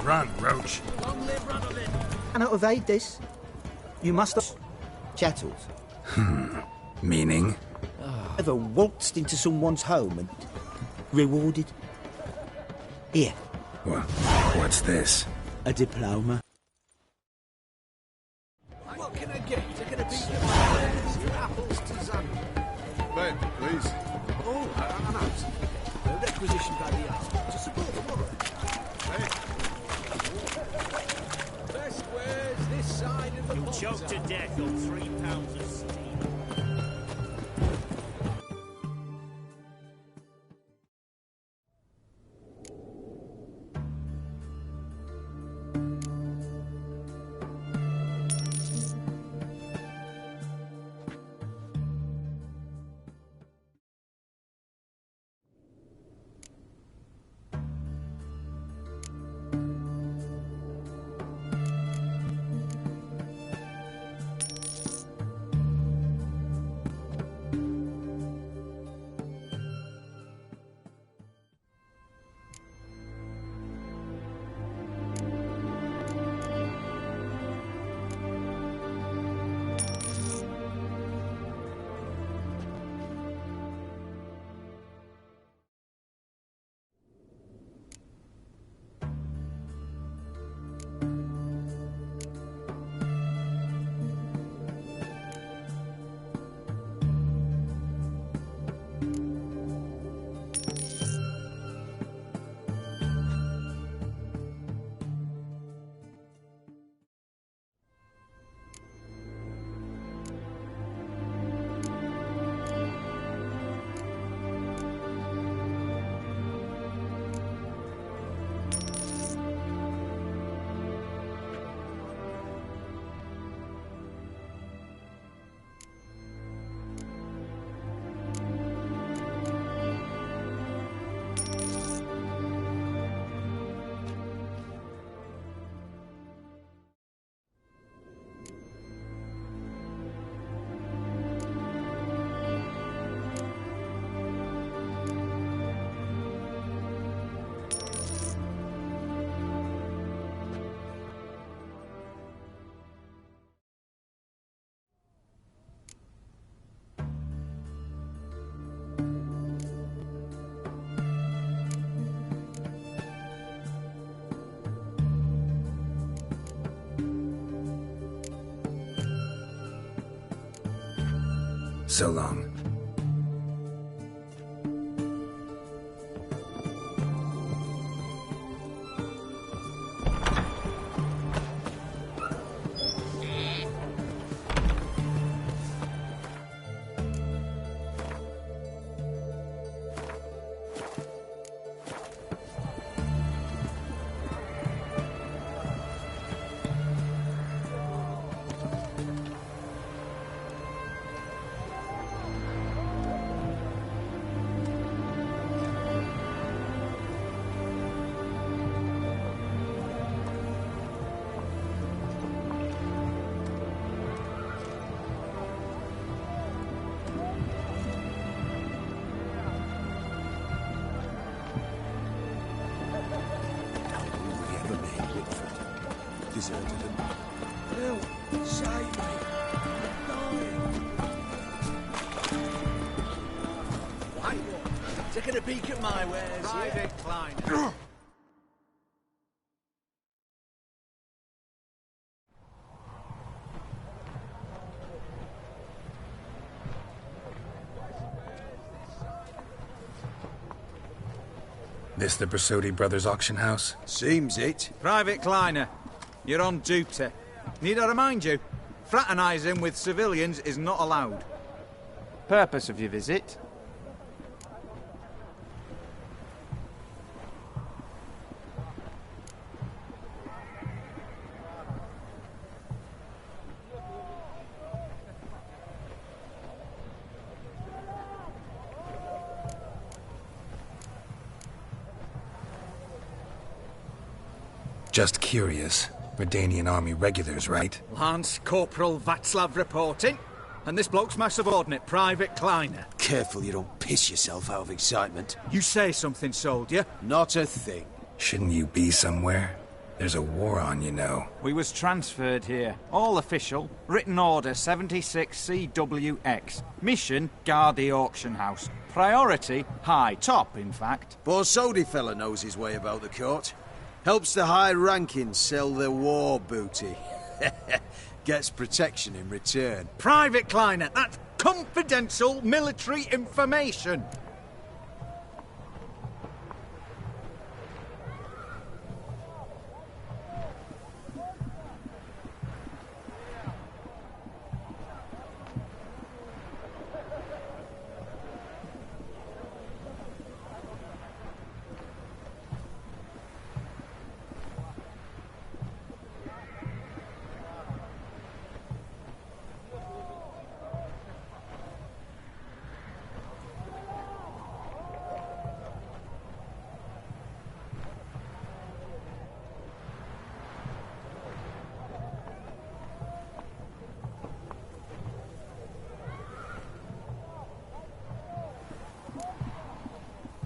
Run, Roach. Long live Radovid. Cannot evade this. You must have... Chattels. Meaning? Ever waltzed into someone's home and rewarded? Here, What's this? a diploma. What can I get? They're gonna beat you by apples to Zan. Ben, please. Oh, I'm out. A requisition by the hour to support tomorrow. Hey. Best wares this side of the You'll choke to death on 3 pounds of steam. So long. Deserted him. No, save me. I'm dying. White one. Taking a peek at my wares. Private Kleiner. This the Brasotti Brothers auction house? Seems it. Private Kleiner, you're on duty. Need I remind you, fraternising with civilians is not allowed. Purpose of your visit? Just curious. Redanian army regulars, right? Lance Corporal Václav reporting. And this bloke's my subordinate, Private Kleiner. Careful you don't piss yourself out of excitement. You say something, soldier? Not a thing. Shouldn't you be somewhere? There's a war on, you know. We was transferred here. All official. Written order 76CWX. Mission, guard the auction house. Priority, high. Top, in fact. Borsodi fella knows his way about the court. Helps the high rankings sell their war booty. Gets protection in return. Private Kleiner, that's confidential military information.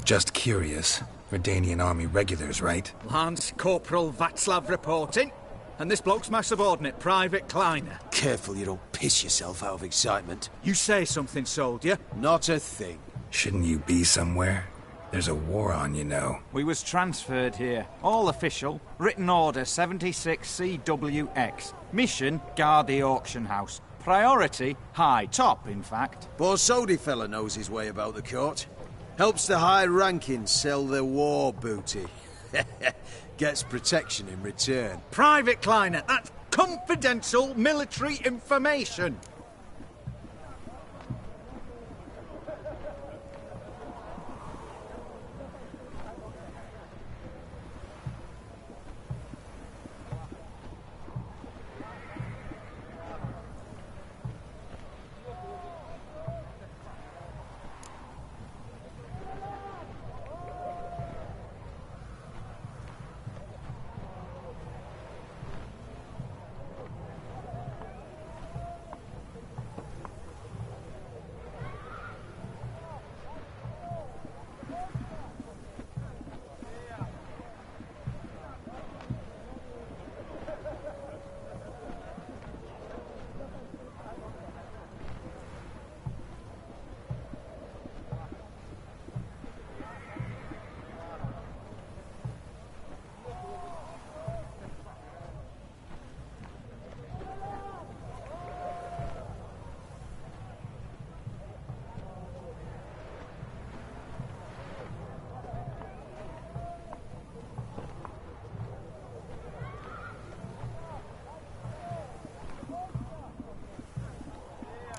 Just curious. Redanian Army regulars, right? Lance Corporal Václav reporting. And this bloke's my subordinate, Private Kleiner. Careful you don't piss yourself out of excitement. You say something, soldier. Not a thing. Shouldn't you be somewhere? There's a war on, you know. We was transferred here. All official. Written order 76CWX. Mission, guard the auction house. Priority, high. Top, in fact. Borsodi fella knows his way about the court. Helps the high rankings sell their war booty. Gets protection in return. Private Kleiner, that's confidential military information.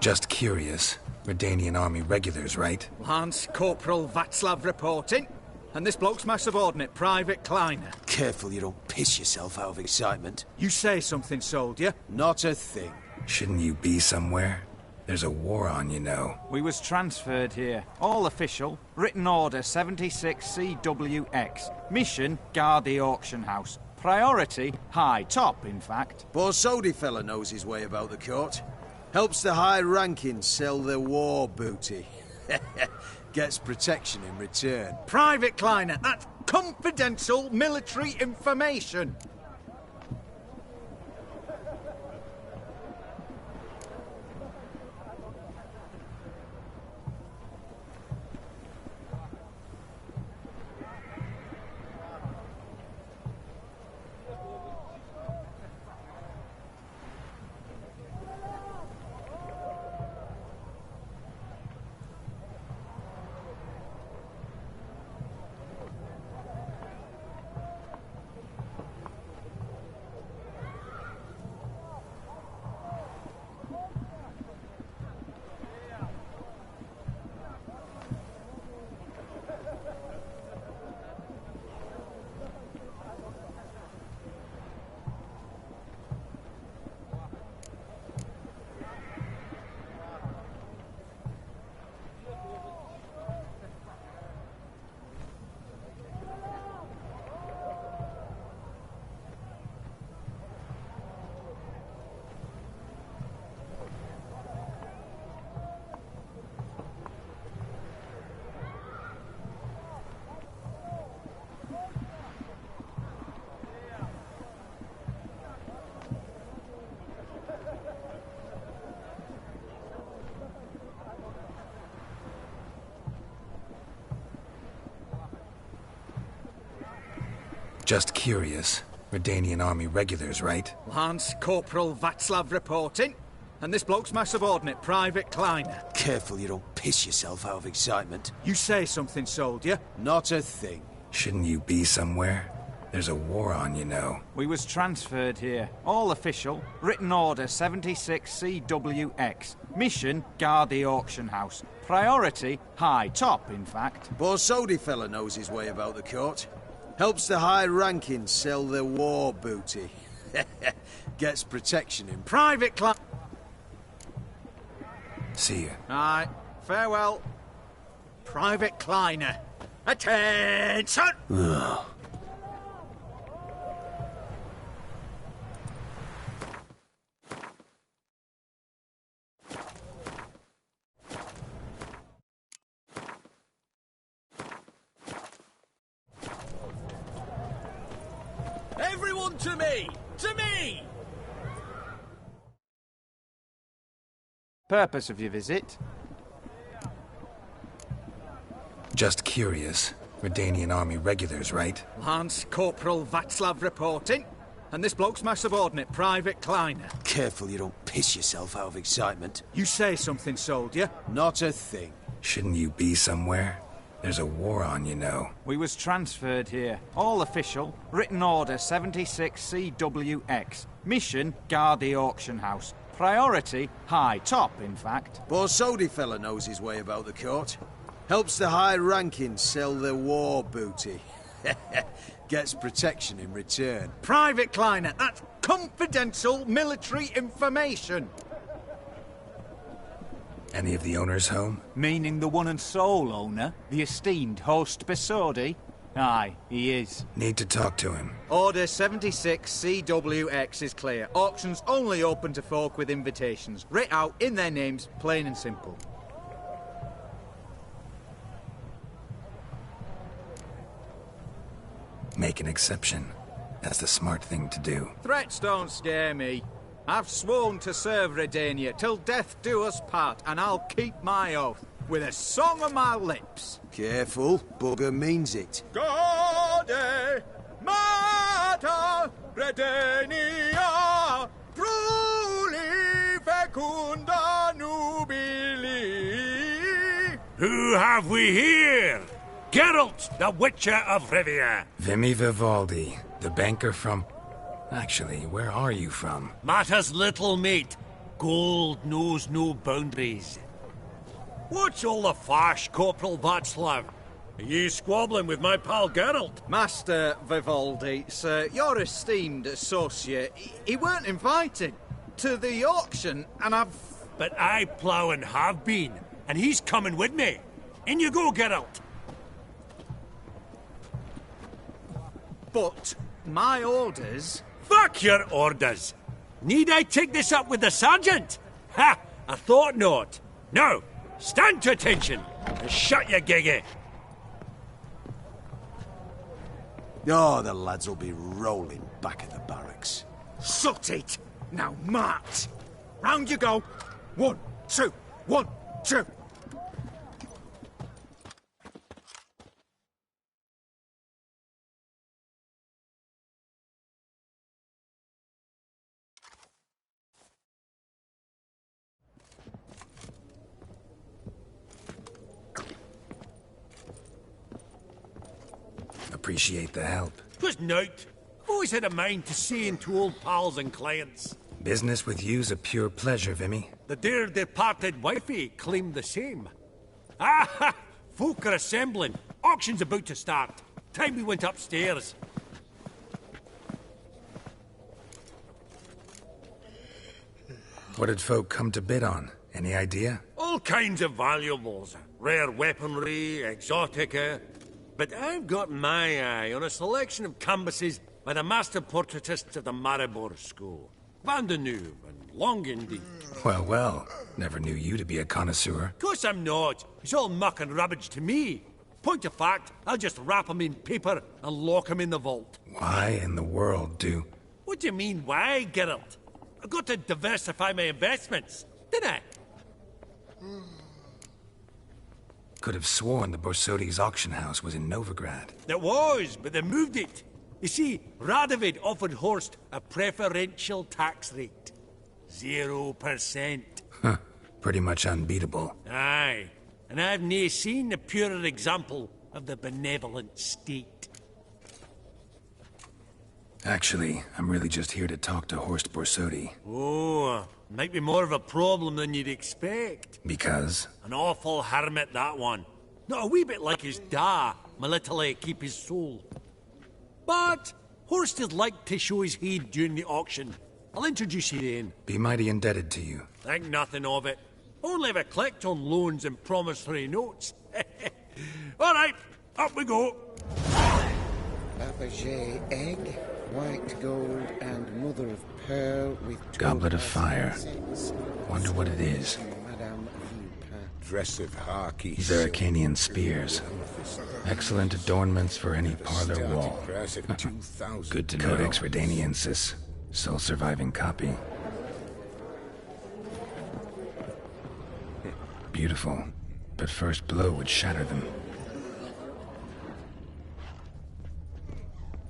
Just curious. Redanian Army regulars, right? Lance Corporal Václav reporting. And this bloke's my subordinate, Private Kleiner. Careful you don't piss yourself out of excitement. You say something, soldier. Not a thing. Shouldn't you be somewhere? There's a war on, you know. We was transferred here. All official. Written order 76CWX. Mission, guard the auction house. Priority, high. Top, in fact. Borsodi fella knows his way about the court. Helps the high rankings sell their war booty. Gets protection in return. Private Kleiner, that's confidential military information. Just curious. Redanian army regulars, right? Lance Corporal Václav reporting. And this bloke's my subordinate, Private Kleiner. Careful you don't piss yourself out of excitement. You say something, soldier? Not a thing. Shouldn't you be somewhere? There's a war on, you know. We was transferred here. All official. Written order 76CWX. Mission, guard the auction house. Priority, high. Top, in fact. Borsodi fella knows his way about the court. Helps the high-ranking sell their war booty. Gets protection in... Private Kleiner. See ya. Aye. Farewell. Private Kleiner. Attention! Everyone to me! To me! Purpose of your visit? Just curious. Redanian army regulars, right? Lance Corporal Václav reporting. And this bloke's my subordinate, Private Kleiner. Careful you don't piss yourself out of excitement. You say something, soldier? Not a thing. Shouldn't you be somewhere? There's a war on, you know. We was transferred here. All official. Written order 76CWX. Mission, guard the auction house. Priority, high. Top, in fact. Borsodi fella knows his way about the court. Helps the high-ranking sell their war booty. Gets protection in return. Private Kleiner, that's confidential military information. Any of the owners home? Meaning the one and sole owner, the esteemed host Besodi? Aye, he is. Need to talk to him. Order 76CWX is clear. Auctions only open to folk with invitations. Writ out in their names, plain and simple. Make an exception. That's the smart thing to do. Threats don't scare me. I've sworn to serve Redania till death do us part, and I'll keep my oath, with a song on my lips. Careful, bugger means it. Gaude Mater Redania Pruli Fecunda Nubili. Who have we here? Geralt, the Witcher of Rivia. Vimy Vivaldi, the banker from... Actually, where are you from? Matters little, mate. Gold knows no boundaries. What's all the fash, Corporal Václav? Are you squabbling with my pal Geralt? Master Vivaldi, sir, your esteemed associate, he weren't invited to the auction, and I've... But I plough and have been, and he's coming with me. In you go, Geralt. But my orders... Fuck your orders! Need I take this up with the sergeant? Ha! I thought not. Now, stand to attention and shut your giggy. Oh, the lads will be rolling back at the barracks. Sot it! Now march! Round you go! 1, 2, 1, 2! Appreciate the help. 'Twas nowt. I've always had a mind to seeing to old pals and clients. Business with you's a pure pleasure, Vimy. The dear departed wifey claimed the same. Ah! Folk are assembling. Auction's about to start. Time we went upstairs. What did folk come to bid on? Any idea? All kinds of valuables. Rare weaponry, exotica. But I've got my eye on a selection of canvases by the master portraitists of the Maribor School. Van de Neuve and Longindy. Well, well. Never knew you to be a connoisseur. Course I'm not. It's all muck and rubbish to me. Point of fact, I'll just wrap 'em in paper and lock 'em in the vault. Why in the world do... What do you mean, why, Geralt? I've got to diversify my investments, didn't I? Could have sworn the Borsodi's auction house was in Novigrad. It was, but they moved it. You see, Radovid offered Horst a preferential tax rate. 0%. Huh. Pretty much unbeatable. Aye. And I've nae seen a purer example of the benevolent state. Actually, I'm really just here to talk to Horst Borsodi. Oh, might be more of a problem than you'd expect. Because? An awful hermit, that one. Not a wee bit like his da, my little keep his soul. But Horst would like to show his heed during the auction. I'll introduce you then. Be mighty indebted to you. Think nothing of it. Only if I collect on loans and promissory notes. All right, up we go. Fabergé egg, white gold, and mother of pearl with Goblet of fire. Wonder what it is. Madame Villepin. Dress of harky. Zeracanian spears. Excellent adornments for any parlor wall. Good to know. Codex Redaniensis. Sole surviving copy. Beautiful, but first blow would shatter them.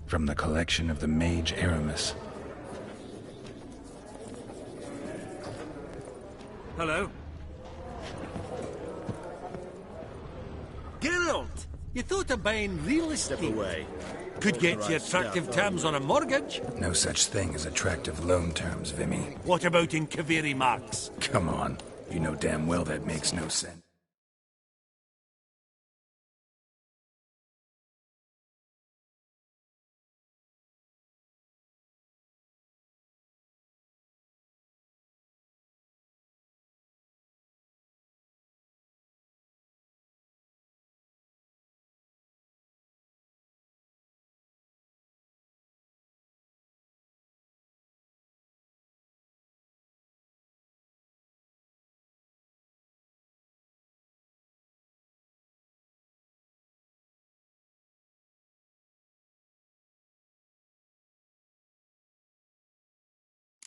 From the collection of the mage Aramis. Hello. Geralt, you thought of buying real estate? Step away. Could get you attractive terms on a mortgage. No such thing as attractive loan terms, Vimy. What about in Kaviri marks? Come on. You know damn well that makes no sense.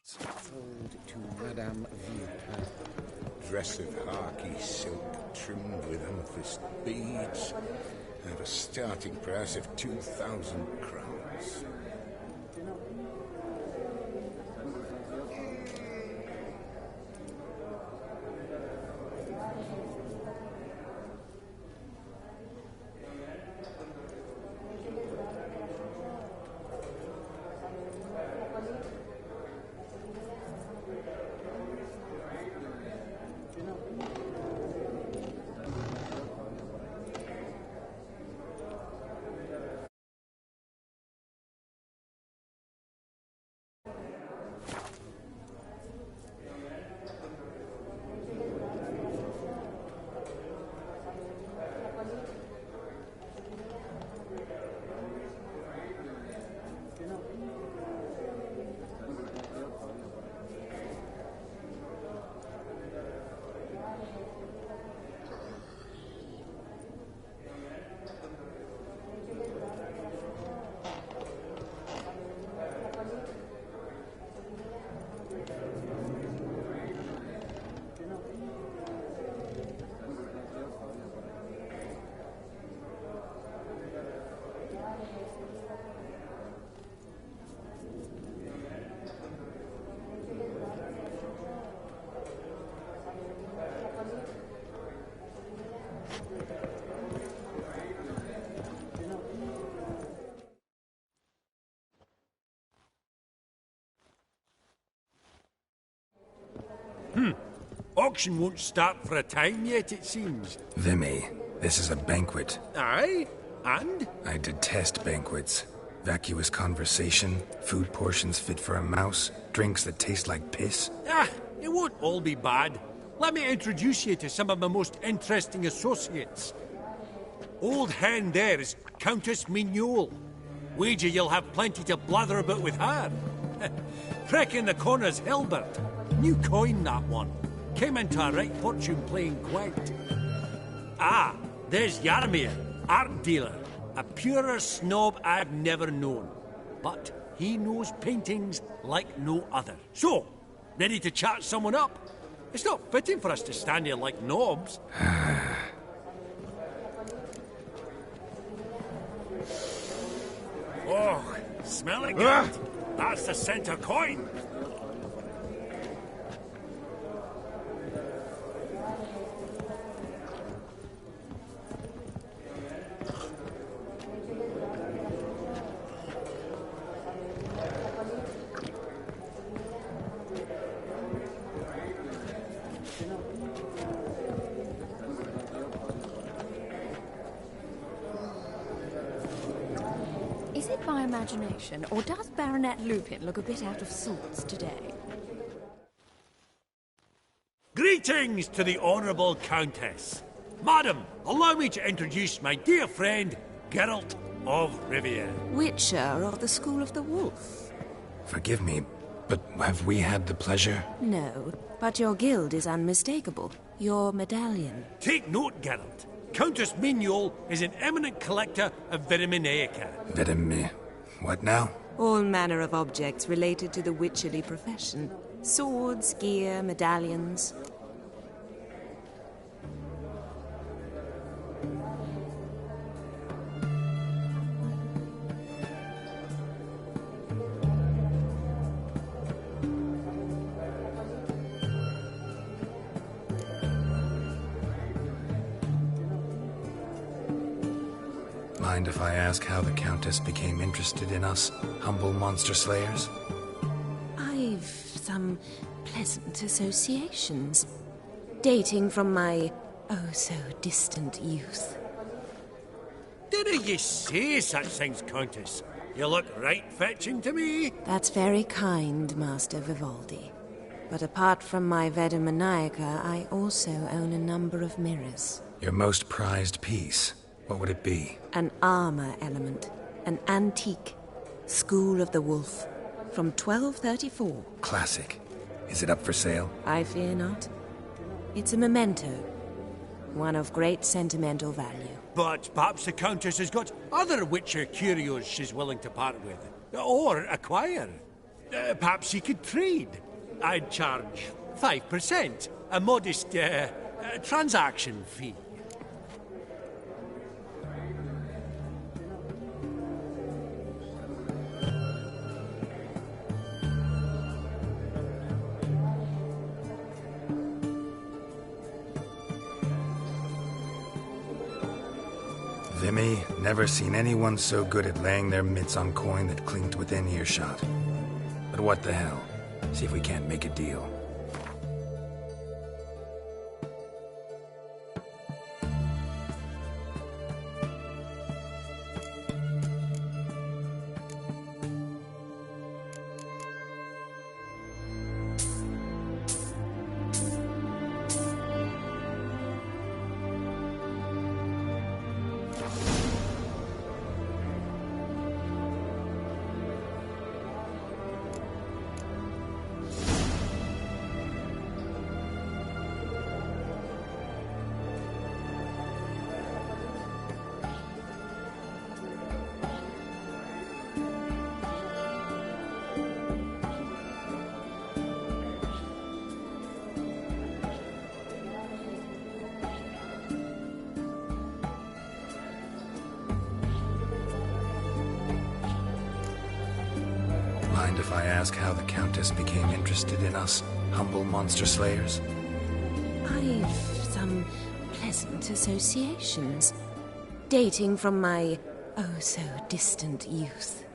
Sold to Madame Villepin. Dress of harky silk trimmed with amethyst beads. At a starting price of 2,000 crowns. Auction won't start for a time yet, it seems. Vimy, this is a banquet. Aye? And? I detest banquets. Vacuous conversation, food portions fit for a mouse, drinks that taste like piss. Ah, it won't all be bad. Let me introduce you to some of my most interesting associates. Old hen there is Countess Mignole. Wager you'll have plenty to blather about with her. Prick in the corner's Hilbert. New coin, that one. Came into a right fortune playing quite. Ah, there's Yarmir, art dealer. A purer snob I've never known. But he knows paintings like no other. So, ready to chat someone up? It's not fitting for us to stand here like knobs. Oh, Smell it, Geralt? That's the center coin. Is it my imagination, or does Baronet Lupin look a bit out of sorts today? Greetings to the Honourable Countess. Madam, allow me to introduce my dear friend, Geralt of Rivia. Witcher of the School of the Wolf? Forgive me, but have we had the pleasure? No, but your guild is unmistakable. Your medallion. Take note, Geralt. Countess Mignol is an eminent collector of Vitaminaica. What now? All manner of objects related to the witcherly profession. Swords, gear, medallions. Mind if I ask how the Countess became interested in us, humble monster slayers? I've some pleasant associations, dating from my oh-so-distant youth. Didn't you say such things, Countess? You look right fetching to me. That's very kind, Master Vivaldi. But apart from my Vitaminaica, I also own a number of mirrors. Your most prized piece? What would it be? An armor element. An antique. School of the Wolf. From 1234. Classic. Is it up for sale? I fear not. It's a memento. One of great sentimental value. But perhaps the Countess has got other Witcher curios she's willing to part with. Or acquire. Perhaps you could trade. I'd charge 5%. A modest, transaction fee. Vimy, never seen anyone so good at laying their mitts on coin that clinked within earshot. But what the hell? See if we can't make a deal. Mind if I ask how the Countess became interested in us, humble monster slayers? I've some pleasant associations, dating from my oh-so-distant youth.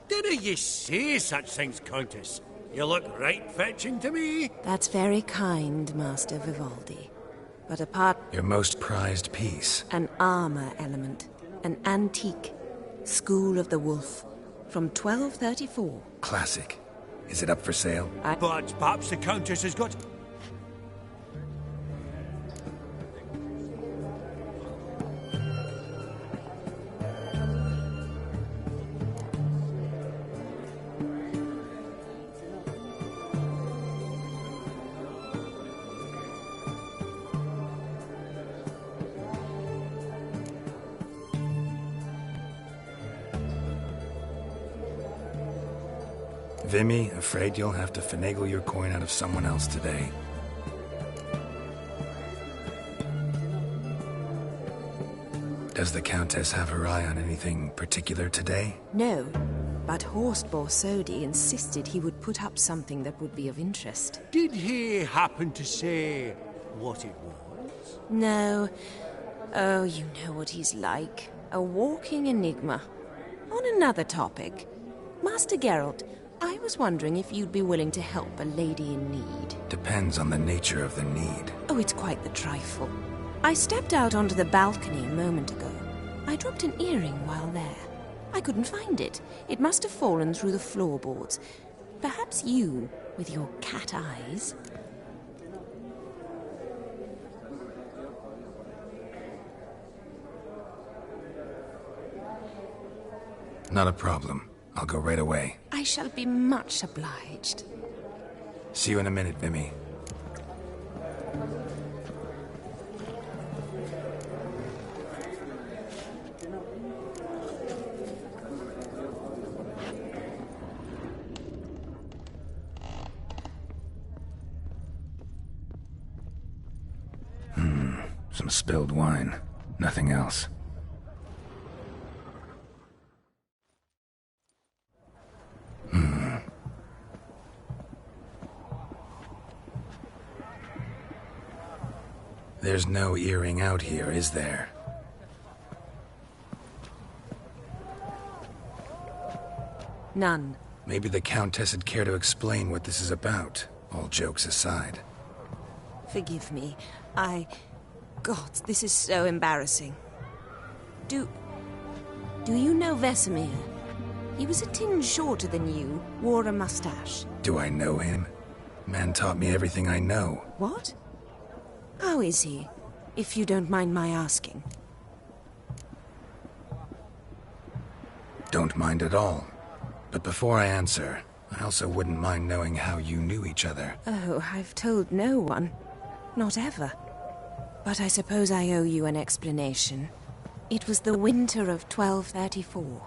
Didn't you say such things, Countess? You look right fetching to me. That's very kind, Master Vivaldi. But apart... Your most prized piece? An armor element. An antique. School of the Wolf. From 1234. Classic. Is it up for sale? But perhaps the Countess has got... Vimy, afraid you'll have to finagle your coin out of someone else today. Does the Countess have her eye on anything particular today? No, but Horst Borsodi insisted he would put up something that would be of interest. Did he happen to say what it was? No. Oh, you know what he's like. A walking enigma. On another topic, Master Geralt, I was wondering if you'd be willing to help a lady in need. Depends on the nature of the need. Oh, it's quite the trifle. I stepped out onto the balcony a moment ago. I dropped an earring while there. I couldn't find it. It must have fallen through the floorboards. Perhaps you, with your cat eyes... Not a problem. I'll go right away. I shall be much obliged. See you in a minute, Vimy. Some spilled wine. Nothing else. There's no earring out here, is there? None. Maybe the Countess would care to explain what this is about, all jokes aside. Forgive me. God, this is so embarrassing. Do you know Vesemir? He was a tinge shorter than you, wore a mustache. Do I know him? Man taught me everything I know. What? How is he, if you don't mind my asking? Don't mind at all. But before I answer, I also wouldn't mind knowing how you knew each other. Oh, I've told no one. Not ever. But I suppose I owe you an explanation. It was the winter of 1234.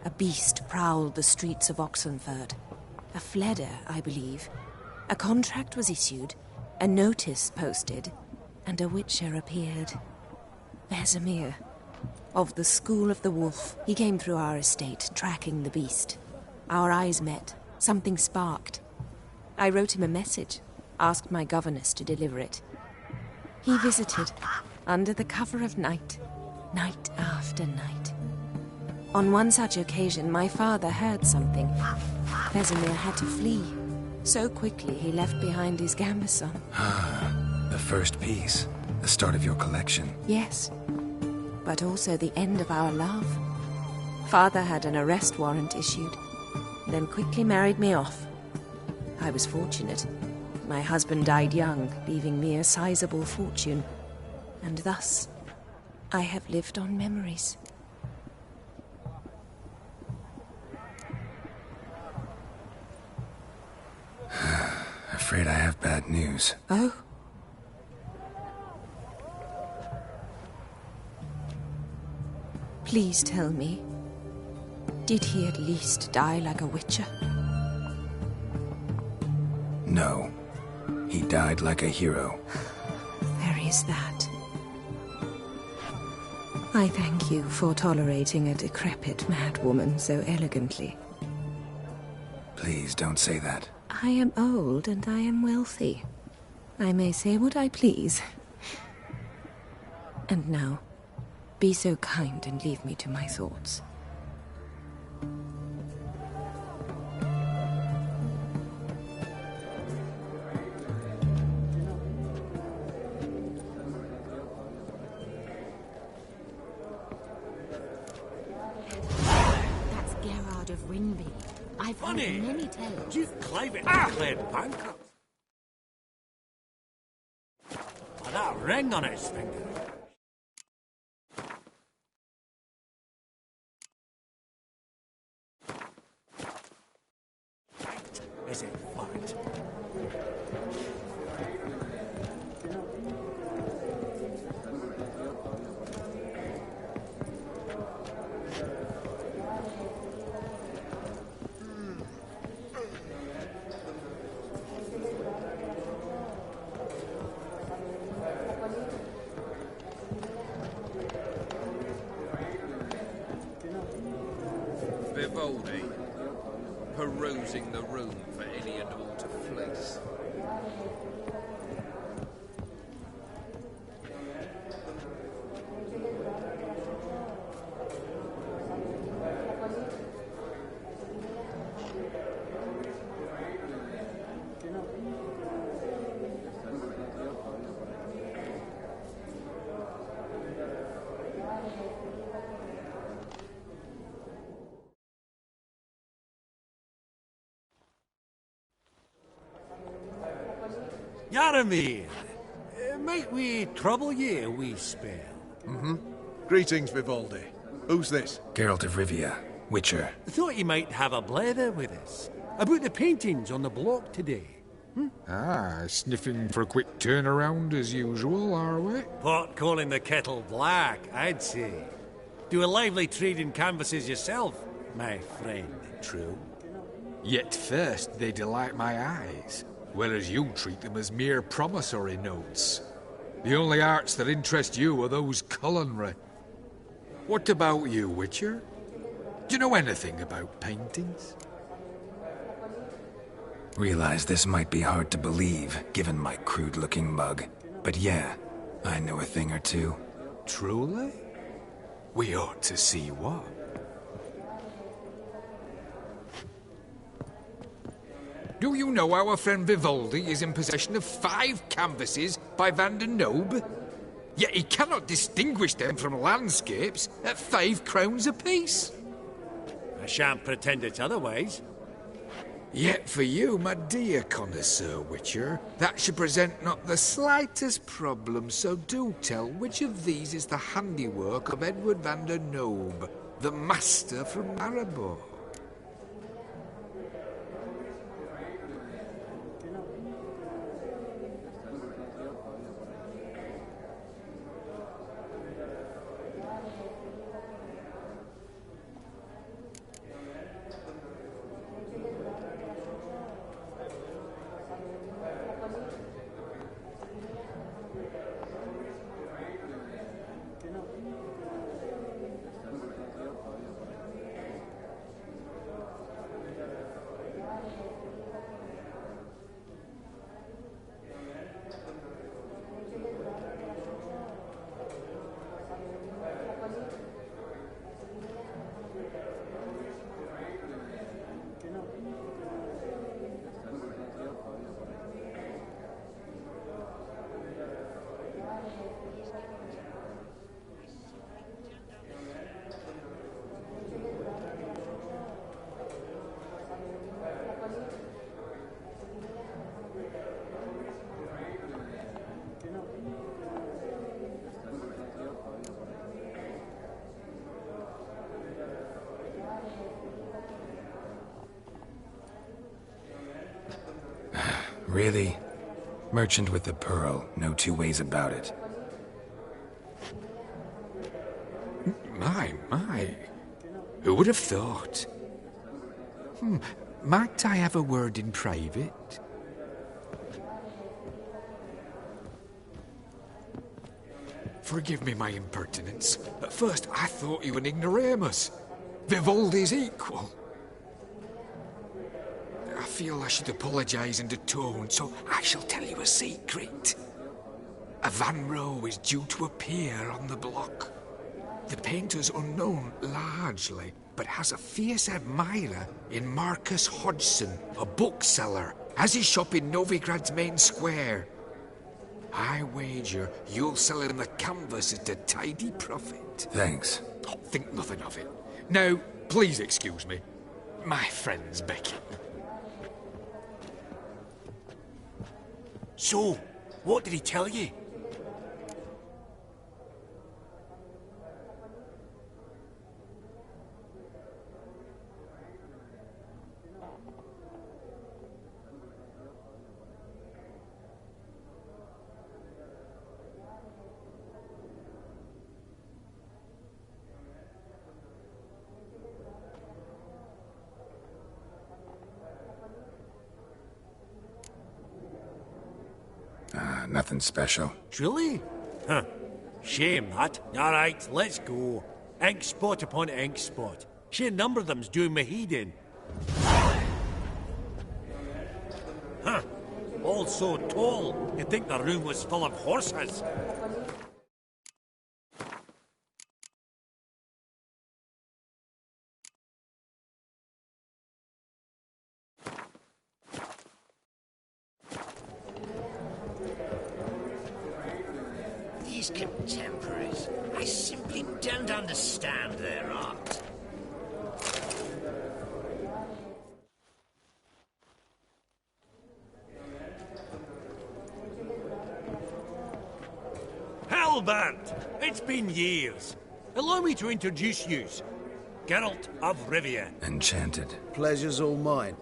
A beast prowled the streets of Oxenford. A fledder, I believe. A contract was issued, a notice posted, and a witcher appeared. Vesemir, of the School of the Wolf. He came through our estate, tracking the beast. Our eyes met. Something sparked. I wrote him a message, asked my governess to deliver it. He visited, under the cover of night, night after night. On one such occasion, my father heard something. Vesemir had to flee. So quickly, he left behind his gambeson. The first piece. The start of your collection. Yes, but also the end of our love. Father had an arrest warrant issued, then quickly married me off. I was fortunate. My husband died young, leaving me a sizable fortune. And thus, I have lived on memories. Afraid I have bad news. Oh? Please tell me, did he at least die like a witcher? No. He died like a hero. There is that. I thank you for tolerating a decrepit madwoman so elegantly. Please don't say that. I am old and I am wealthy. I may say what I please. And now, be so kind and leave me to my thoughts. That's Gerard of Ringby. I've heard many tales. You've declared bankrupt. With that ring on his finger. Is it fact? Vivaldi, perusing the room for any and all to fleece. Yaramir, might we trouble ye a wee spell? Mm-hmm. Greetings, Vivaldi. Who's this? Geralt of Rivia, Witcher. Thought you might have a blather with us about the paintings on the block today. Ah, sniffing for a quick turnaround as usual, are we? Pot calling the kettle black, I'd say. Do a lively trade in canvases yourself, my friend, true. Yet first they delight my eyes, whereas you treat them as mere promissory notes. The only arts that interest you are those culinary. What about you, Witcher? Do you know anything about paintings? Realize this might be hard to believe, given my crude-looking mug. But yeah, I know a thing or two. Truly? We ought to see what. Do you know our friend Vivaldi is in possession of 5 canvases by Van der Nobe? Yet he cannot distinguish them from landscapes at 5 crowns apiece. I shan't pretend it's otherwise. Yet for you, my dear connoisseur Witcher, that should present not the slightest problem, so do tell which of these is the handiwork of Edward van der Nobe, the master from Maribor. Really? Merchant with the pearl, no two ways about it. My. Who would have thought? Might I have a word in private? Forgive me my impertinence. At first I thought you an ignoramus. Vivaldi's equal. I feel I should apologize and atone, so I shall tell you a secret. A Van Row is due to appear on the block. The painter's unknown, largely, but has a fierce admirer in Marcus Hodgson, a bookseller, has his shop in Novigrad's main square. I wager you'll sell him the canvas at a tidy profit. Thanks. Oh, think nothing of it. Now, please excuse me. My friend's beckoning. So, what did he tell you? Nothing special. Truly? Huh. Shame that. All right, let's go. Ink spot upon ink spot. Sheer number of them's doing me heed in. Huh. All so tall, you'd think the room was full of horses. These contemporaries, I simply don't understand their art. Halbert! It's been years. Allow me to introduce yous. Geralt of Rivia. Enchanted. Pleasure's all mine.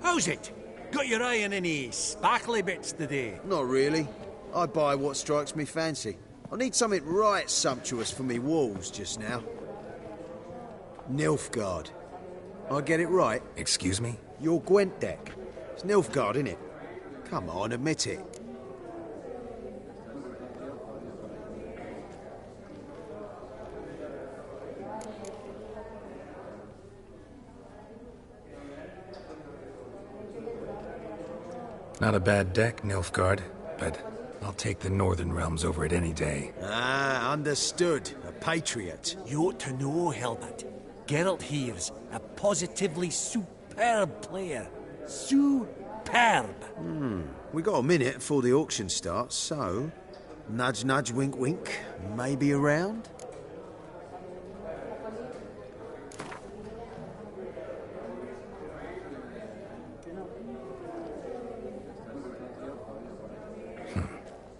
How's it? Got your eye on any sparkly bits today? Not really. I buy what strikes me fancy. I need something right sumptuous for me walls just now. Nilfgaard. I get it right? Excuse me? Your Gwent deck. It's Nilfgaard, innit? Come on, admit it. Not a bad deck, Nilfgaard, but I'll take the Northern Realms over it any day. Ah, understood. A patriot. You ought to know, Halbert. Geralt here's a positively superb player. Superb. We got a minute before the auction starts, so... Nudge, nudge, wink, wink. Maybe around?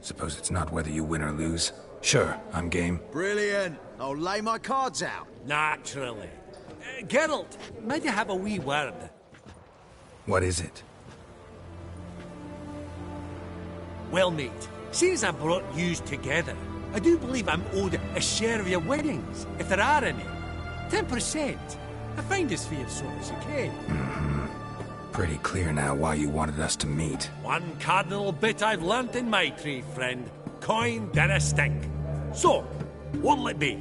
Suppose it's not whether you win or lose. Sure, I'm game. Brilliant. I'll lay my cards out. Naturally. Geralt, might you have a wee word? What is it? Well, mate, seeing as I brought yous together, I do believe I'm owed a share of your winnings, if there are any. 10%. I find as fair so as you can. Pretty clear now why you wanted us to meet. One cardinal bit I've learnt in my trade, friend. Coin dinna stink. So, what'll it be?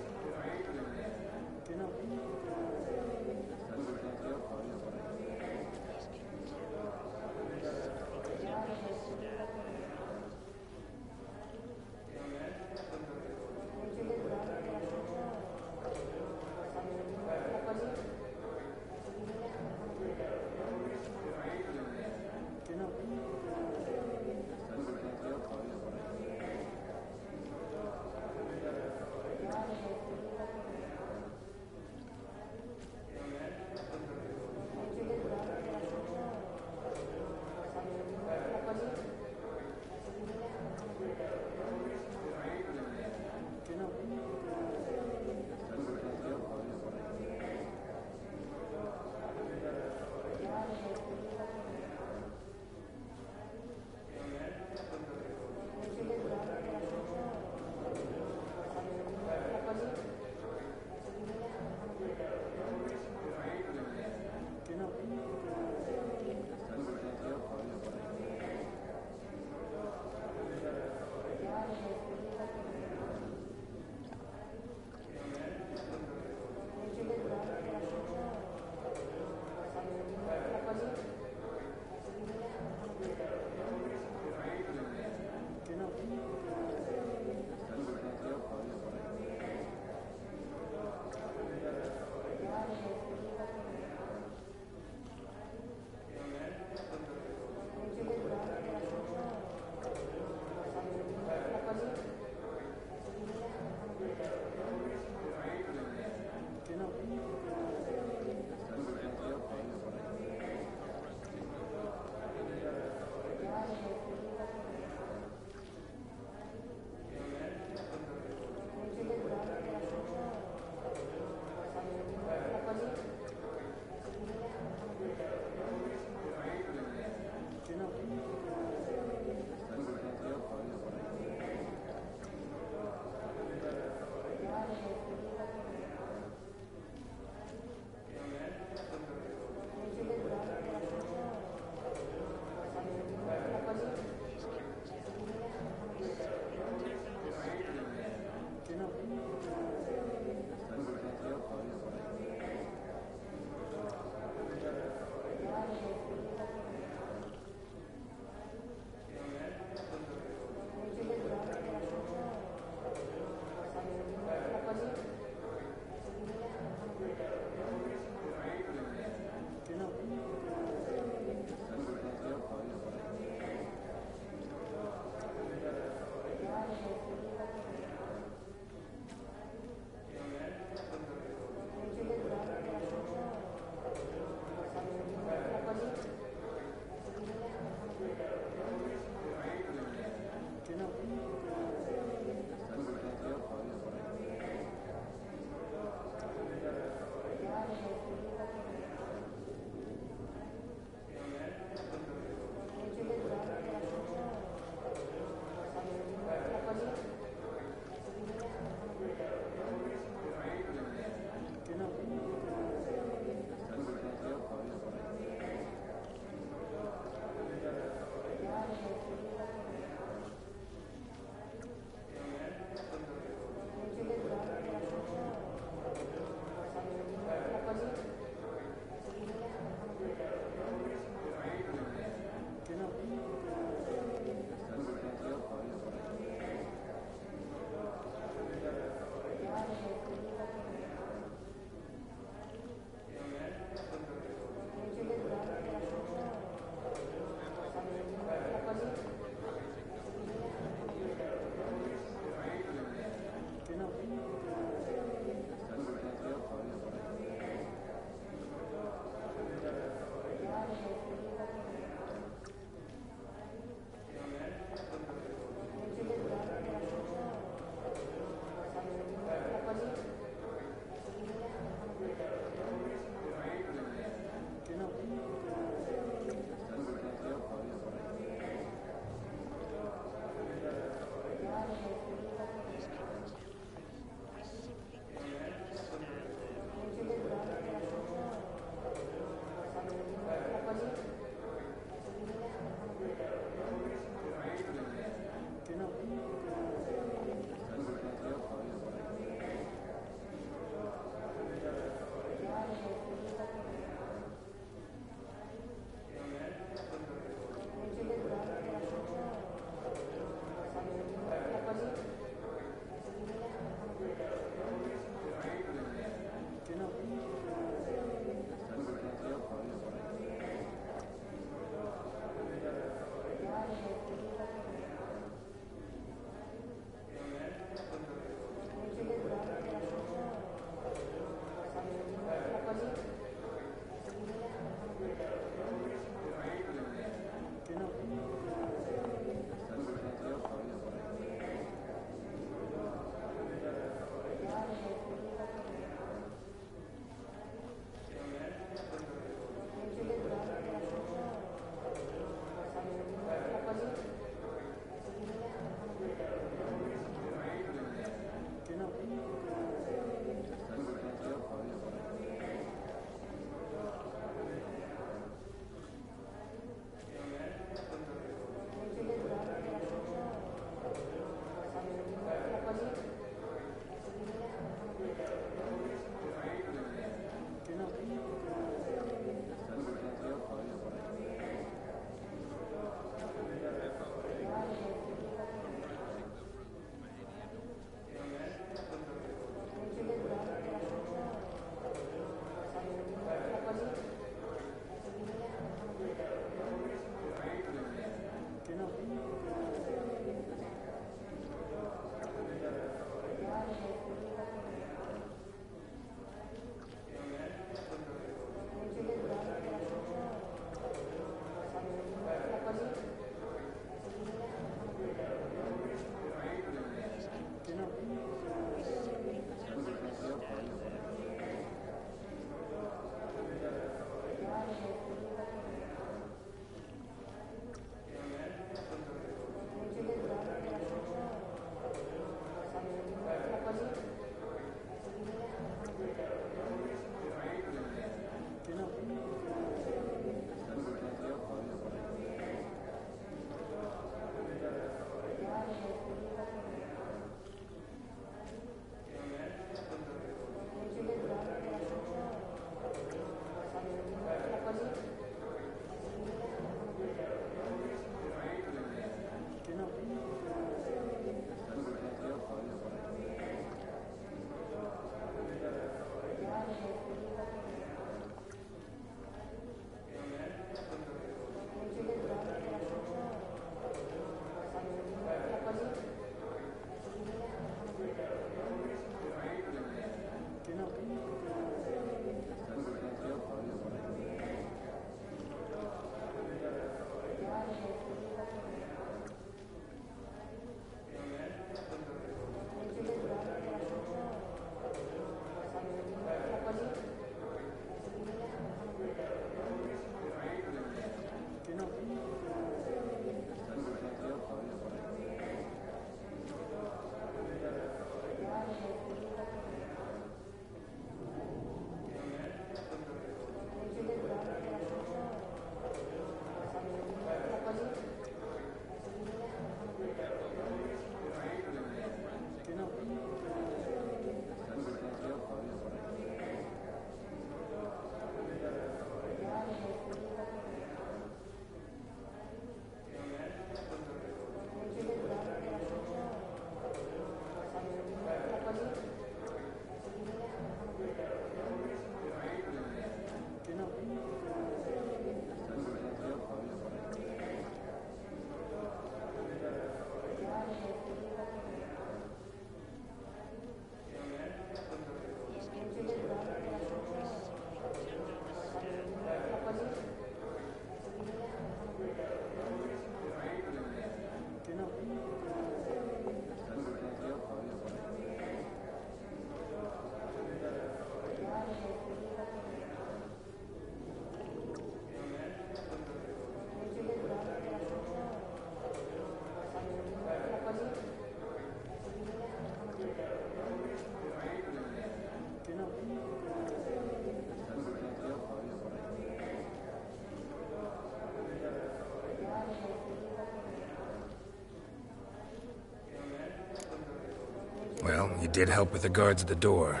you did help with the guards at the door.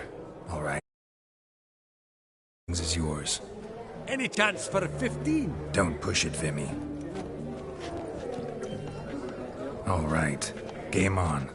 All right. This is yours. Any chance for a 15? Don't push it, Vimy. All right. Game on.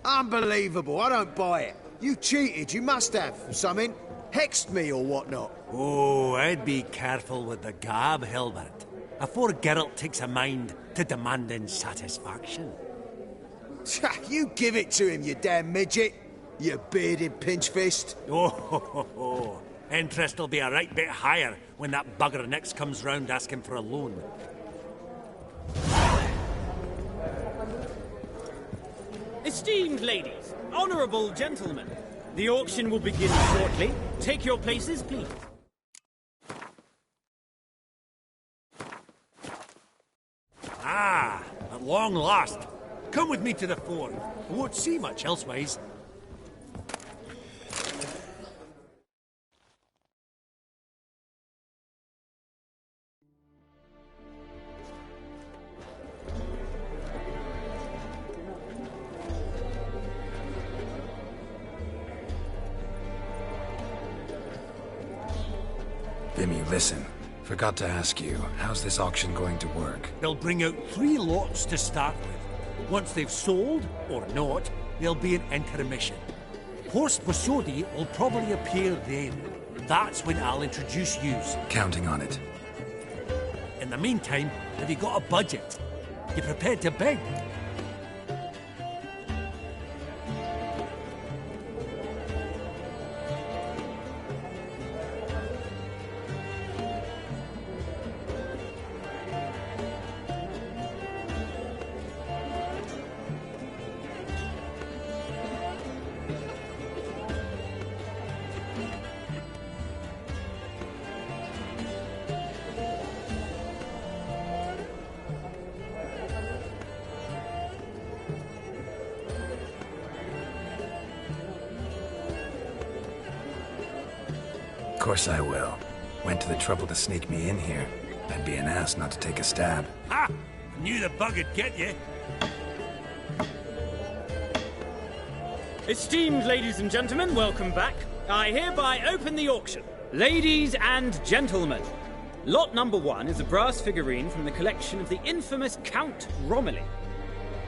Unbelievable, I don't buy it. You cheated, you must have. Something. Hexed me or whatnot. Oh, I'd be careful with the gab, Hilbert. Afore Geralt takes a mind to demanding satisfaction. You give it to him, you damn midget. You bearded pinchfist. Oh, interest will be a right bit higher when that bugger next comes round asking for a loan. Esteemed ladies, honourable gentlemen, the auction will begin shortly. Take your places, please. Ah, at long last. Come with me to the fort. I won't see much elsewise. Vimy, listen. Forgot to ask you, how's this auction going to work? They'll bring out 3 lots to start with. Once they've sold, or not, there'll be an intermission. Horst Posodi will probably appear then. That's when I'll introduce yous. Counting on it. In the meantime, have you got a budget? You prepared to beg? Of course I will. Went to the trouble to sneak me in here. I'd be an ass not to take a stab. Ha! I knew the bug'd get you. Esteemed ladies and gentlemen, welcome back. I hereby open the auction. Ladies and gentlemen, lot number 1 is a brass figurine from the collection of the infamous Count Romilly.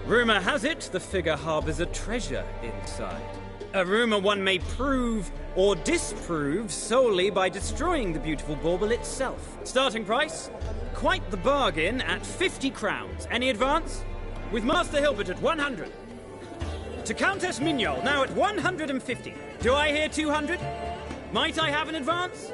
Rumour has it the figure harbours a treasure inside. A rumour one may prove or disprove solely by destroying the beautiful bauble itself. Starting price? Quite the bargain at 50 crowns. Any advance? With Master Hilbert at 100. To Countess Mignol, now at 150. Do I hear 200? Might I have an advance?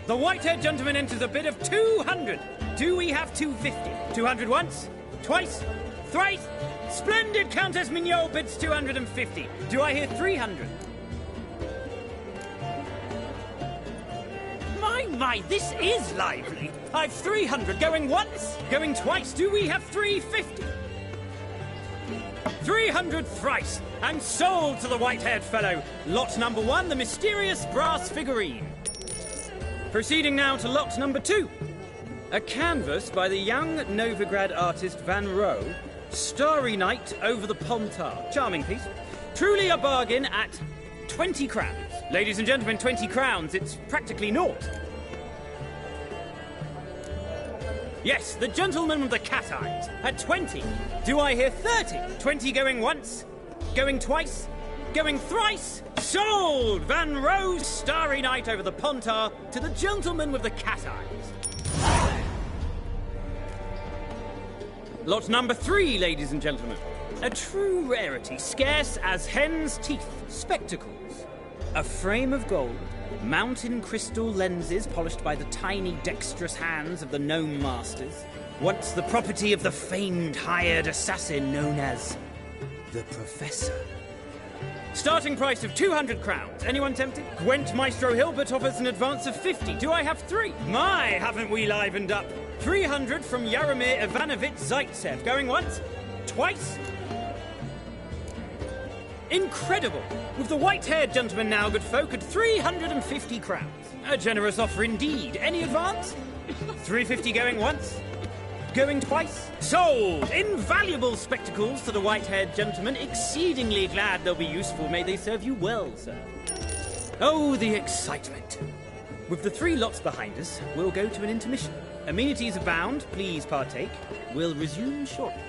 The white-haired gentleman enters a bid of 200. Do we have 250? 200 once? Twice? Thrice? Splendid! Countess Mignol bids 250. Do I hear 300? My, this is lively. I've 300 going once, going twice. Do we have 350? 300 thrice, and sold to the white-haired fellow. Lot number 1, the mysterious brass figurine. Proceeding now to lot number 2. A canvas by the young Novigrad artist Van Rohe, Starry Night over the Pontar. Charming piece. Truly a bargain at 20 crowns. Ladies and gentlemen, 20 crowns, it's practically naught. Yes, the gentleman with the cat eyes at 20. Do I hear 30? 20 going once, going twice, going thrice. Sold! Van Rohe's Starry Night over the Pontar to the gentleman with the cat eyes. Lot number 3, ladies and gentlemen. A true rarity, scarce as hen's teeth. Spectacles. A frame of gold, mountain crystal lenses polished by the tiny, dexterous hands of the gnome masters. Once the property of the famed hired assassin known as the Professor. Starting price of 200 crowns. Anyone tempted? Gwent Maestro Hilbert offers an advance of 50. Do I have 3? My, haven't we livened up? 300 from Yaromir Ivanovich Zaitsev. Going once? Twice? Incredible! With the white-haired gentleman now, good folk, at 350 crowns. A generous offer indeed. Any advance? 350 going once? Going twice? Sold! Invaluable spectacles to the white-haired gentleman. Exceedingly glad they'll be useful. May they serve you well, sir. Oh, the excitement. With the 3 lots behind us, we'll go to an intermission. Amenities abound. Please partake. We'll resume shortly.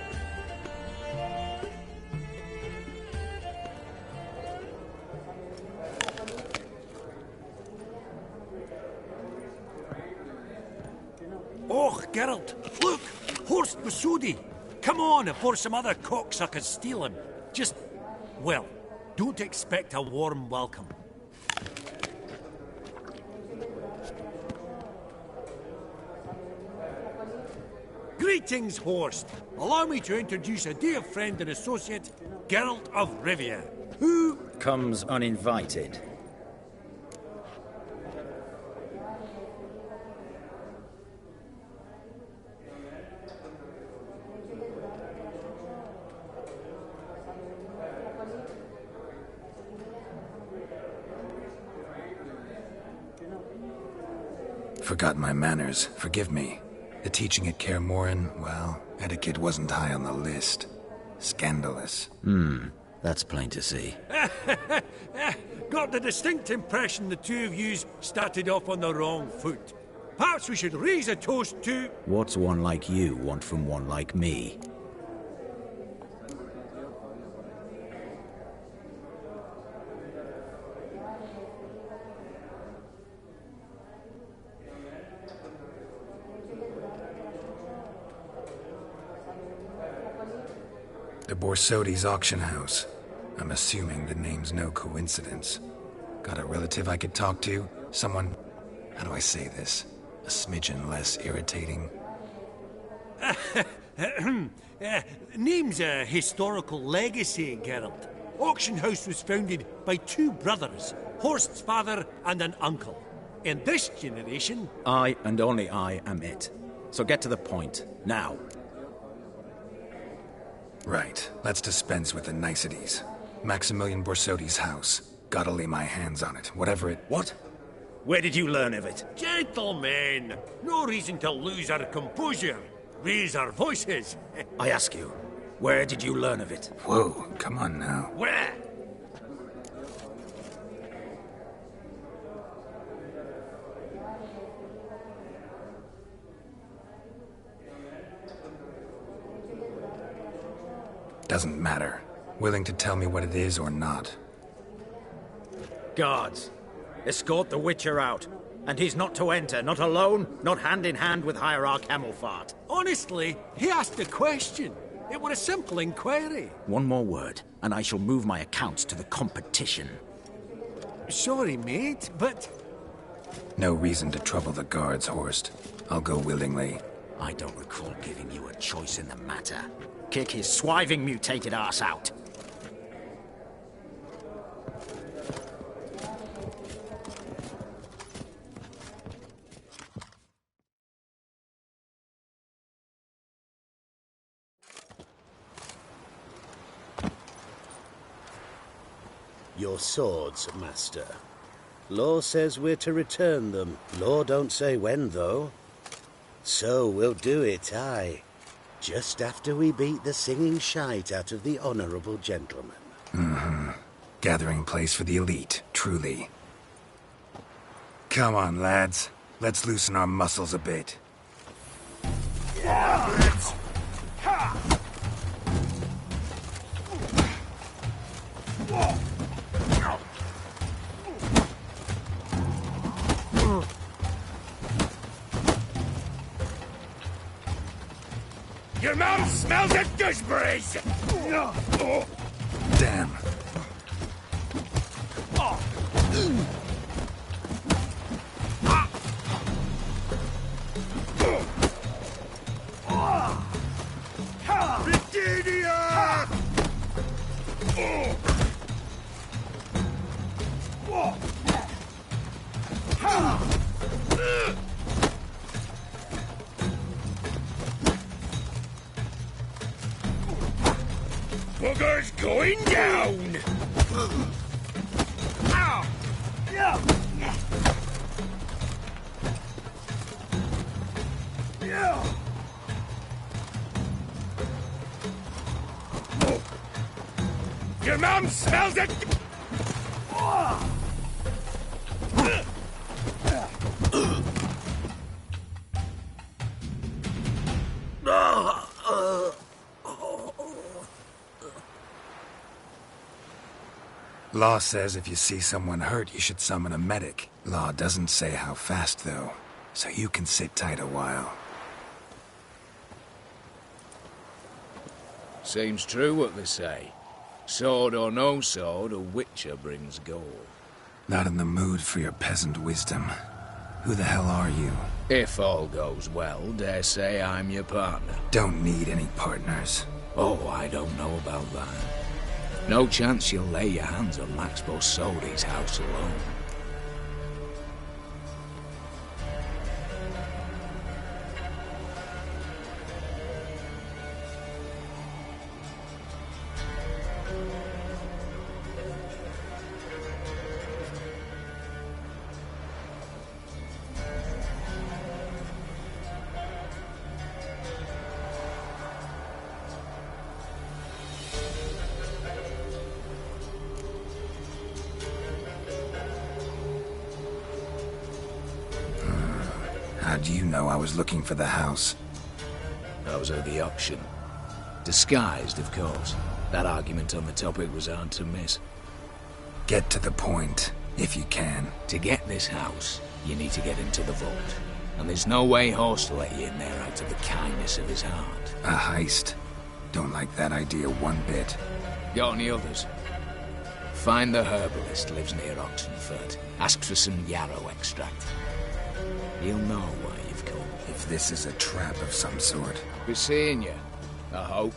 Geralt. Look! Horst Masudi! Come on, before some other cocksuckers steal him. Just, well, don't expect a warm welcome. Greetings, Horst. Allow me to introduce a dear friend and associate, Geralt of Rivia, who comes uninvited. Forgot my manners. Forgive me. The teaching at Kaer Morhen, well, etiquette wasn't high on the list. Scandalous. That's plain to see. Got the distinct impression the two of yous started off on the wrong foot. Perhaps we should raise a toast to... What's one like you want from one like me? The Borsodi's auction house. I'm assuming the name's no coincidence. Got a relative I could talk to? Someone... how do I say this? A smidgen less irritating? Name's a historical legacy, Geralt. Auction house was founded by two brothers, Horst's father and an uncle. In this generation... I and only I am it. So get to the point, now. Right. Let's dispense with the niceties. Maximilian Borsodi's house. Gotta lay my hands on it, whatever it... What? Where did you learn of it? Gentlemen, no reason to lose our composure. Raise our voices. I ask you, where did you learn of it? Whoa, come on now. Where? Doesn't matter. Willing to tell me what it is or not. Guards, escort the Witcher out. And he's not to enter, not alone, not hand in hand with Hierarch Hamelfart. Honestly, he asked a question. It were a simple inquiry. One more word, and I shall move my accounts to the competition. Sorry, mate, but... No reason to trouble the guards, Horst. I'll go willingly. I don't recall giving you a choice in the matter. Kick his swiving mutated ass out. Your swords, Master. Law says we're to return them. Law don't say when, though. So we'll do it, aye. Just after we beat the singing shite out of the honourable gentleman. Gathering place for the elite, truly. Come on, lads. Let's loosen our muscles a bit. Your mouth smells of gooseberries! Damn. Booger's going down! Ow! Your mom smells it! Law says if you see someone hurt, you should summon a medic. Law doesn't say how fast, though, so you can sit tight a while. Seems true what they say. Sword or no sword, a witcher brings gold. Not in the mood for your peasant wisdom. Who the hell are you? If all goes well, dare say I'm your partner. Don't need any partners. Oh, I don't know about that. No chance you'll lay your hands on Max Bosodi's house alone. How do you know I was looking for the house? I was at the auction. Disguised, of course. That argument on the topic was hard to miss. Get to the point, if you can. To get this house, you need to get into the vault. And there's no way Horst will let you in there out of the kindness of his heart. A heist? Don't like that idea one bit. Got any others? Find the herbalist, lives near Oxenfurt. Ask for some yarrow extract. He'll know why you've come. If this is a trap of some sort. Be seeing you, I hope.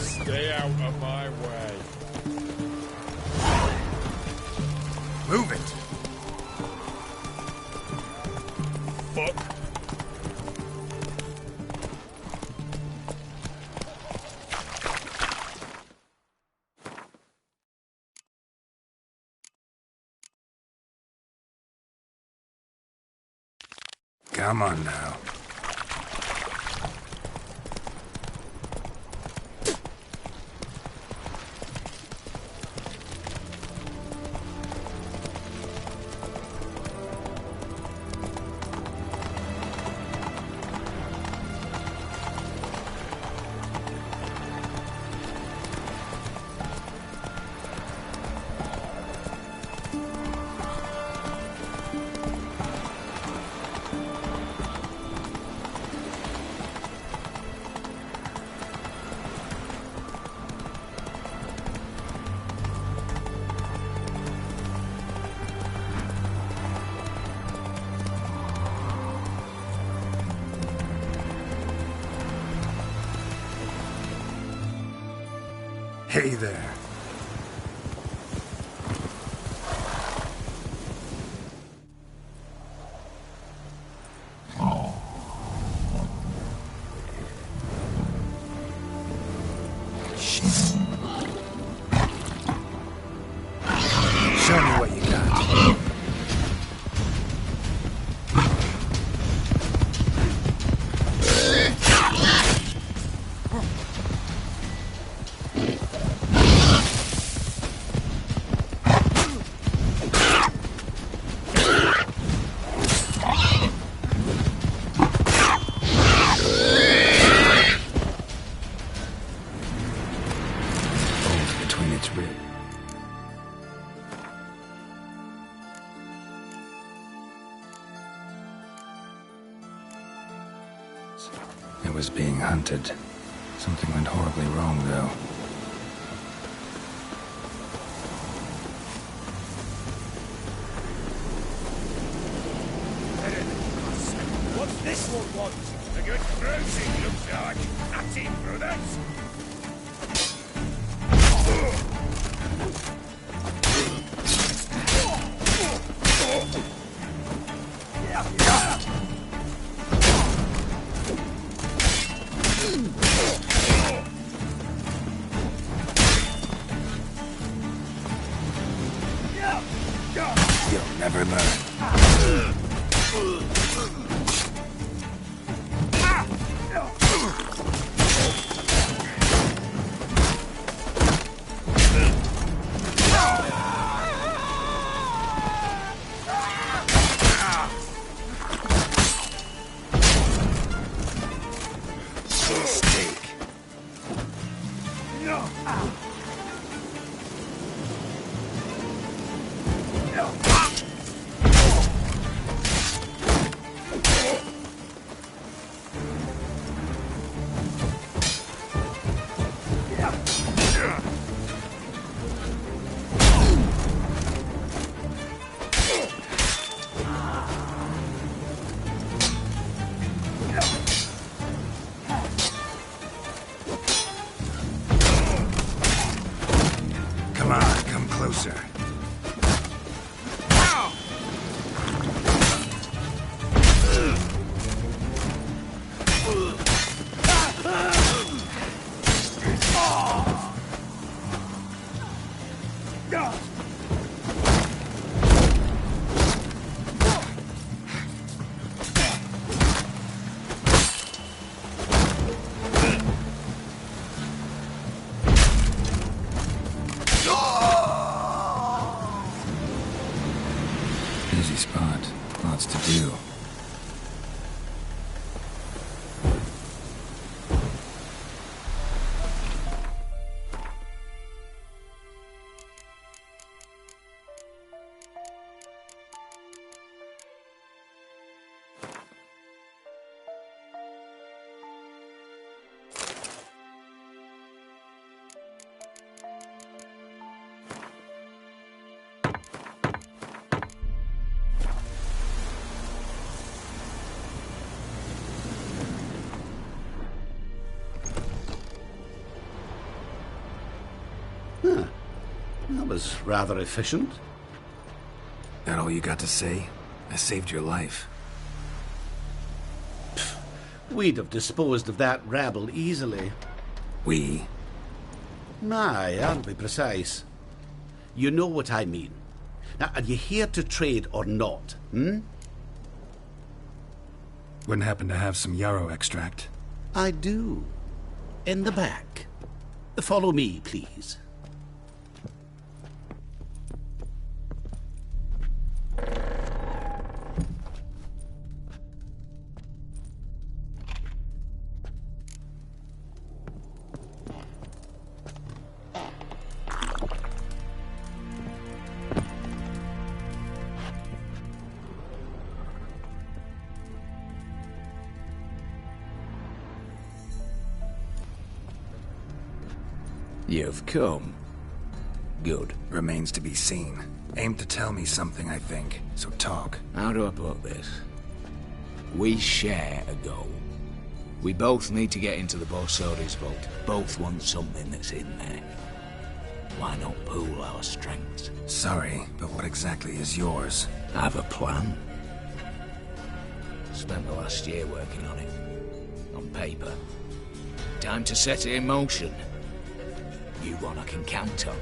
Stay out of my way. Move it! Fuck. Come on now. Hey there. Shit. Show me what you got. Between its ribs. It was being hunted. Something went horribly wrong, though. What's this one want? A good cruising, looks like. At him, brothers. You'll never learn. Come on, come closer. Busy spot. Lots to do. Huh. That was rather efficient. That all you got to say? I saved your life. We'd have disposed of that rabble easily. We? Aye, aren't we precise? You know what I mean. Now, are you here to trade or not, hmm? Wouldn't happen to have some yarrow extract. I do. In the back. Follow me, please. You've come. Good. Remains to be seen. Aim to tell me something, I think. So talk. How do I put this? We share a goal. We both need to get into the Borsodi's vault. Both want something that's in there. Why not pool our strengths? Sorry, but what exactly is yours? I have a plan. Spent the last year working on it. On paper. Time to set it in motion. You one I can count on.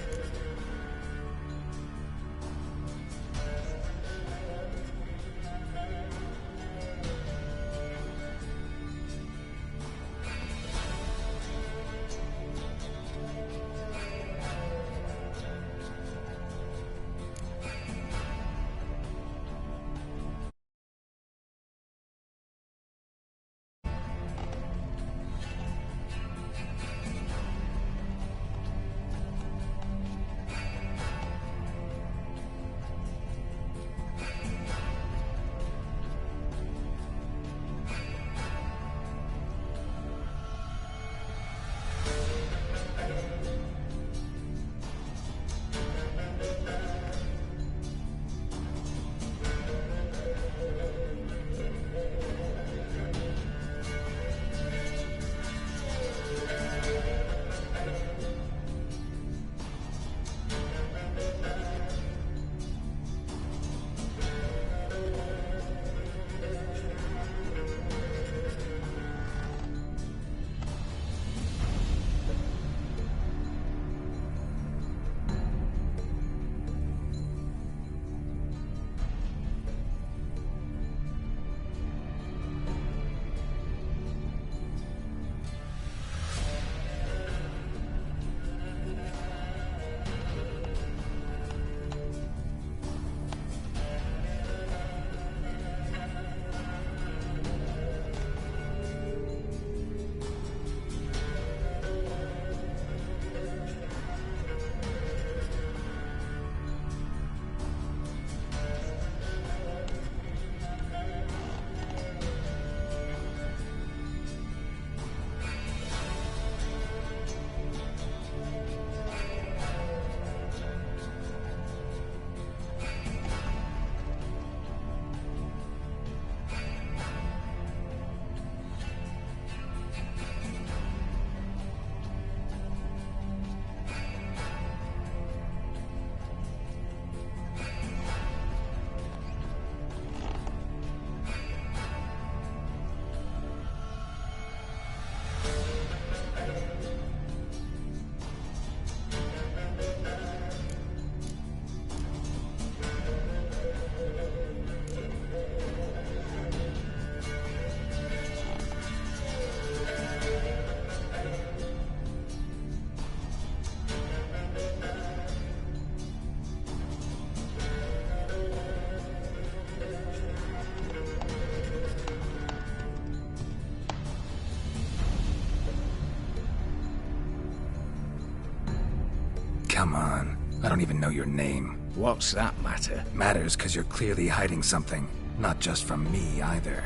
Come on. I don't even know your name. What's that matter? Matters because you're clearly hiding something. Not just from me, either.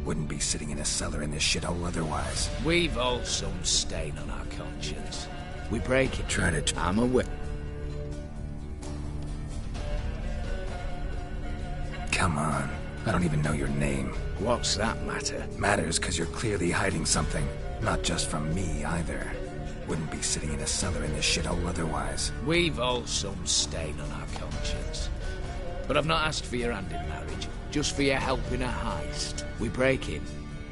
Wouldn't be sitting in a cellar in this shithole otherwise. We've all some stain on our conscience. We break it. Try to... I'm aware. Come on. I don't even know your name. What's that matter? Matters because you're clearly hiding something. Not just from me, either. Wouldn't be sitting in a cellar in this shithole otherwise. We've all some stain on our conscience. But I've not asked for your hand in marriage, just for your help in a heist. We break in,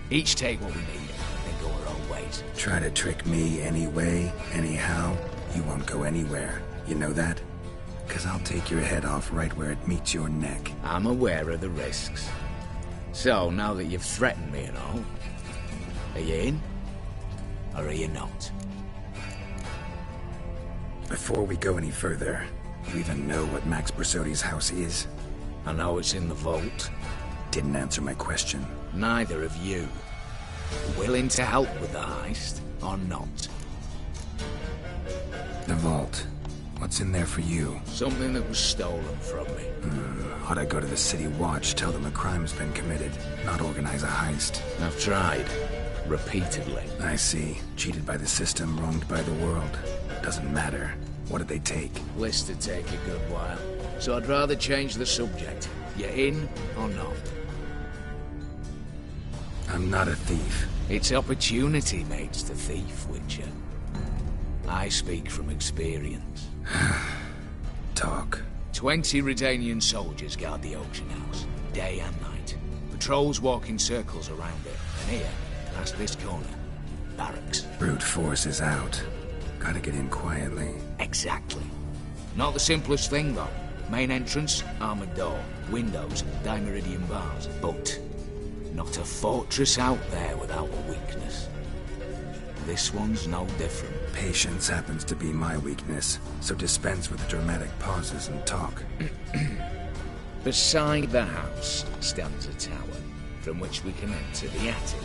each take what we need, and go our own ways. Try to trick me anyway, anyhow, you won't go anywhere. You know that? 'Cause I'll take your head off right where it meets your neck. I'm aware of the risks. So, now that you've threatened me and all, are you in? Or are you not? Before we go any further, you even know what Max Brasodi's house is? I know it's in the vault. Didn't answer my question. Neither of you. Willing to help with the heist, or not? The vault. What's in there for you? Something that was stolen from me. Ought I go to the City Watch, tell them a crime's been committed, not organize a heist? I've tried. Repeatedly. I see. Cheated by the system, wronged by the world. Doesn't matter. What did they take? List to take a good while. So I'd rather change the subject. You in or not? I'm not a thief. It's opportunity makes the thief, Witcher. I speak from experience. Talk. 20 Redanian soldiers guard the auction house, day and night. Patrols walk in circles around it, and here, past this corner, barracks. Brute force is out. Gotta get in quietly. Exactly. Not the simplest thing, though. Main entrance, armored door, windows, dimeridian bars. But not a fortress out there without a weakness. This one's no different. Patience happens to be my weakness, so dispense with the dramatic pauses and talk. Beside the house stands a tower, from which we can enter the attic.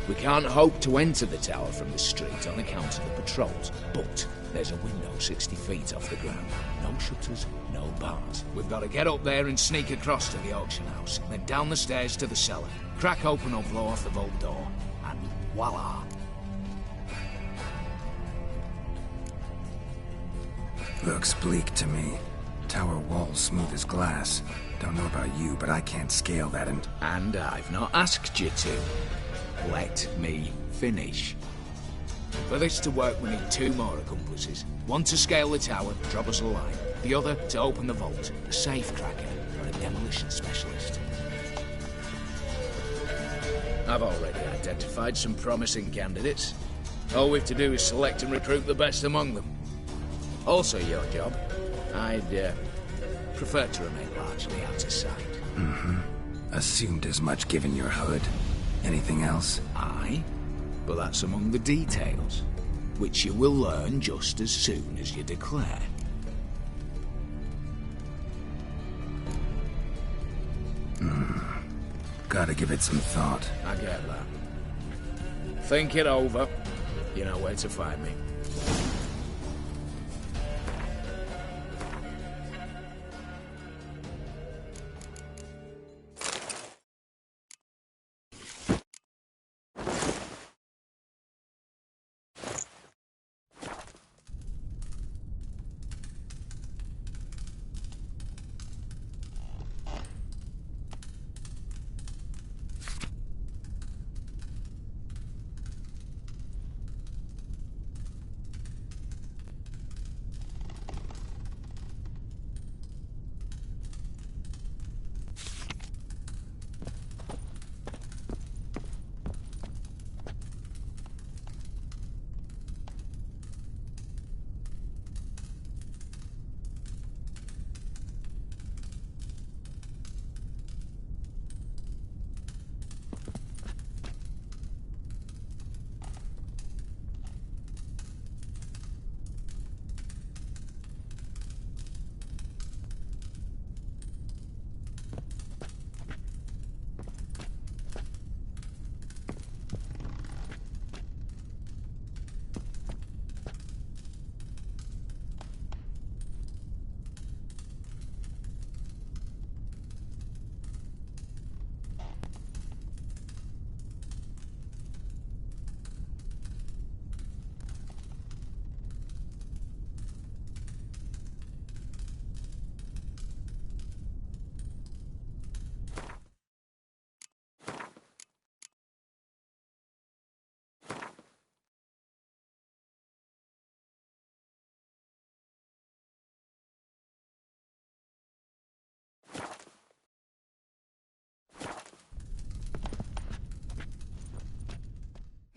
We can't hope to enter the tower from the street on account of the patrols, but there's a window 60 feet off the ground. No shutters, no bars. We've got to get up there and sneak across to the auction house, then down the stairs to the cellar, crack open or blow off the vault door, and voila! Looks bleak to me. Tower walls smooth as glass. Don't know about you, but I can't scale that and... And I've not asked you to. Let me finish. For this to work, we need 2 more accomplices. One to scale the tower, drop us a line. The other to open the vault, a safe cracker, or a demolition specialist. I've already identified some promising candidates. All we have to do is select and recruit the best among them. Also your job. I'd prefer to remain largely out of sight. Assumed as much given your hood. Anything else? Aye, but that's among the details, which you will learn just as soon as you declare. Gotta give it some thought. I get that. Think it over. You know where to find me.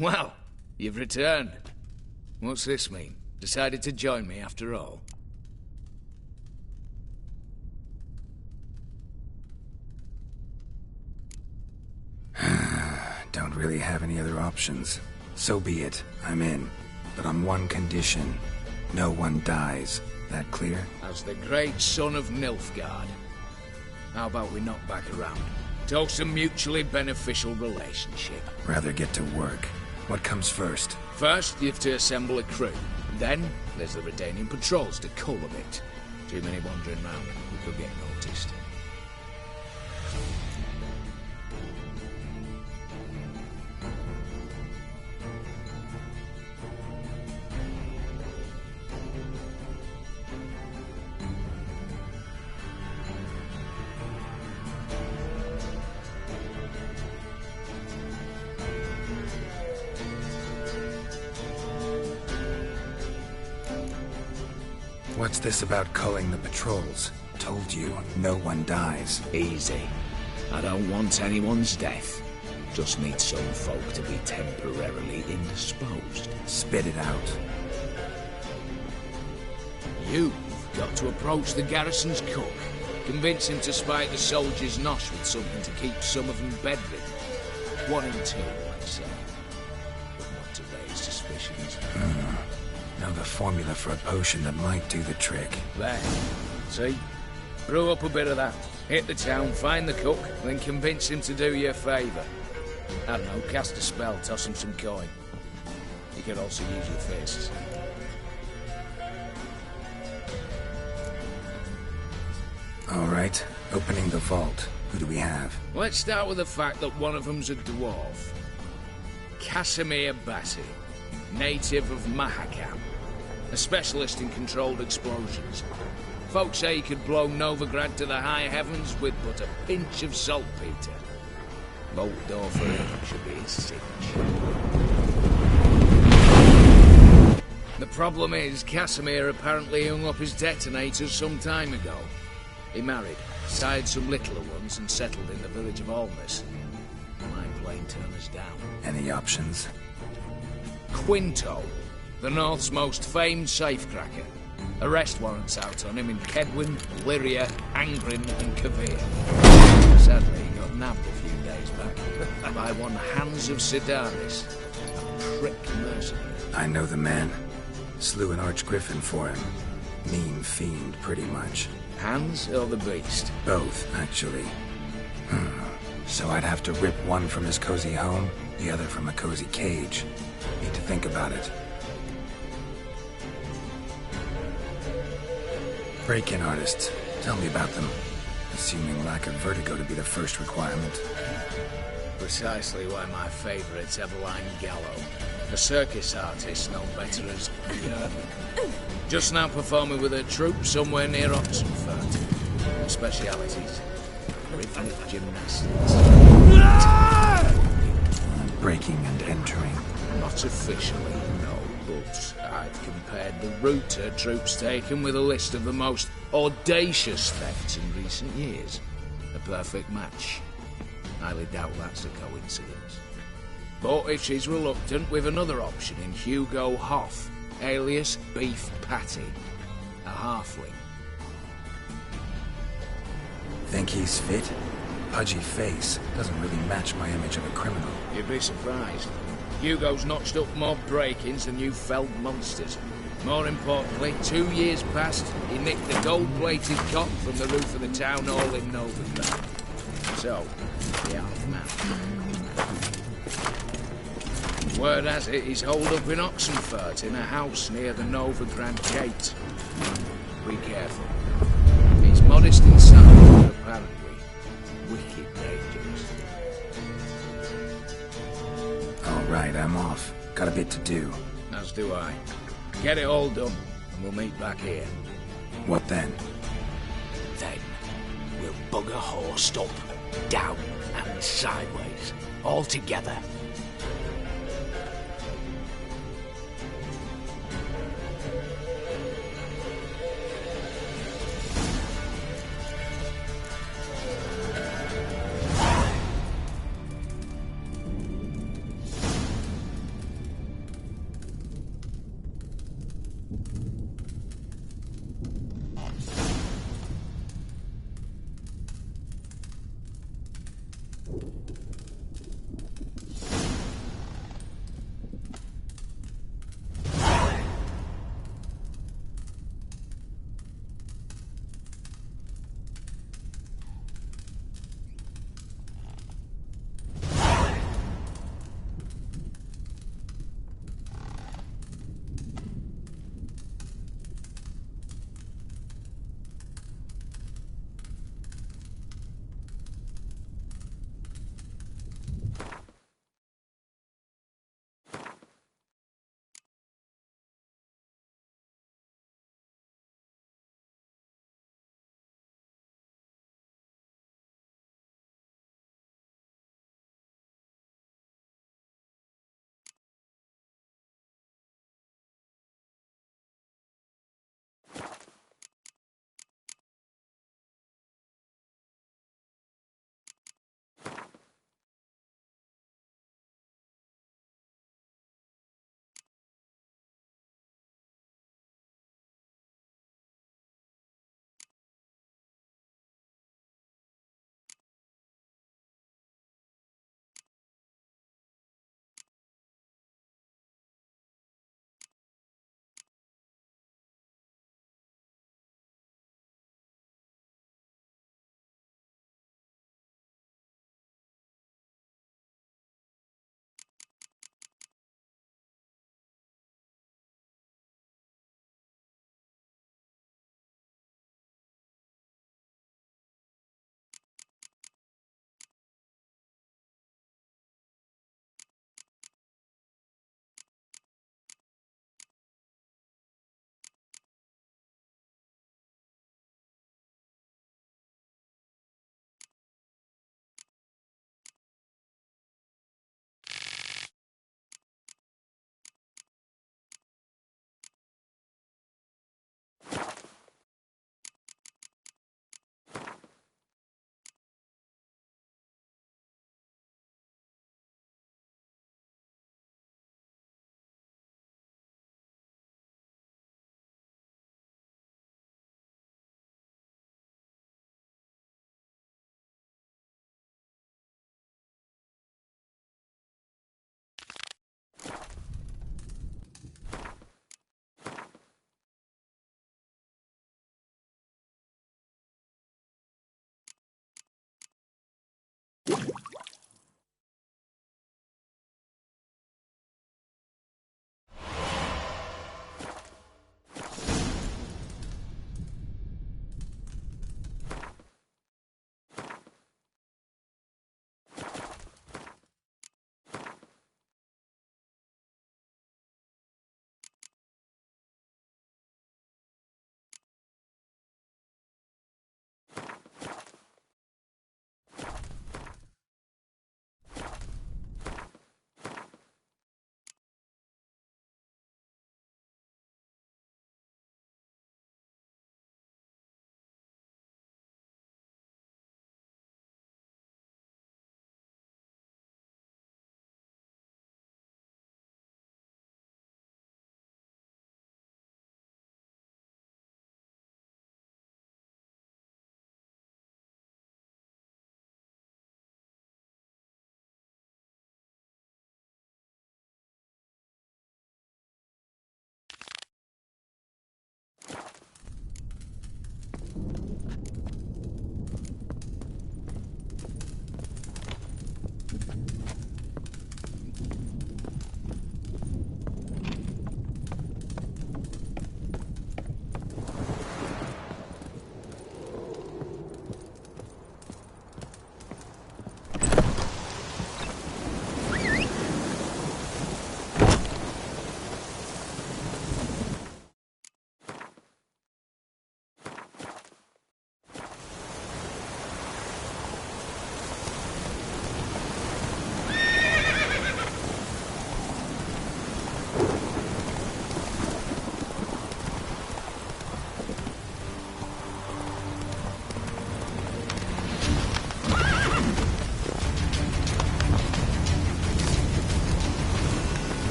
Well, you've returned. What's this mean? Decided to join me after all? Don't really have any other options. So be it. I'm in. But on one condition. No one dies. That clear? As the great son of Nilfgaard. How about we knock back around? Toast a mutually beneficial relationship. Rather get to work. What comes first? First, you have to assemble a crew. Then, there's the Redanian patrols to cull a bit. Too many wandering round. We could get noticed. What's this about culling the patrols? Told you, no one dies. Easy. I don't want anyone's death. Just need some folk to be temporarily indisposed. Spit it out. You've got to approach the garrison's cook. Convince him to spike the soldiers' nosh with something to keep some of them bedridden. 1 in 2, let's say. But not to raise suspicions. Know the formula for a potion that might do the trick. There. See? Brew up a bit of that. Hit the town, find the cook, then convince him to do you a favour. I don't know, cast a spell, toss him some coin. You could also use your fists. Alright, opening the vault. Who do we have? Let's start with the fact that one of them's a dwarf. Casimir Bassi, native of Mahakam. A specialist in controlled explosions. Folks say he could blow Novigrad to the high heavens with but a pinch of saltpeter. Vault door for him should be his cinch. The problem is, Casimir apparently hung up his detonators some time ago. He married, sired some littler ones, and settled in the village of Almas. My plane turned us down. Any options? Quinto, the North's most famed safecracker. Arrest warrants out on him in Kedwin, Lyria, Angrin, and Kavir. Sadly, he got nabbed a few days back by one Hans of Sidaris, a prick mercenary. I know the man. Slew an archgriffin for him. Mean fiend, pretty much. Hans or the beast? Both, actually. So I'd have to rip one from his cozy home, the other from a cozy cage. Need to think about it. Break-in artists. Tell me about them. Assuming lack of vertigo to be the first requirement. Precisely why my favourite's Eveline Gallo. A circus artist known better as Yerman. Just now performing with her troupe somewhere near Oxenfurt. Her specialities: rhythmic gymnastics. Breaking and entering. Not officially, no, but I've compared the route her troope's taken with a list of the most audacious thefts in recent years. A perfect match. Highly doubt that's a coincidence. But if she's reluctant, we've another option in Hugo Hoff, alias Beef Patty, a halfling. Think he's fit? Pudgy face doesn't really match my image of a criminal. You'd be surprised. Hugo's notched up more break-ins than you felled monsters. More importantly, 2 years past, he nicked the gold-plated cock from the roof of the town hall in Novigrad. So, yeah, man. Word has it, he's holed up in Oxenfurt in a house near the Novigrad gate. Be careful. He's modest inside, but apparently wicked dangerous. All right, I'm off. Got a bit to do. As do I. Get it all done, and we'll meet back here. What then? Then we'll bugger horsed up, down and sideways, all together.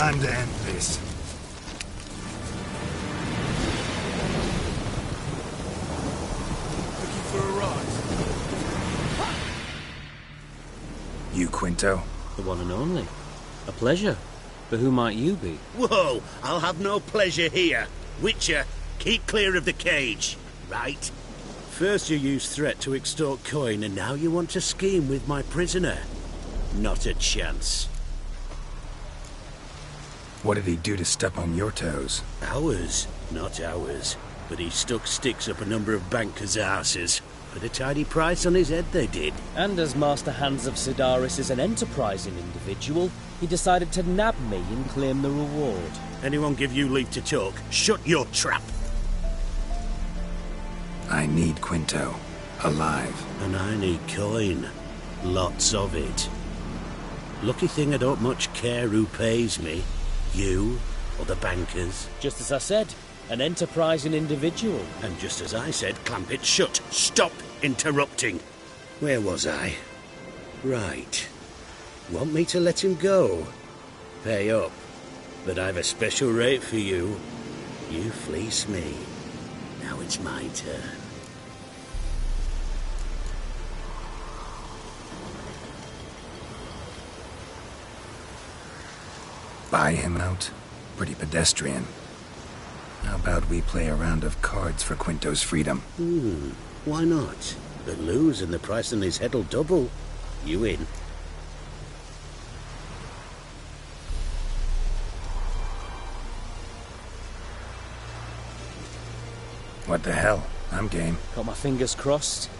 Time to end this. Looking for a ride? You, Quinto? The one and only. A pleasure. But who might you be? Whoa! I'll have no pleasure here. Witcher, keep clear of the cage, right? First you used threat to extort coin, and now you want to scheme with my prisoner. Not a chance. What did he do to step on your toes? Ours, not ours. But he stuck sticks up a number of bankers' arses. Put a tidy price on his head, they did. And as Master Hans of Sidaris is an enterprising individual, he decided to nab me and claim the reward. Anyone give you leave to talk? Shut your trap! I need Quinto. Alive. And I need coin. Lots of it. Lucky thing I don't much care who pays me. You or the bankers. Just as I said, an enterprising individual. And just as I said, clamp it shut. Stop interrupting. Where was I? Right. Want me to let him go? Pay up. But I've a special rate for you. You fleece me. Now it's my turn. Buy him out? Pretty pedestrian. How about we play a round of cards for Quinto's freedom? Why not? But lose and the price on his head'll double. You in? What the hell? I'm game. Got my fingers crossed.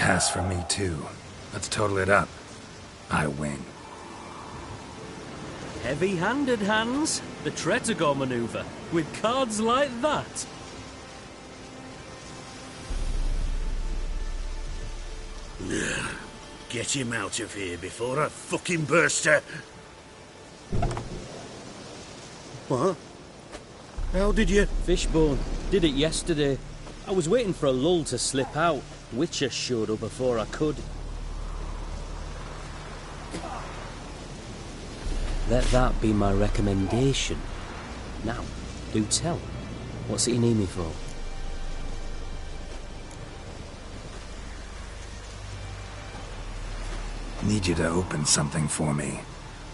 pass for me, too. Let's total it up. I win. Heavy-handed, Hans. The Tretogor maneuver. With cards like that. Get him out of here before I fucking burst her. What? How did you... Fishbone. Did it yesterday. I was waiting for a lull to slip out. Witcher showed up before I could. Let that be my recommendation. Now, do tell. What's it you need me for? Need you to open something for me.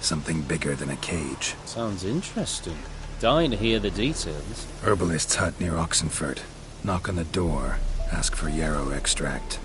Something bigger than a cage. Sounds interesting. Dying to hear the details. Herbalist's hut near Oxenfurt. Knock on the door. Ask for yarrow extract.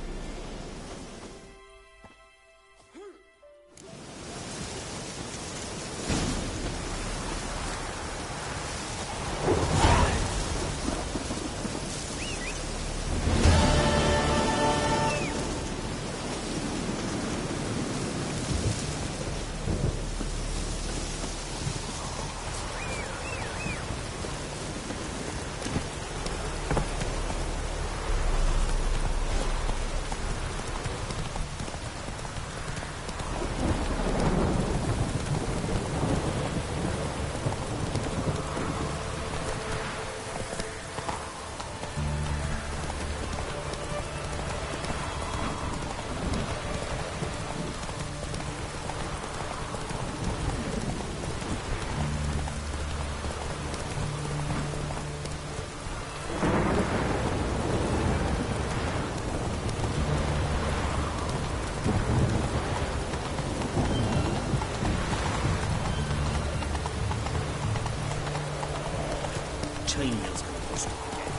Chainmail's gonna bust up again.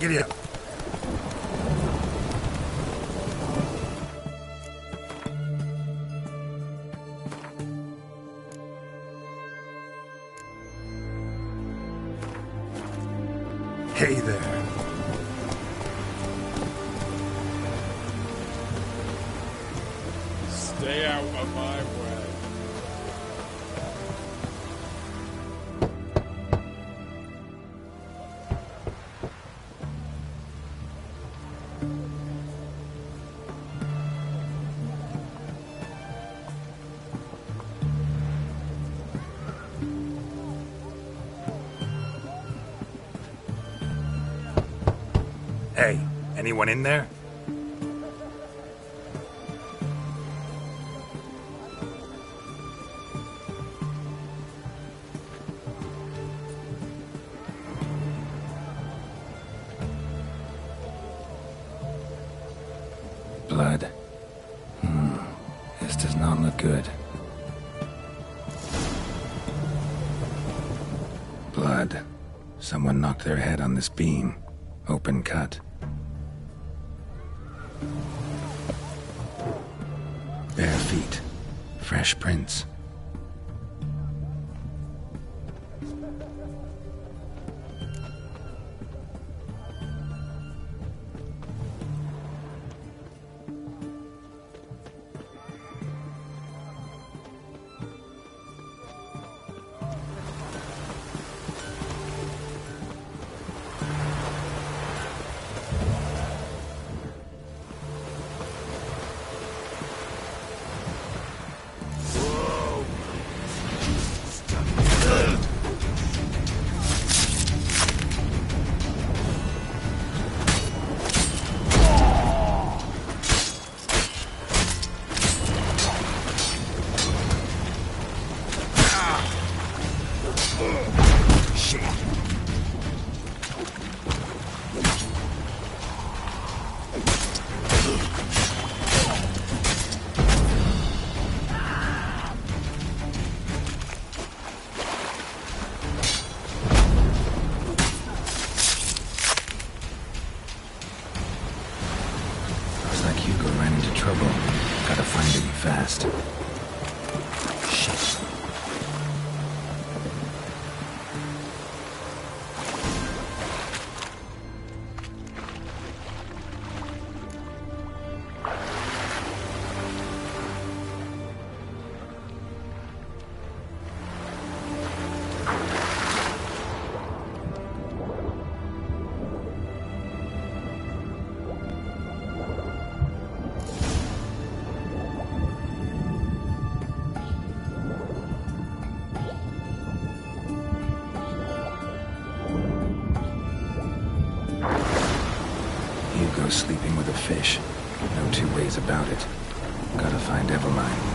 Giddy up. Hey there. Stay out of my way. Hey, anyone in there? Blood. This does not look good. Blood. Someone knocked their head on this beam. Open cut. Bare feet. Fresh prints. fast. Shit. Hugo's sleeping with a fish. No two ways about it. Gotta find Eveline.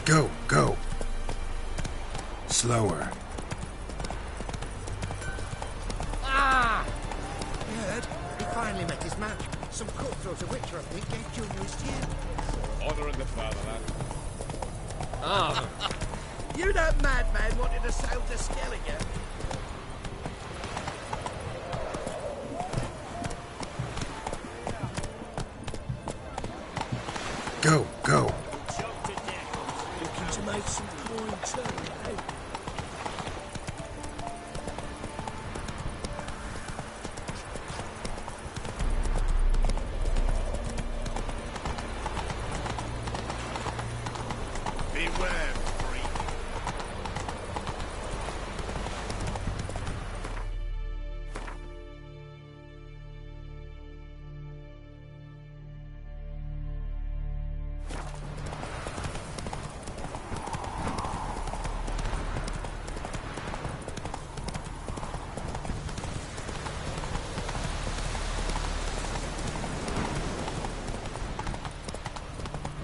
Go, go. Slower. Ah! You heard? He finally met his match. Some cutthroat of Witcher, I think, gave Junior his tune. Honouring the fatherland. Ah. You that madman wanted to sail to Skellige? Go, go. Looking to make some coin too, eh? Beware, freak.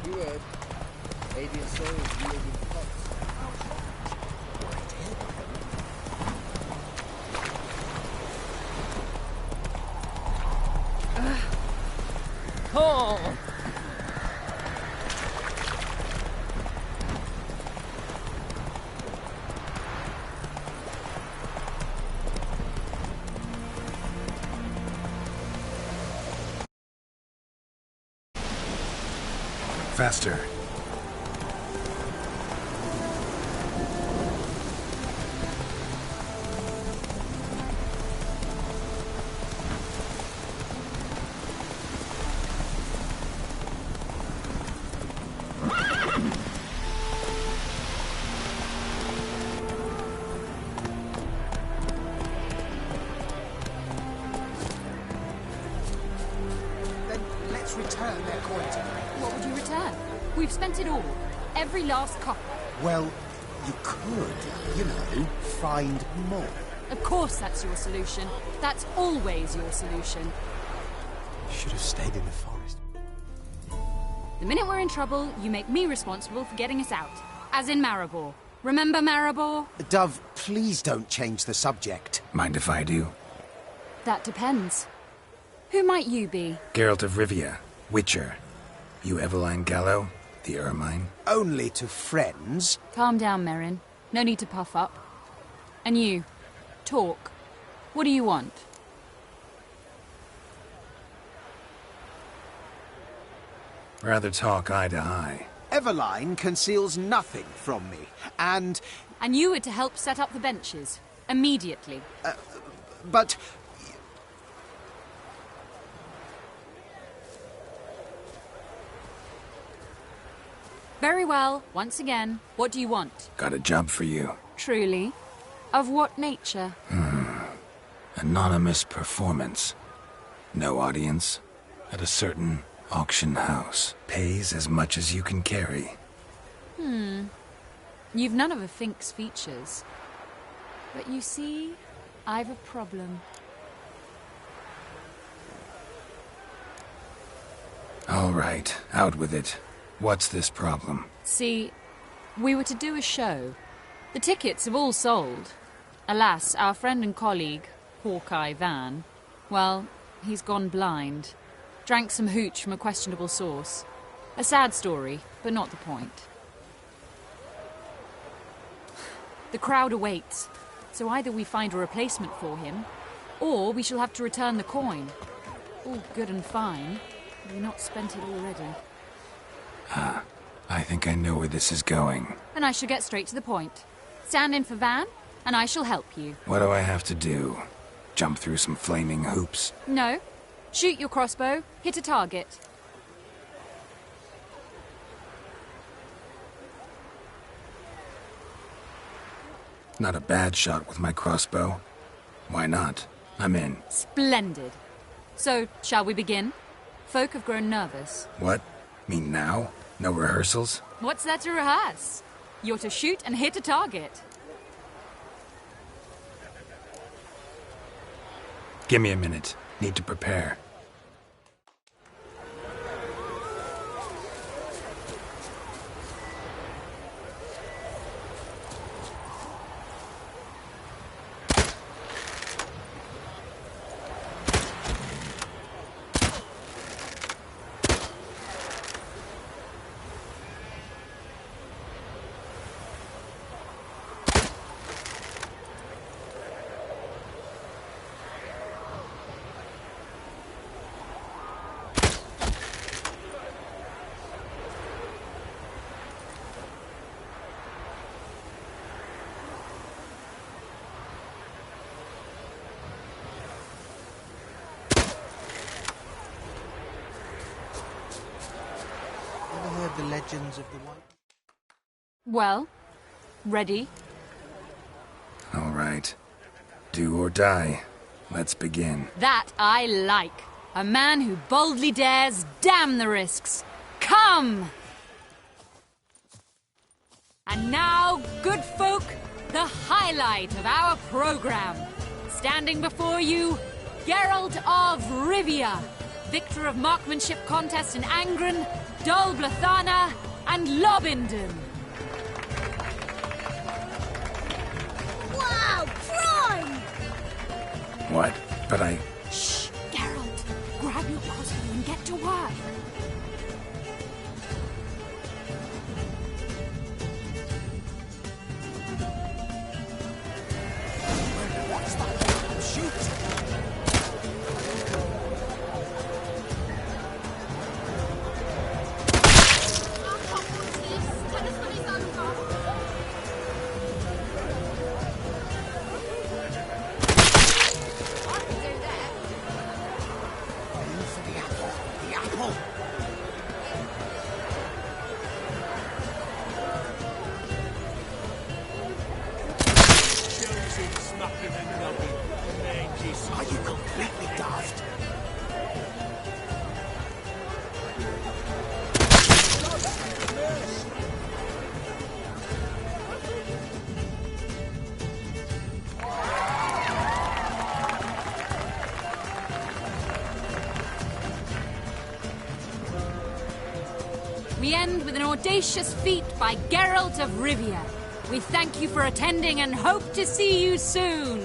You heard. Alien souls yielding pots. Oh! Faster. Then let's return their coin to them. What would you return? We've spent it all. Every last copper. Well, you could, you know, find more. Of course that's your solution. That's always your solution. Should have stayed in the forest. The minute we're in trouble, you make me responsible for getting us out. As in Maribor. Remember Maribor? Dove, please don't change the subject. Mind if I do? That depends. Who might you be? Geralt of Rivia, Witcher. You Eveline Gallo, the Ermine? Only to friends. Calm down, Merrin. No need to puff up. And you, talk. What do you want? Rather talk eye to eye. Eveline conceals nothing from me, and... And you were to help set up the benches. Immediately. But... Very well. Once again, what do you want? Got a job for you. Truly? Of what nature? Anonymous performance. No audience. At a certain auction house. Pays as much as you can carry. You've none of a Fink's features. But you see, I've a problem. All right, out with it. What's this problem? See, we were to do a show. The tickets have all sold. Alas, our friend and colleague, Hawkeye Van, well, he's gone blind. Drank some hooch from a questionable source. A sad story, but not the point. The crowd awaits, so either we find a replacement for him, or we shall have to return the coin. All good and fine, but we've not spent it already. I think I know where this is going. And I shall get straight to the point. Stand in for Van, and I shall help you. What do I have to do? Jump through some flaming hoops? No. Shoot your crossbow, hit a target. Not a bad shot with my crossbow. Why not? I'm in. Splendid. So, shall we begin? Folk have grown nervous. What? Mean now? No rehearsals? What's there to rehearse? You're to shoot and hit a target. Give me a minute. Need to prepare. The legends of the White... Well, ready? All right. Do or die. Let's begin. That I like. A man who boldly dares, damn the risks. Come! And now, good folk, the highlight of our program. Standing before you, Geralt of Rivia, victor of marksmanship contests in Angren, Dol Blathana, and Lobindon. Wow, prime! What? But I... Shh, Geralt. Grab your crossbow and get to work. What's that? Shoot! Are you completely daft? We end with an audacious feat by Geralt of Rivia. We thank you for attending and hope to see you soon.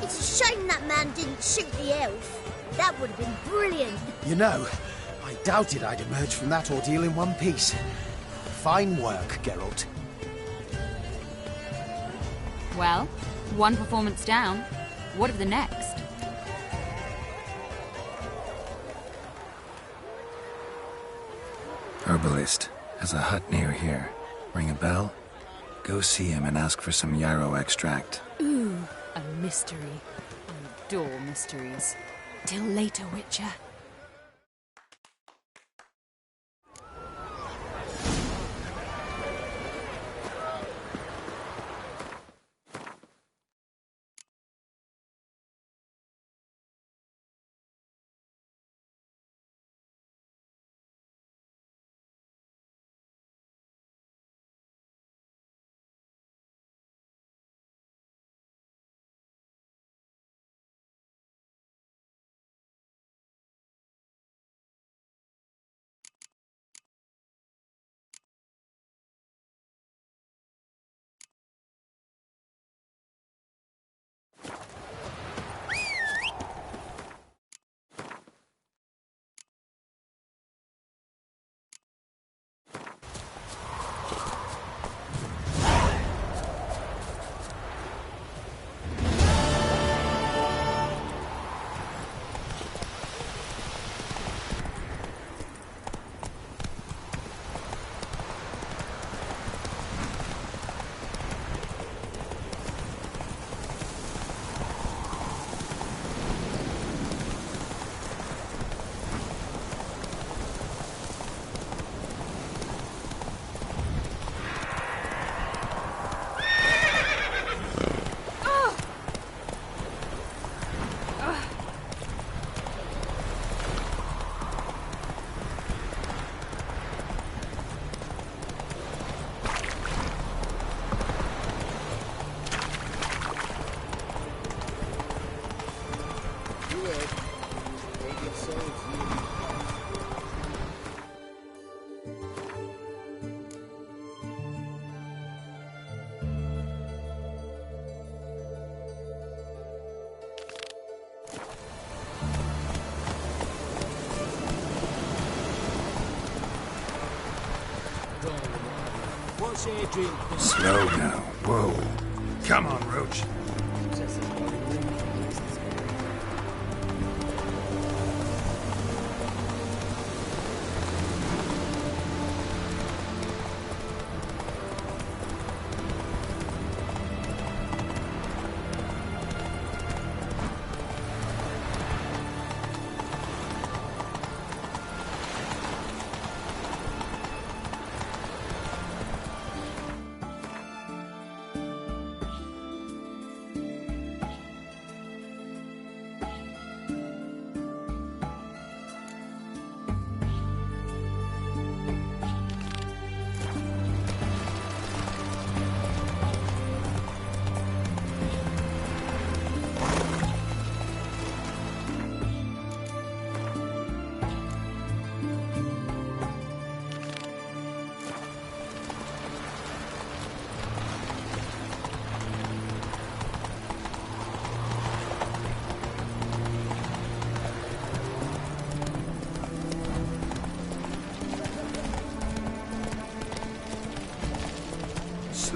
It's a shame that man didn't shoot the elf. That would have been brilliant. You know, I doubted I'd emerge from that ordeal in one piece. Fine work, Geralt. Well, one performance down. What of the next? Herbalist. Has a hut near here. Ring a bell? Go see him and ask for some yarrow extract. Ooh, a mystery. I adore mysteries. Till later, Witcher. Slow now. Whoa. Come on, Roach.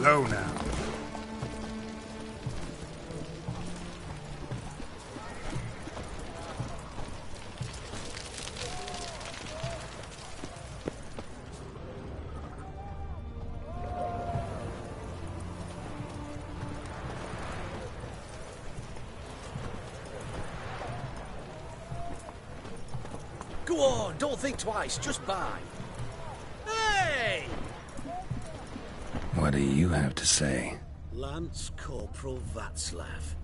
Slow now. Go on, don't think twice, just buy. Hey! What do you have to say? Lance Corporal Václav.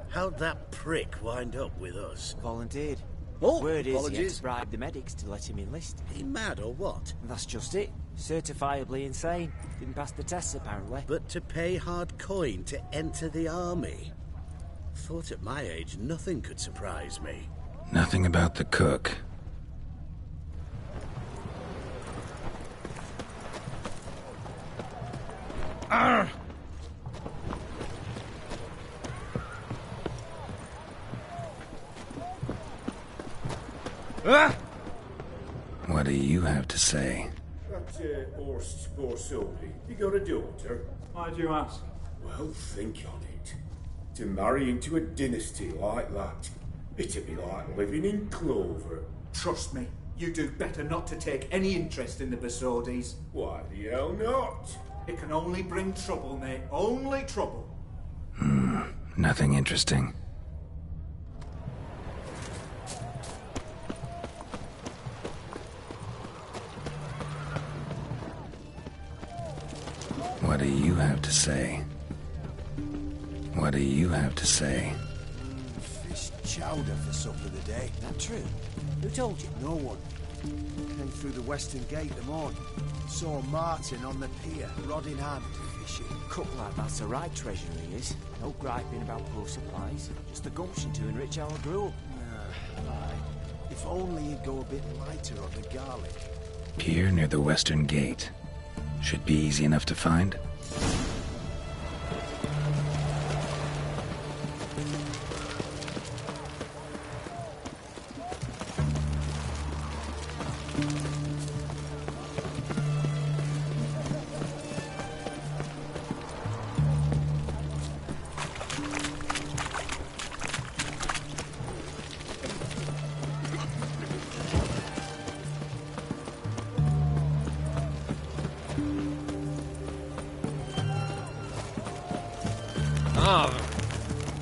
How'd that prick wind up with us? Volunteered. Oh, Word is he had apologies. to bribe the medics to let him enlist. He mad or what? That's just it. Certifiably insane. Didn't pass the tests, apparently. But to pay hard coin to enter the army? Thought at my age nothing could surprise me. Nothing about the cook. Arr! Ah! What do you have to say? That horse poor Sylvie, you got a daughter? Why do you ask? Well, think on it. To marry into a dynasty like that, it'd be like living in clover. Trust me, You do better not to take any interest in the Basodis. Why the hell not? It can only bring trouble, mate. Only trouble. Nothing interesting. What do you have to say? What do you have to say? Fish chowder for supper today. That true? Who told you? No one. Came through the western gate the morning. Saw Martin on the pier, rod in hand, fishing. Cook like that's the right treasure he is. No griping about poor supplies. Just the gumption to enrich our gruel. Aye. If only he'd go a bit lighter on the garlic. Pier near the western gate. Should be easy enough to find.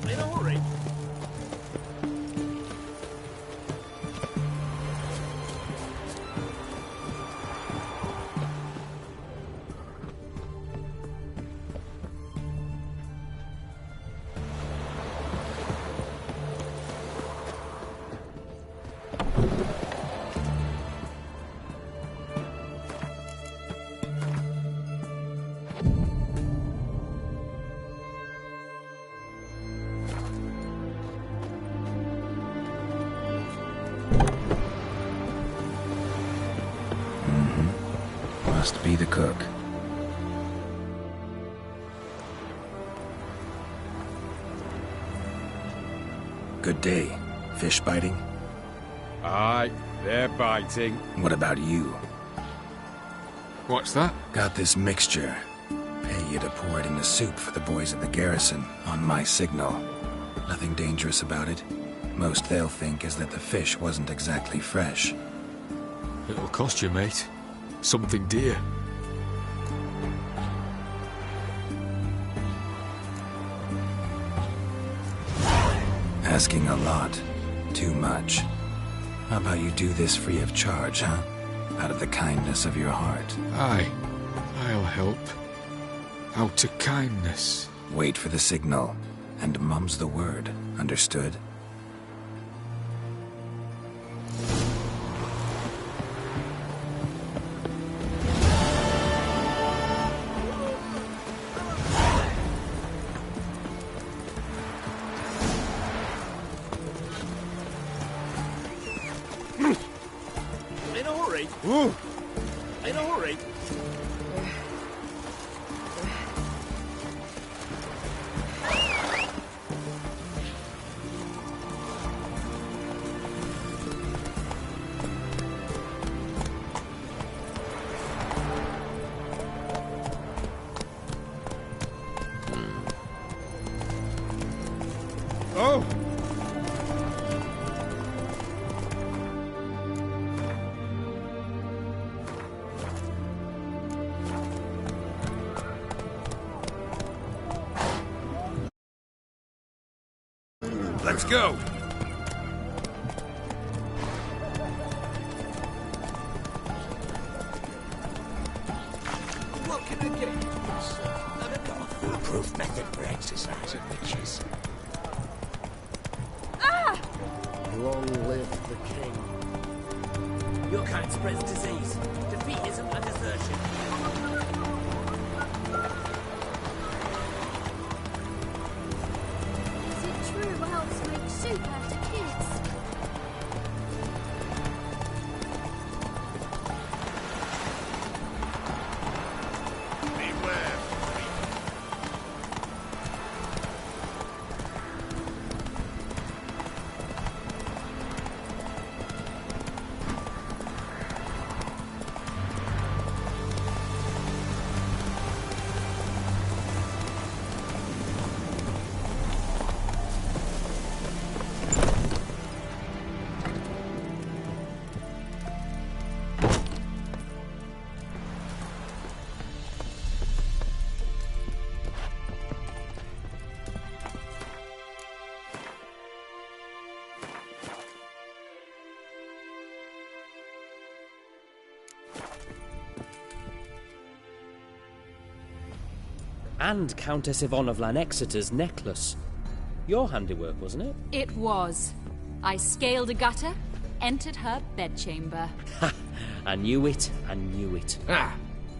In a hurry. Must be the cook. Good day. Fish biting? Aye, they're biting. What about you? What's that? Got this mixture. Pay you to pour it in the soup for the boys at the garrison, on my signal. Nothing dangerous about it. Most they'll think is that the fish wasn't exactly fresh. It'll cost you, mate. Something dear. Asking a lot. Too much. How about you do this free of charge, huh? Out of the kindness of your heart. Aye, I'll help. Out of kindness. Wait for the signal, and mum's the word. Understood? In a hurry. In a hurry. Oh! Let's go! What can I get? I've got a foolproof method for exercising witches. Ah! Long live the king. Your kind spreads disease. Defeat isn't a desertion. Is it true elves make soup out of kids? Beware. and Countess Yvonne of Lanexeter's necklace. Your handiwork, wasn't it? It was. I scaled a gutter, entered her bedchamber. Ha! I knew it, I knew it. Ah,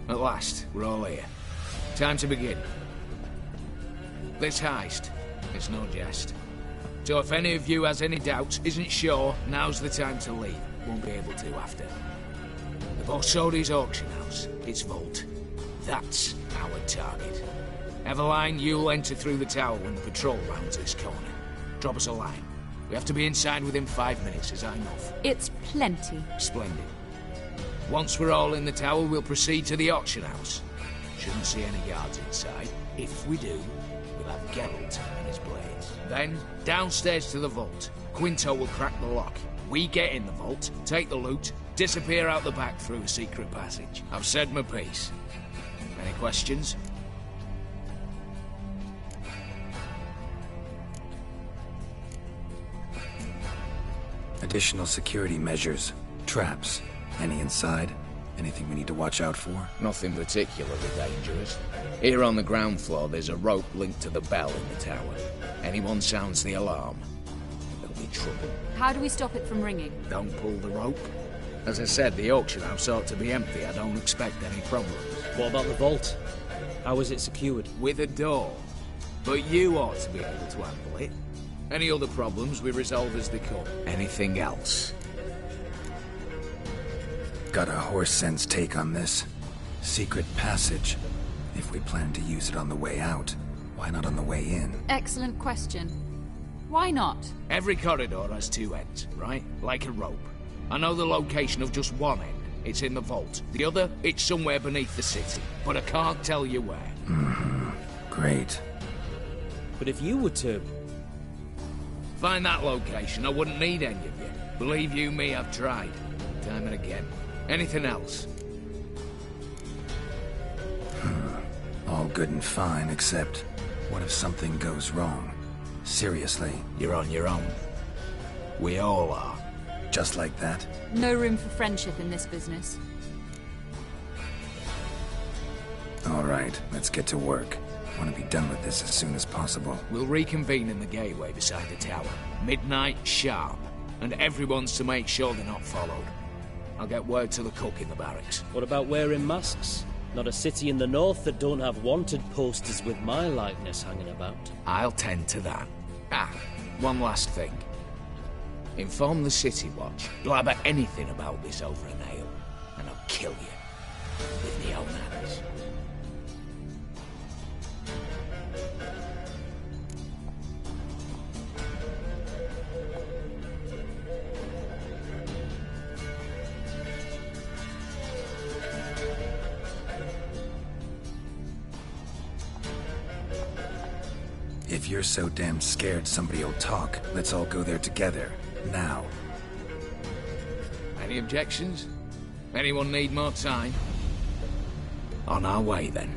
at last, we're all here. Time to begin. This heist, it's no jest. So if any of you has any doubts, isn't sure, now's the time to leave. Won't be able to after. The Borsodi's auction house, its vault. That's our target. Eveline, you'll enter through the tower when the patrol rounds this corner. Drop us a line. We have to be inside within 5 minutes, is that enough? It's plenty. Splendid. Once we're all in the tower, we'll proceed to the auction house. Shouldn't see any guards inside. If we do, we'll have Geralt and his blades. Then, downstairs to the vault. Quinto will crack the lock. We get in the vault, take the loot, disappear out the back through a secret passage. I've said my piece. Any questions? Additional security measures. Traps. Any inside? Anything we need to watch out for? Nothing particularly dangerous. Here on the ground floor, there's a rope linked to the bell in the tower. Anyone sounds the alarm, there'll be trouble. How do we stop it from ringing? Don't pull the rope. As I said, the auction house ought to be empty. I don't expect any problems. What about the vault? How is it secured? With a door. But you ought to be able to handle it. Any other problems we resolve as they come. Anything else? Got a horse sense take on this. Secret passage. If we plan to use it on the way out, why not on the way in? Excellent question. Why not? Every corridor has two ends, right? Like a rope. I know the location of just one end. It's in the vault. The other, it's somewhere beneath the city. But I can't tell you where. Mm-hmm. Great. But if you were to... find that location, I wouldn't need any of you. Believe you me, I've tried. Time and again. Anything else? All good and fine, except... what if something goes wrong? Seriously. You're on your own. We all are. Just like that? No room for friendship in this business. All right, let's get to work. Want to be done with this as soon as possible. We'll reconvene in the gateway beside the tower. Midnight sharp. And everyone's to make sure they're not followed. I'll get word to the cook in the barracks. What about wearing masks? Not a city in the north that don't have wanted posters with my likeness hanging about. I'll tend to that. Ah, one last thing. Inform the City Watch. Blabber anything about this over an ale, and I'll kill you. With my own hands. If you're so damn scared somebody'll talk, let's all go there together. Now. Any objections? Anyone need more time? On our way, then.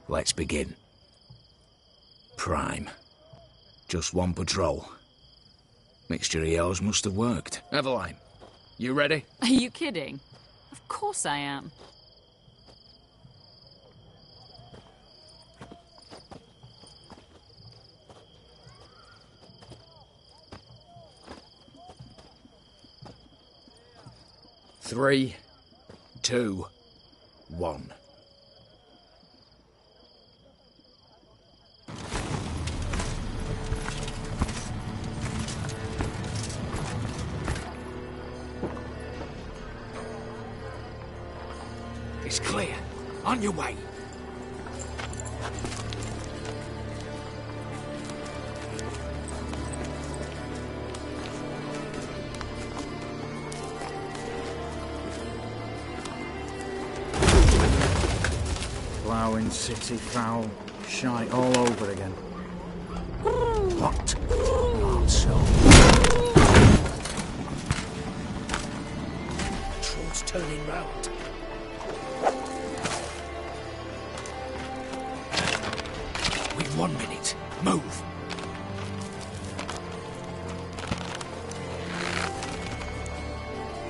Let's begin. Prime. Just one patrol. Mixture of yours must have worked. Eveline, you ready? Are you kidding? Of course I am. Three, 2, 1. It's clear. On your way. Fucking city foul. Shite all over again. What? Not so. Troll's turning round. We've 1 minute. Move.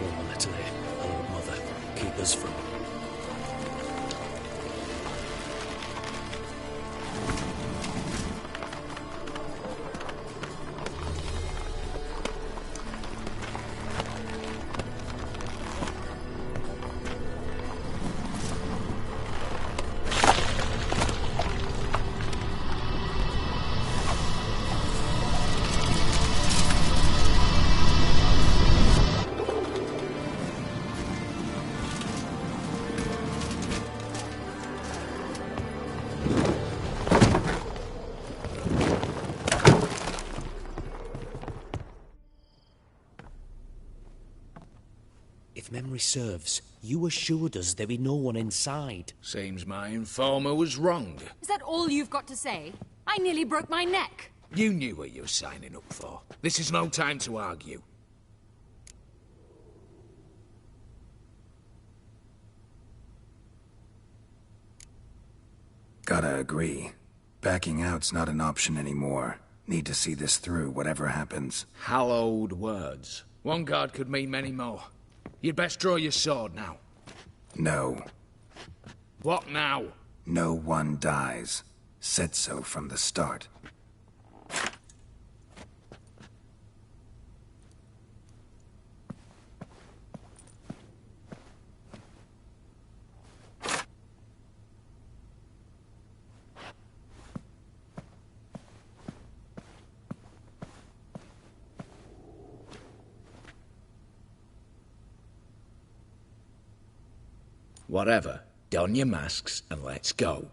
All the letter there. Hello, Mother. Keep us from... If memory serves, you assured us there be no one inside. Seems my informer was wrong. Is that all you've got to say? I nearly broke my neck. You knew what you were signing up for. This is no time to argue. Gotta agree. Backing out's not an option anymore. Need to see this through, whatever happens. Hallowed words. One guard could mean many more. You'd best draw your sword now. No. What now? No one dies. Said so from the start. Whatever. Don your masks and let's go.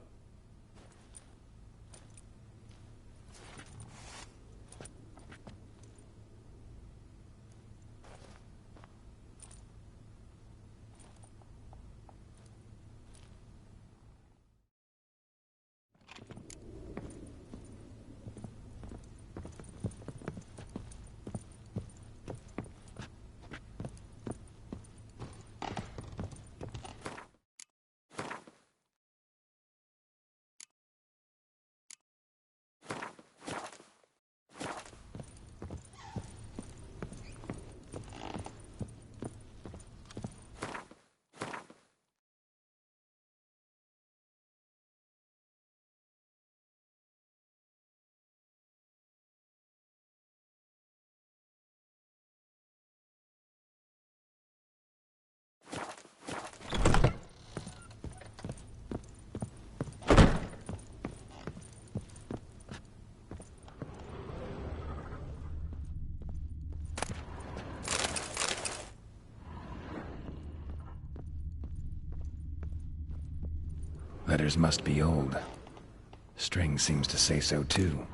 Letters must be old. String seems to say so too.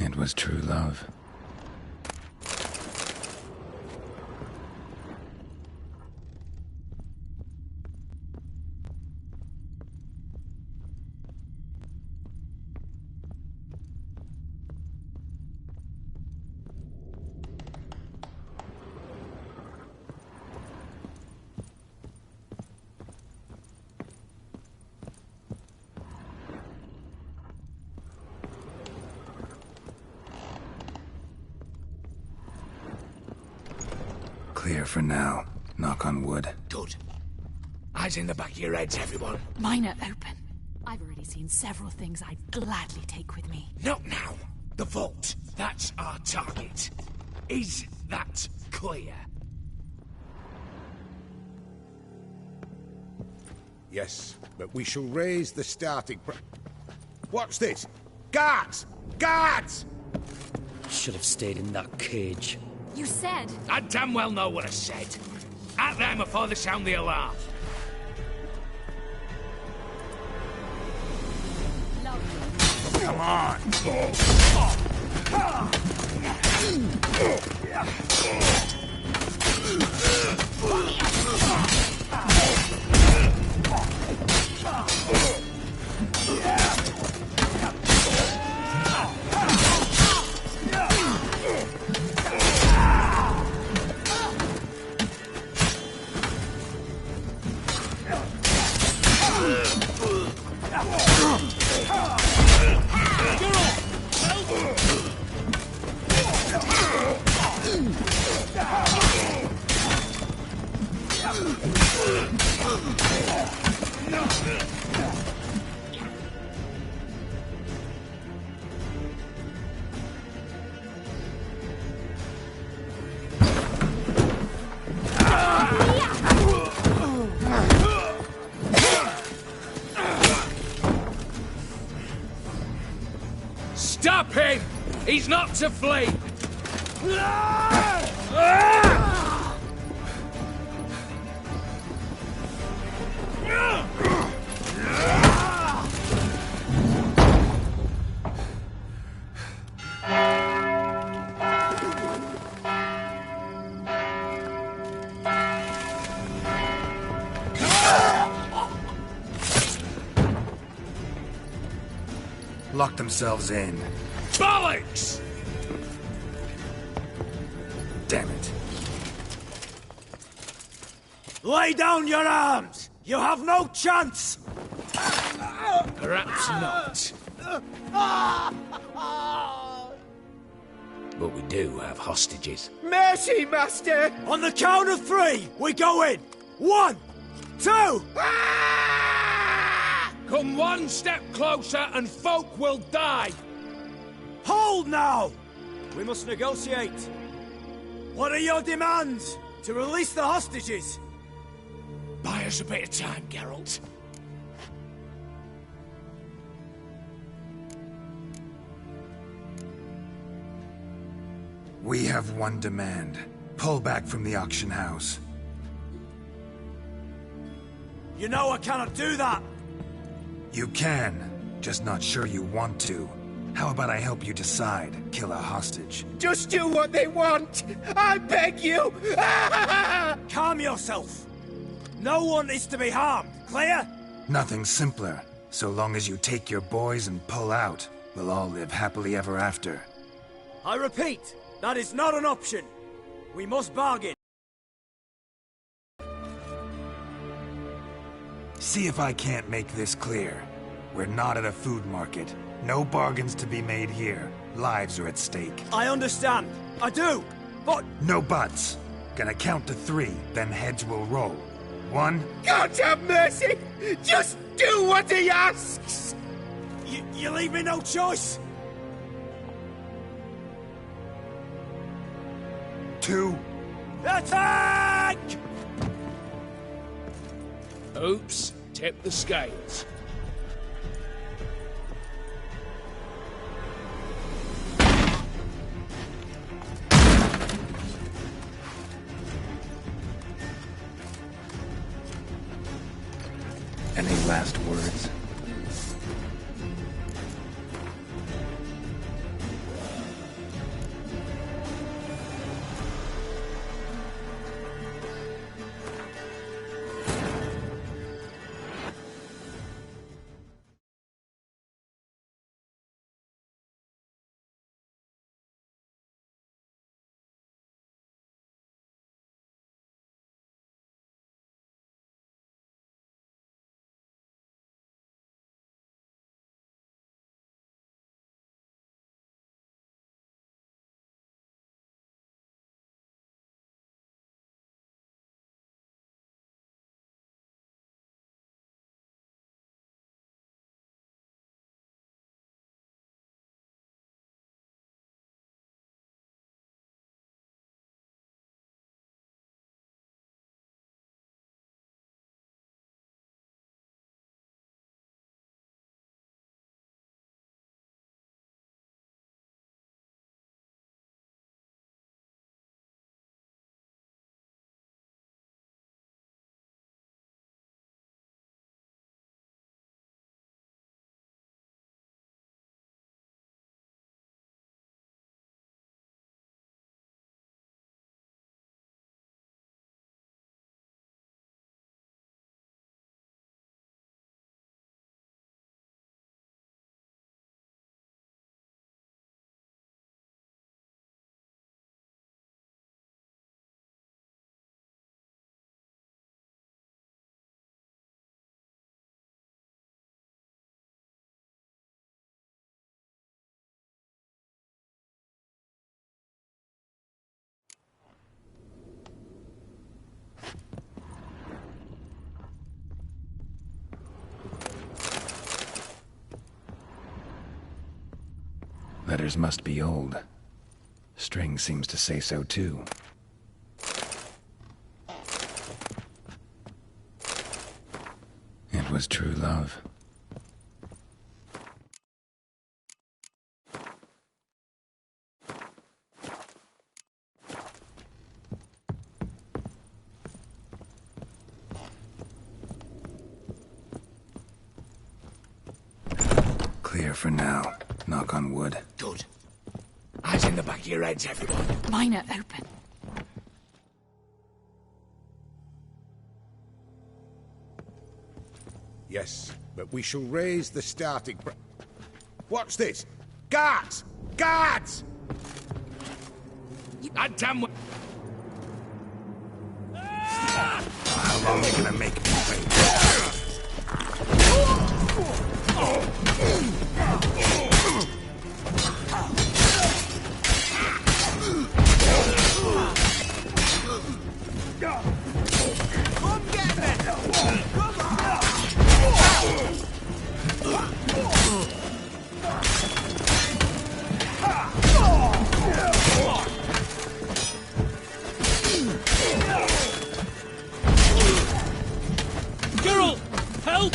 It was true love. Clear for now. Knock on wood. Good. Eyes in the back of your heads, everyone. Mine are open. I've already seen several things I'd gladly take with me. Not now. The vault. That's our target. Is that clear? Yes, but we shall raise the starting What's this? Guards! Guards! Should have stayed in that cage. You said... I damn well know what I said. At them before they sound the alarm. Come on! Stop him! He's not to flee! Lock themselves in. Bollocks! Damn it. Lay down your arms! You have no chance! Perhaps not. But we do have hostages. Mercy, Master! On the count of three, we go in! 1, 2! Come one step closer and folk will die! Hold now! We must negotiate. What are your demands? To release the hostages? Buy us a bit of time, Geralt. We have one demand. Pull back from the auction house. You know I cannot do that! You can, just not sure you want to. How about I help you decide? Kill a hostage. Just do what they want! I beg you! Calm yourself! No one is to be harmed, clear? Nothing simpler. So long as you take your boys and pull out, we'll all live happily ever after. I repeat, that is not an option. We must bargain. See if I can't make this clear. We're not at a food market. No bargains to be made here. Lives are at stake. I understand. I do. But... No buts. Gonna count to 3, then heads will roll. 1... God have mercy! Just do what he asks! You leave me no choice! 2... Attack! Oops, tip the scales. Any last words? gutters must be old. String seems to say so too. It was true love. Clear for now. Knock on wood. Good. Eyes in the back of your heads, everyone. Mine are open. Yes, but we shall raise the starting What's this? Guards! Guards! That damn... How long are you gonna make me wait? Come get me! Come on! Girl! Help!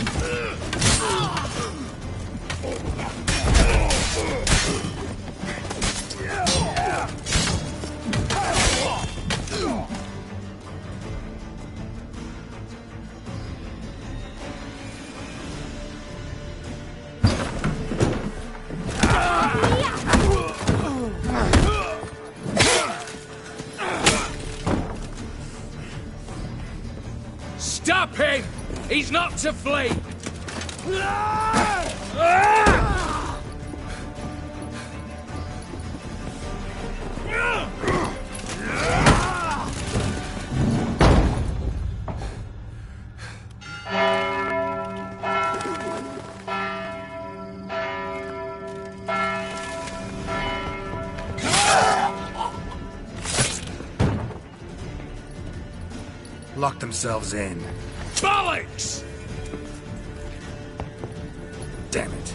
Stop him! He's not to flee! Lock themselves in. Bollocks! Damn it.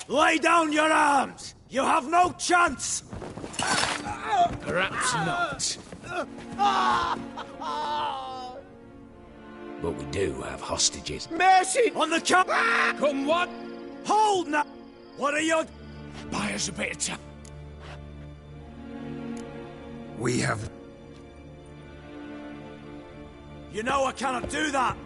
Lay down your arms! You have no chance! Perhaps not. But we do have hostages. Mercy! On the cap! Come what? Hold now! What are you... Buy us a bit of time. We have... You know I cannot do that!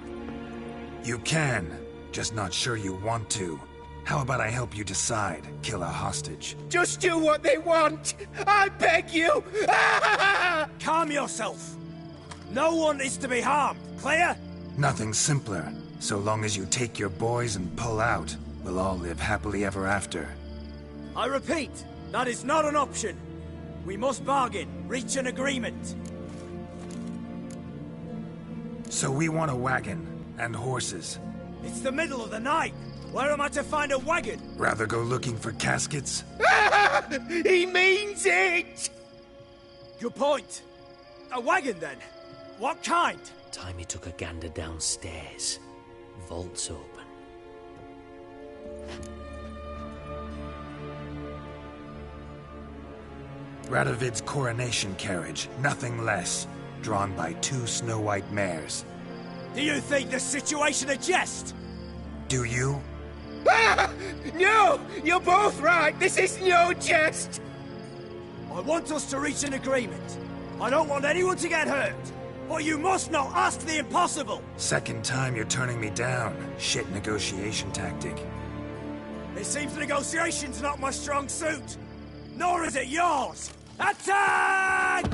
You can. Just not sure you want to. How about I help you decide? Kill a hostage. Just do what they want! I beg you! Calm yourself! No one is to be harmed, clear? Nothing simpler. So long as you take your boys and pull out, we'll all live happily ever after. I repeat, that is not an option. We must bargain, reach an agreement. So we want a wagon, and horses. It's the middle of the night. Where am I to find a wagon? Rather go looking for caskets? He means it! Good point. A wagon, then? What kind? Timmy took a gander downstairs. Vault's open. Radovid's coronation carriage, nothing less. Drawn by 2 snow-white mares. Do you think the situation a jest? Do you? No! You're both right! This is no jest! I want us to reach an agreement. I don't want anyone to get hurt. But you must not ask the impossible! Second time you're turning me down. Shit negotiation tactic. It seems negotiation's not my strong suit. Nor is it yours! Attack!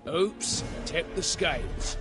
Oops, tip the scales.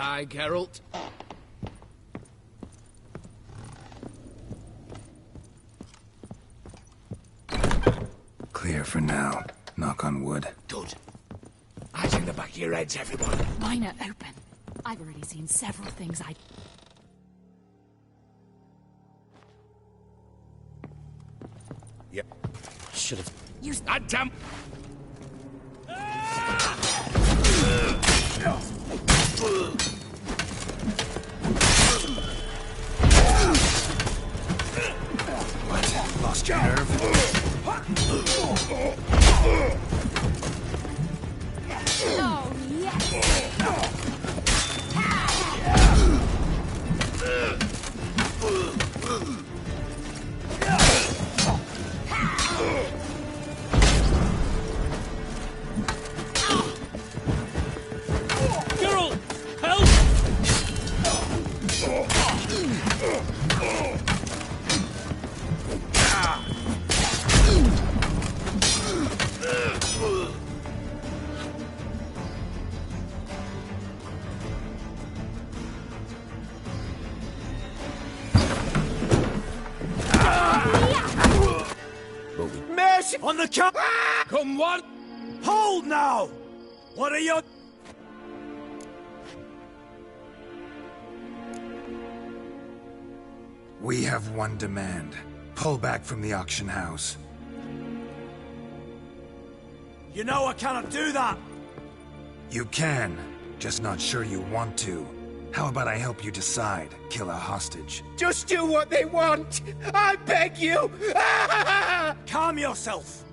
Aye, Geralt. Clear for now. Knock on wood. Good. Eyes in the back of your heads, everyone. Mine are open. I've already seen several things I... Yep. Should have... used... Ah, damn! What? Lost your nerve? Oh, Geralt! Help! Mercy! On the car! Come what? Hold now! What are you... We have one demand. Pull back from the auction house. You know I cannot do that! You can, just not sure you want to. How about I help you decide? Kill a hostage. Just do what they want! I beg you! Calm yourself!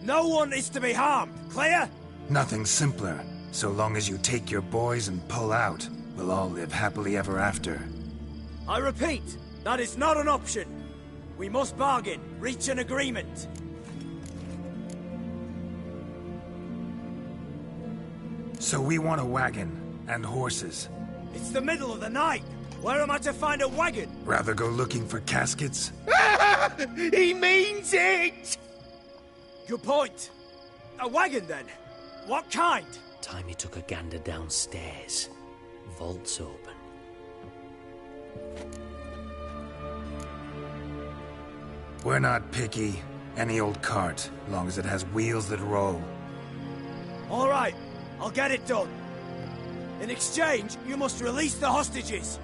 No one is to be harmed, clear? Nothing simpler. So long as you take your boys and pull out, we'll all live happily ever after. I repeat, that is not an option. We must bargain, reach an agreement. So we want a wagon, and horses. It's the middle of the night. Where am I to find a wagon? Rather go looking for caskets? He means it! Good point. A wagon, then? What kind? Time he took a gander downstairs. Vault's open. We're not picky. Any old cart, long as it has wheels that roll. All right, I'll get it done. In exchange, you must release the hostages.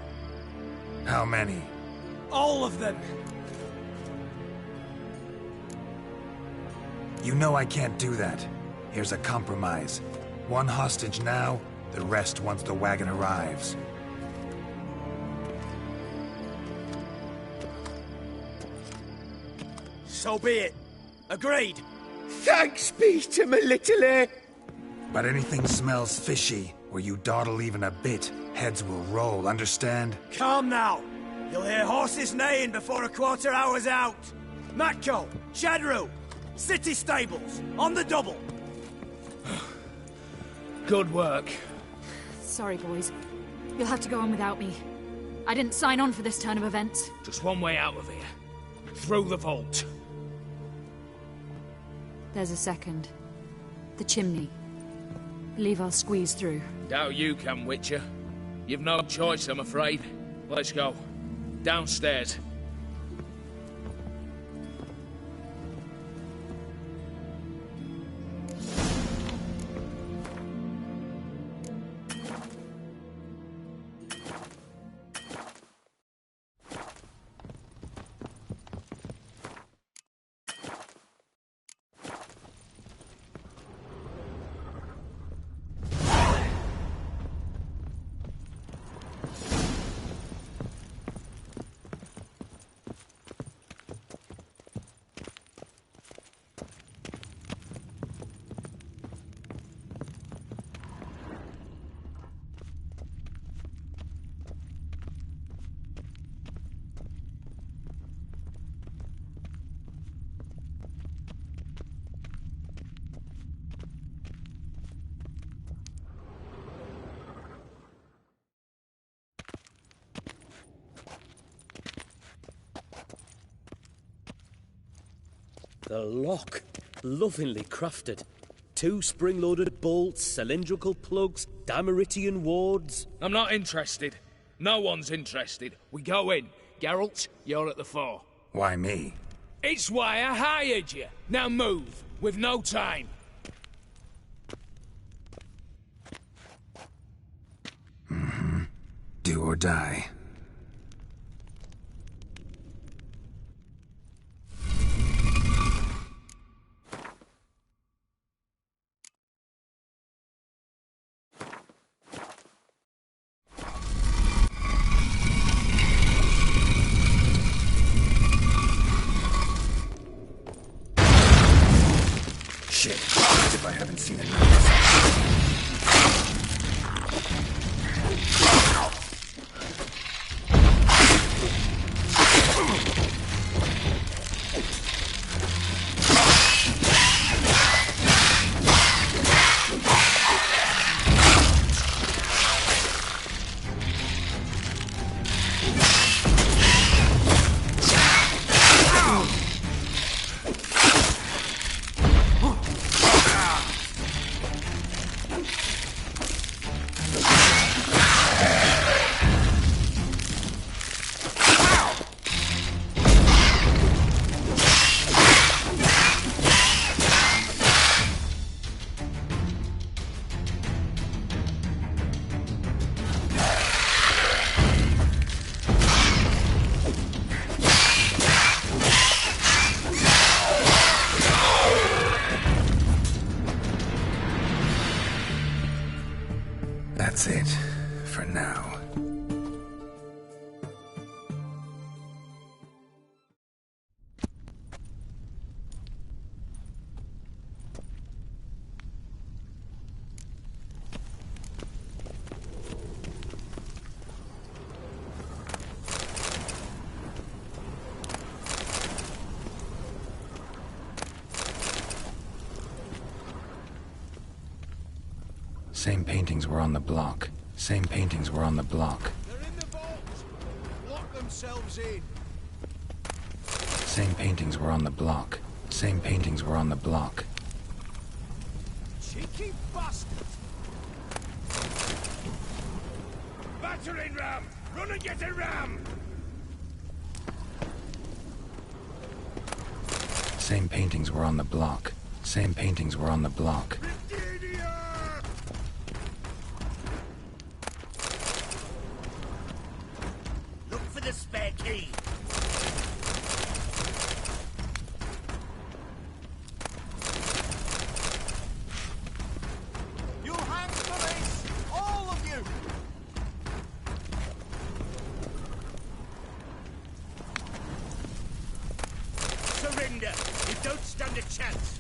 How many? All of them. You know I can't do that. Here's a compromise. One hostage now, the rest once the wagon arrives. So be it. Agreed. Thanks be to my little But anything smells fishy, or you dawdle even a bit, heads will roll, understand? Calm now. You'll hear horses neighing before a quarter hour's out. Matko, Shadru, city stables, on the double. Good work. Sorry, boys. You'll have to go on without me. I didn't sign on for this turn of events. Just one way out of here. Through the vault. There's a second. The chimney. Believe I'll squeeze through. Doubt you can, Witcher. You've no choice, I'm afraid. Let's go. Downstairs. The lock. Lovingly crafted. 2 spring-loaded bolts, cylindrical plugs, Dameritian wards. I'm not interested. No one's interested. We go in. Geralt, you're at the fore. Why me? It's why I hired you. Now move. We've no time. Do or die. Shit, if I haven't seen it. That's it, for now. Same paintings were on the block. Same paintings were on the block. They're in the vault! Lock themselves in! Same paintings were on the block. Same paintings were on the block. Cheeky bastards! Battering ram! Run and get a ram! Same paintings were on the block. Same paintings were on the block. Look for the spare key! You hang for this! All of you! Surrender! You don't stand a chance!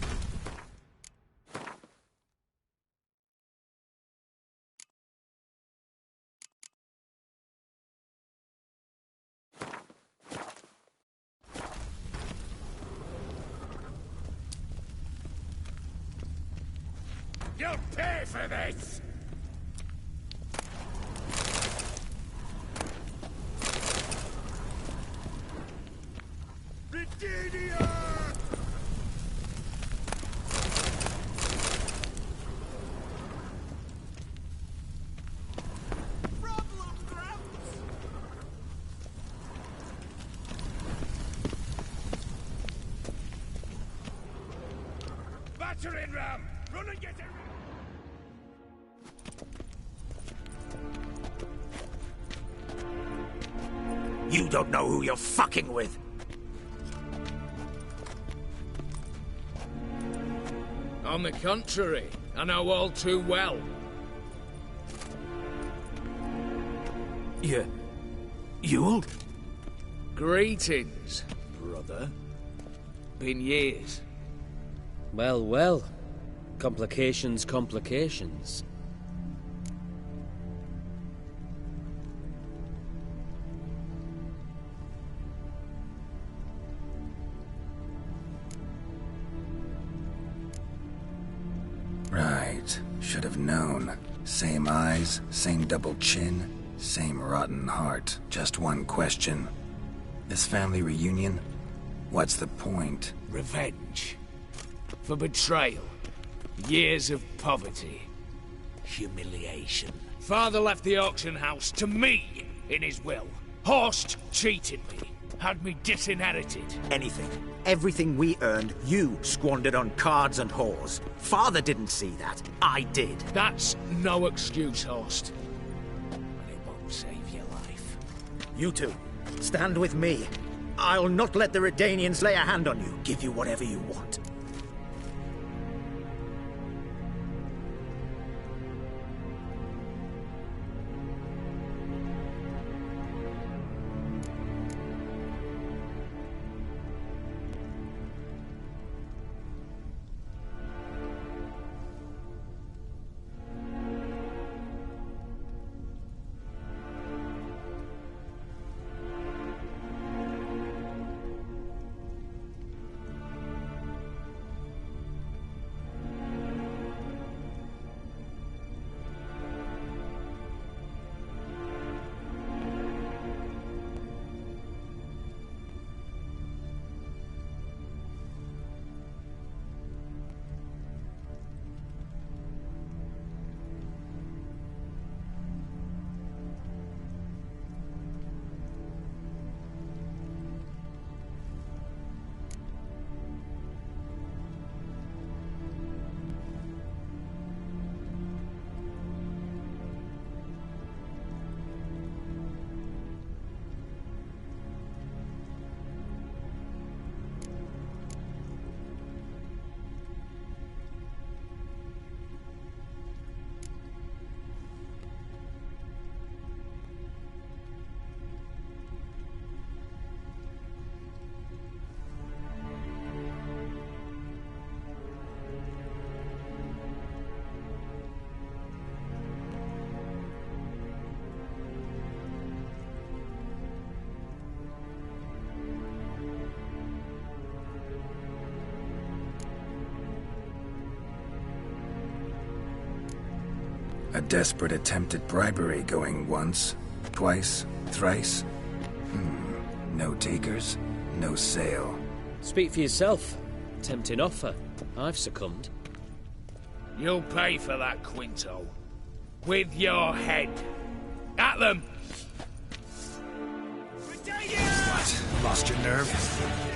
You'll pay for this! Britannia! Battering ram! Run and get it! You don't know who you're fucking with! On the contrary, I know all too well. Ewald? Greetings, brother. Been years. Well, well. Complications, complications. Right. Should have known. Same eyes, same double chin, same rotten heart. Just one question. This family reunion? What's the point? Revenge. For betrayal. Years of poverty. Humiliation. Father left the auction house to me in his will. Horst cheated me. Had me disinherited. Anything. Everything we earned, you squandered on cards and whores. Father didn't see that. I did. That's no excuse, Horst. But it won't save your life. You two, stand with me. I'll not let the Redanians lay a hand on you. Give you whatever you want. A desperate attempt at bribery going once, twice, thrice. No takers, no sale. Speak for yourself. Tempting offer. I've succumbed. You'll pay for that, Quinto. With your head. At them! What? Lost your nerve?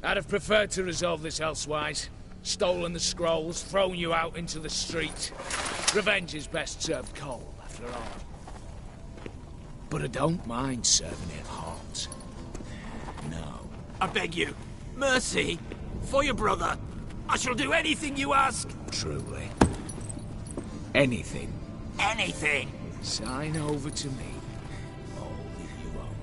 I'd have preferred to resolve this elsewise. Stolen the scrolls, thrown you out into the street. Revenge is best served cold, after all. But I don't mind serving it hot. No. I beg you, mercy, for your brother. I shall do anything you ask. Truly. Anything. Anything. Sign over to me. All that you own.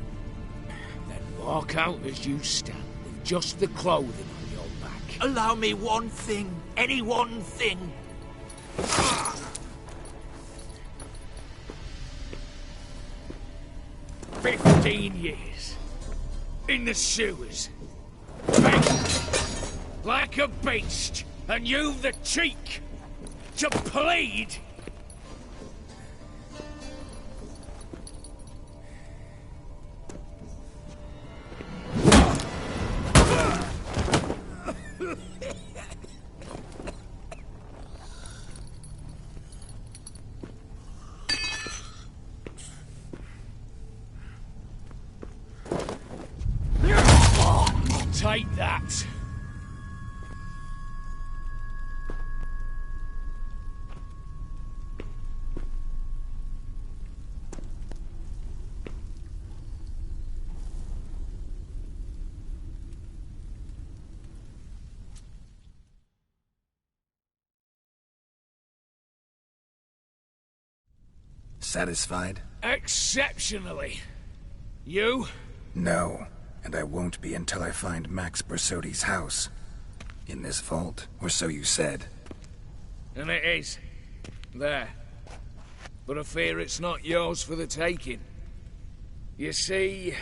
Then walk out as you stand. Just the clothing on your back. Allow me one thing. Any one thing. 15 years. In the sewers. Begging. Like a beast. And you've the cheek to plead. Satisfied? Exceptionally. You? No, and I won't be until I find Max Bersodi's house. In this vault, or so you said. And it is. There. But I fear it's not yours for the taking. You see,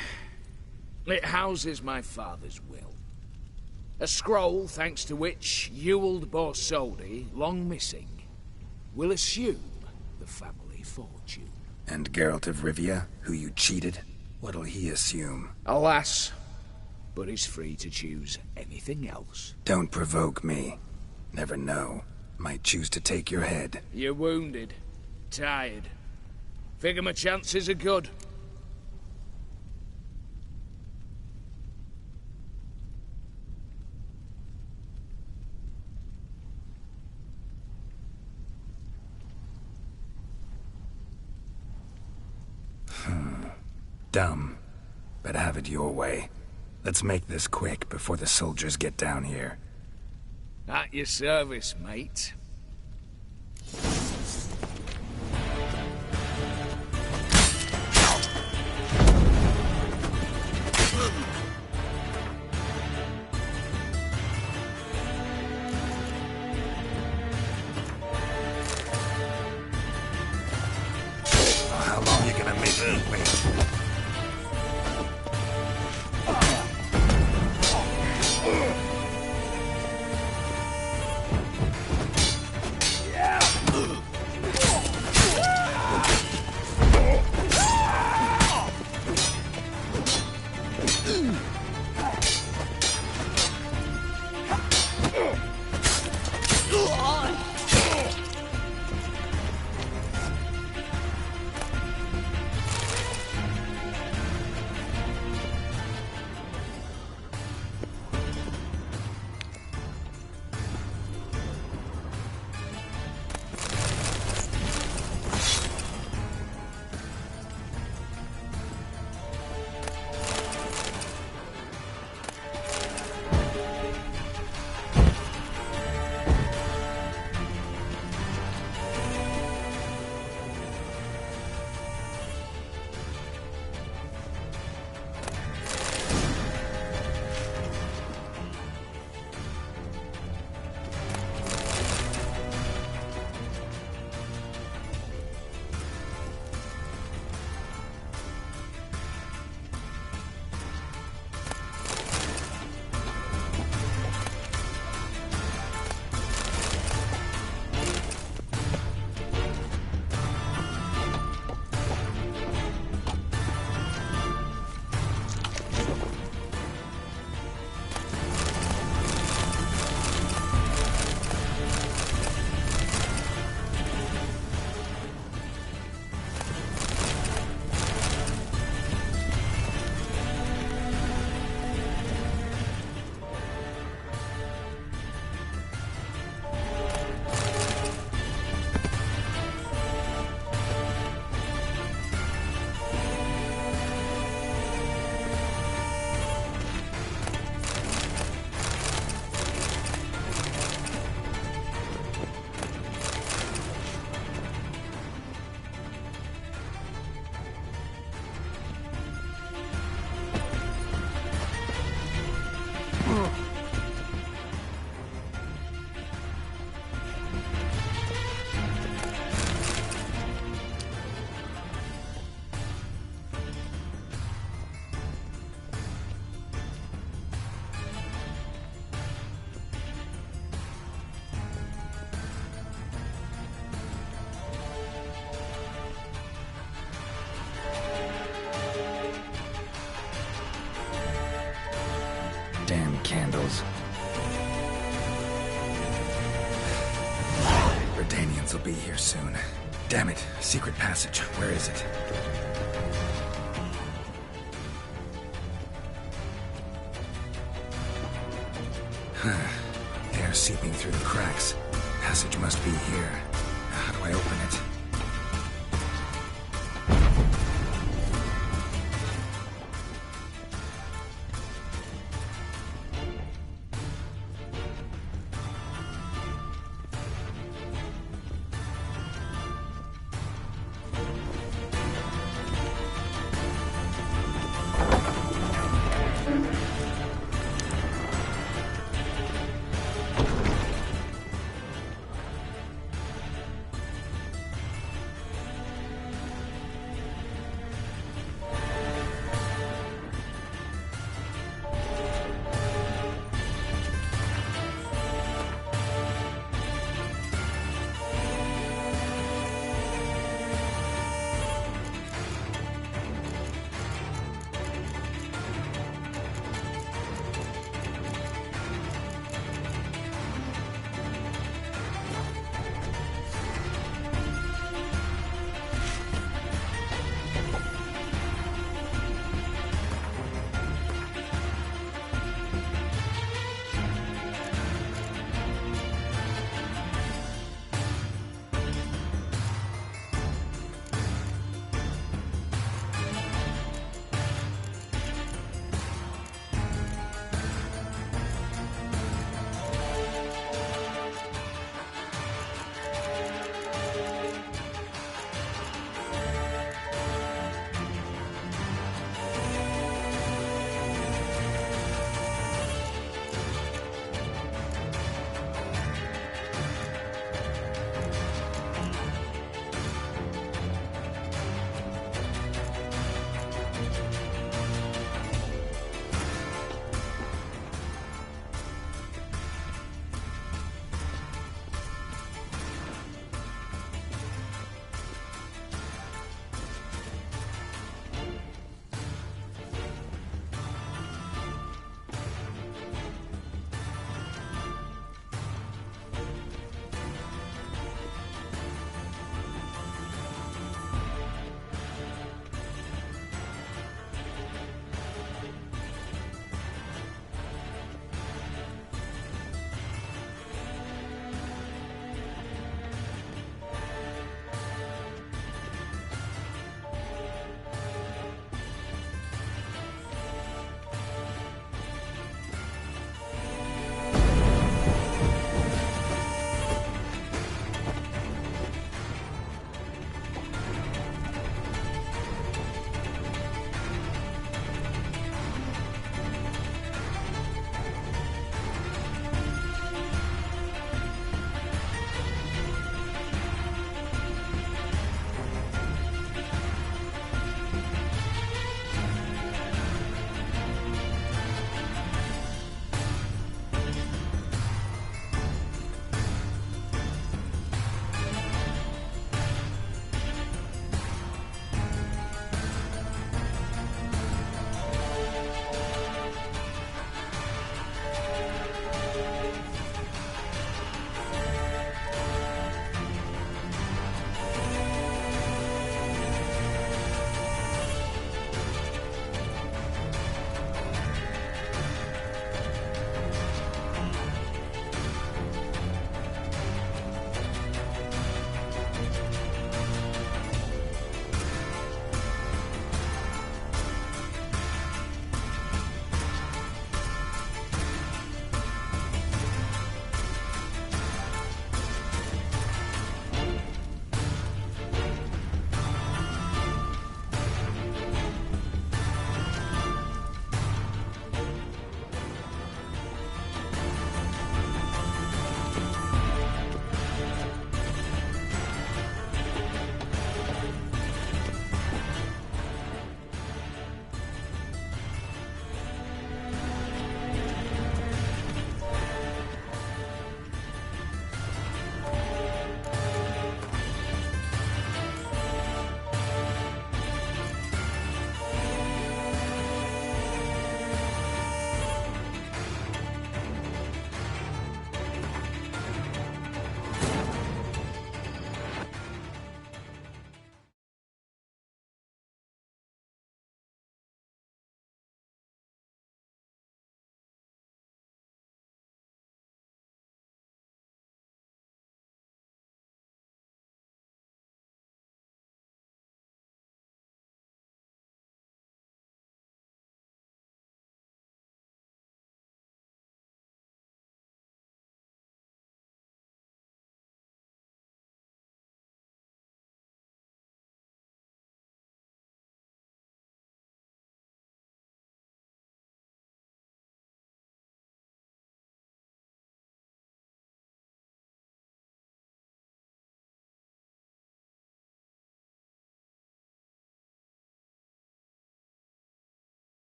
it houses my father's will. A scroll thanks to which Ewald Borsodi, long missing, will assume the family fortune. And Geralt of Rivia, who you cheated? What'll he assume? Alas, but he's free to choose anything else. Don't provoke me. Never know. Might choose to take your head. You're wounded. Tired. Figure my chances are good. Dumb. But have it your way. Let's make this quick before the soldiers get down here. At your service, mate. How long you gonna make me wait? Damn candles. Verdanians will be here soon. Damn it, secret passage. Where is it? Air seeping through the cracks. Passage must be here. How do I open it?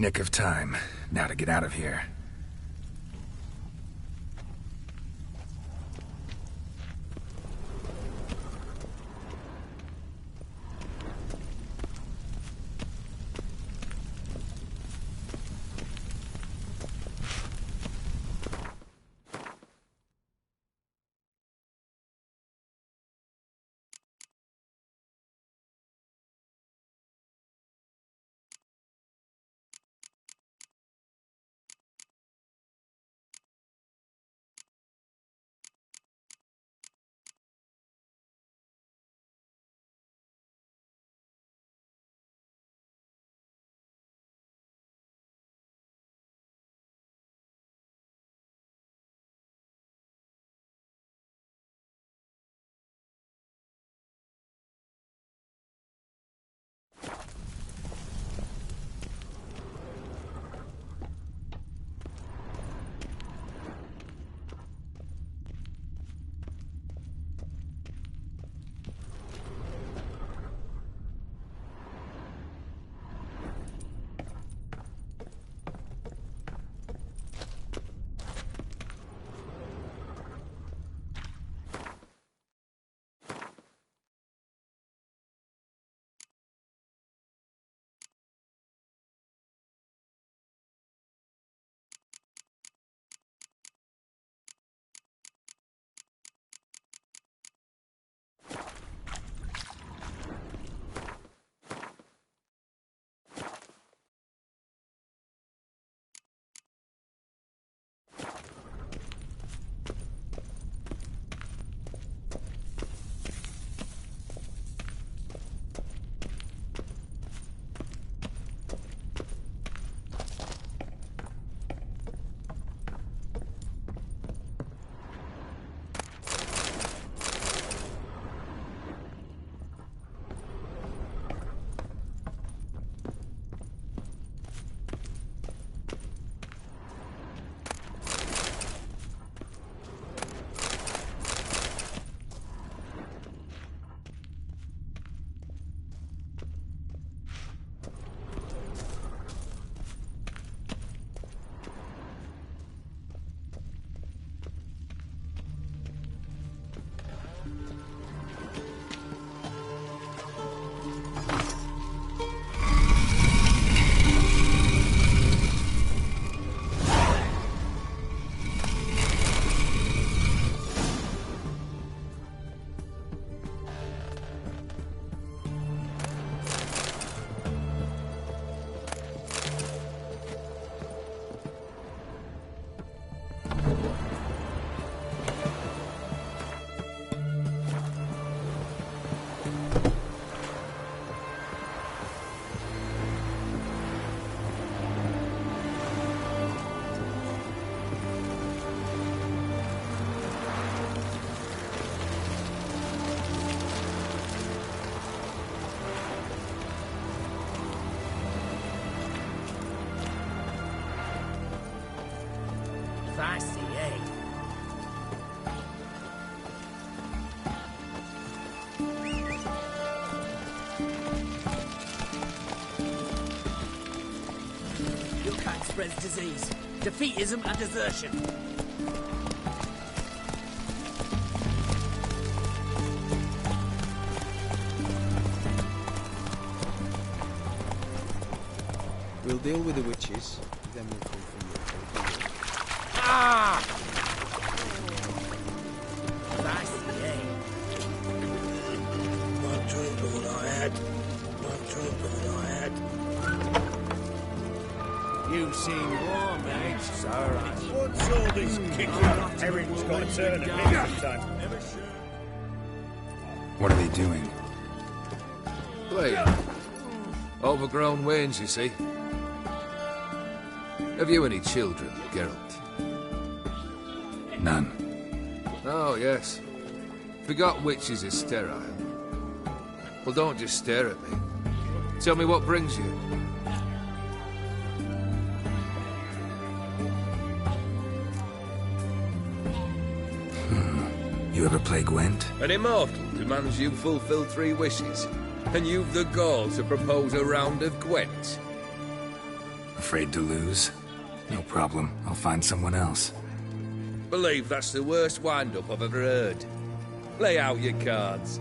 Nick of time. Now to get out of here. Fancy, eh? Your kind spreads disease, defeatism and desertion. We'll deal with the witches, then we'll come for you. Ah! Fancy, eh? One drink all I had. One drink all I had. You seem warm, mate. It's alright. What's all this kicking? Everyone's got a turn at me sometime. What are they doing? Playing. Overgrown wains, you see. Have you any children, Geralt? None. Oh, yes. Forgot witches is sterile. Well, don't just stare at me. Tell me what brings you. You ever play Gwent? An immortal demands you fulfill 3 wishes, and you've the gall to propose a round of Gwent. afraid to lose? No problem. I'll find someone else. Believe that's the worst wind-up I've ever heard. Lay out your cards.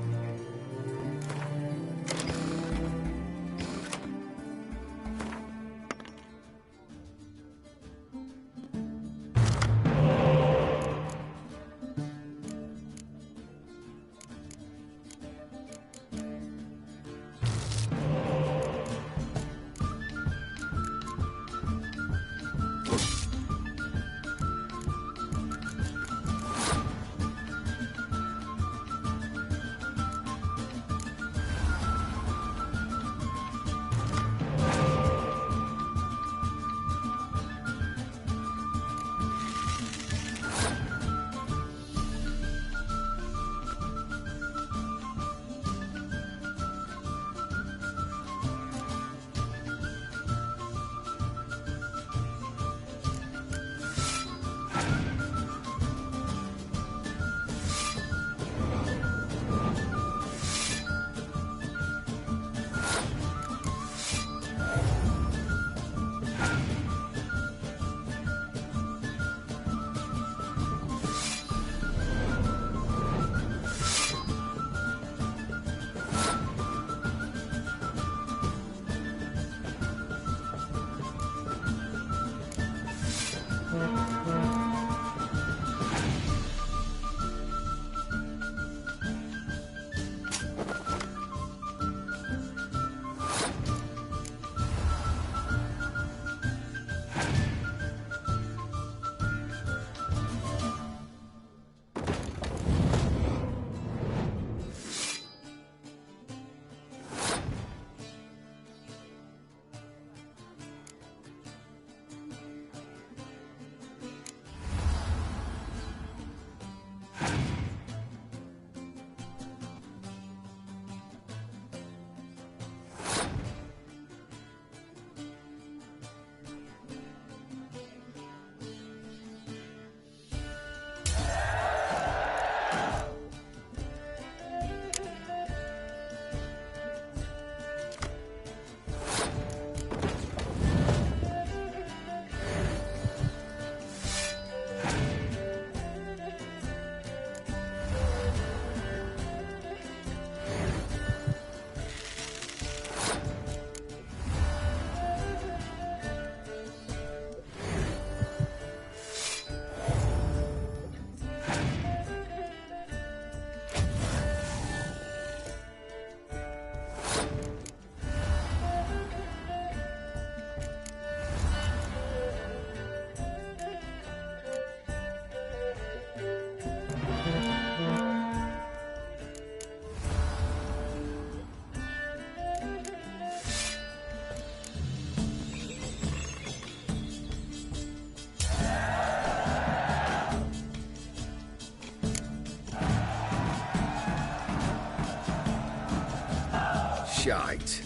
Shite.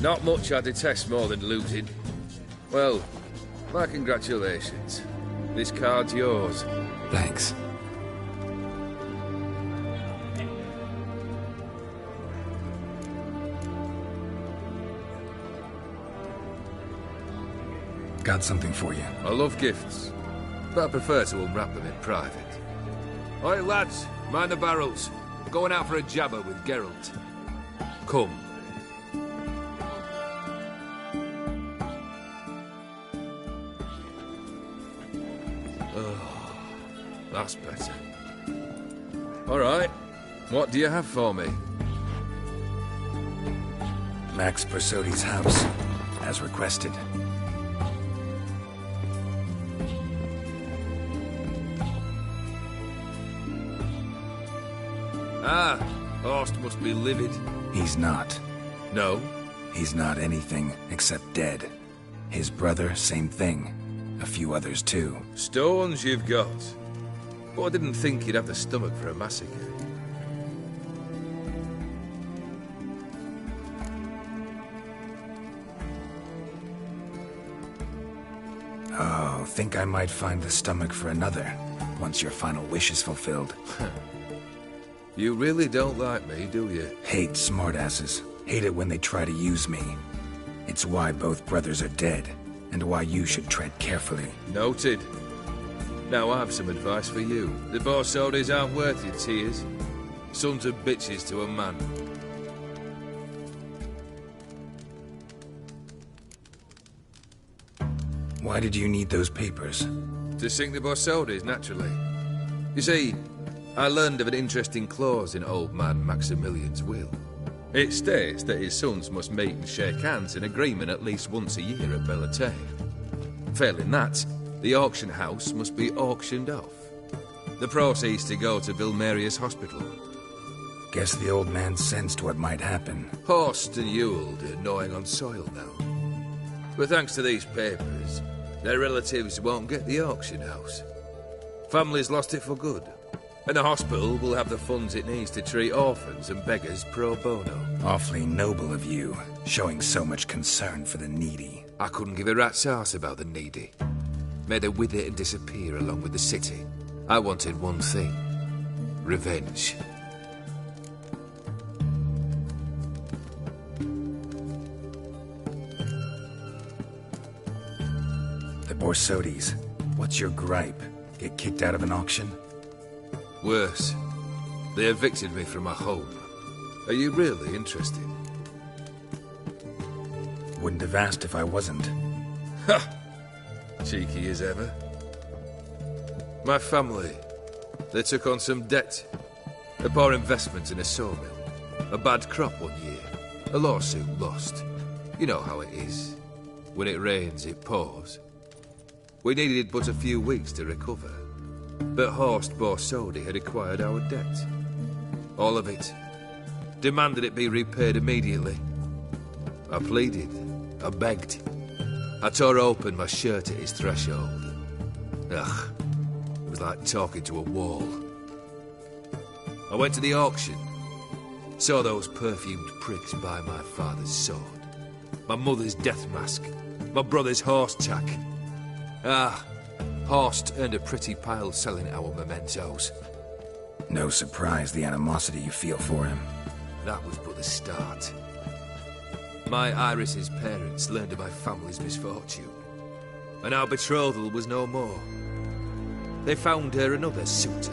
Not much I detest more than losing. Well, my congratulations. This card's yours. Thanks. Got something for you. I love gifts, but I prefer to unwrap them in private. Oi, lads, mind the barrels. We're going out for a jabber with Geralt. Come. Oh, that's better. All right, what do you have for me? Max Persodi's house, as requested. Ah, Horst must be livid. He's not. No? He's not anything except dead. His brother, same thing. A few others too. Stones you've got. But I didn't think you'd have the stomach for a massacre. Oh, think I might find the stomach for another, once your final wish is fulfilled. You really don't like me, do you? Hate smartasses. Hate it when they try to use me. It's why both brothers are dead. and why you should tread carefully. Noted. Now I have some advice for you. The Borsodis aren't worth your tears. Sons of bitches to a man. Why did you need those papers? To sink the Borsodis, naturally. You see, I learned of an interesting clause in old man Maximilian's will. It states that his sons must meet and shake hands in agreement at least once a year at Bellatane. Failing that, the auction house must be auctioned off. The proceeds to go to Vilmeria's hospital. Guess the old man sensed what might happen. Horst and Ewald are gnawing on soil now. But thanks to these papers, their relatives won't get the auction house. Families lost it for good. And the hospital will have the funds it needs to treat orphans and beggars pro bono. Awfully noble of you, showing so much concern for the needy. I couldn't give a rat's ass about the needy. Made her wither and disappear along with the city. I wanted one thing. Revenge. The Borsodis. What's your gripe? Get kicked out of an auction? Worse. They evicted me from my home. Are you really interested? Wouldn't have asked if I wasn't. Ha! Cheeky as ever. My family, they took on some debt. A poor investment in a sawmill. A bad crop one year. A lawsuit lost. You know how it is. When it rains, it pours. We needed but a few weeks to recover. But Horst Borsodi had acquired our debt. All of it. Demanded it be repaid immediately. I pleaded. I begged. I tore open my shirt at his threshold. Ugh. It was like talking to a wall. I went to the auction. Saw those perfumed pricks buy my father's sword. My mother's death mask. My brother's horse tack. Ah. Horst earned a pretty pile selling our mementos. No surprise the animosity you feel for him. That was but the start. My Iris's parents learned of my family's misfortune, and our betrothal was no more. They found her another suitor,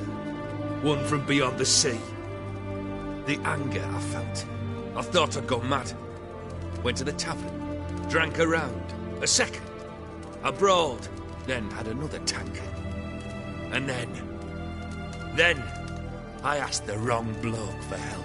one from beyond the sea. The anger I felt, I thought I'd gone mad. Went to the tavern, drank a round, a second, a broad, then had another tankard. And then, I asked the wrong bloke for help.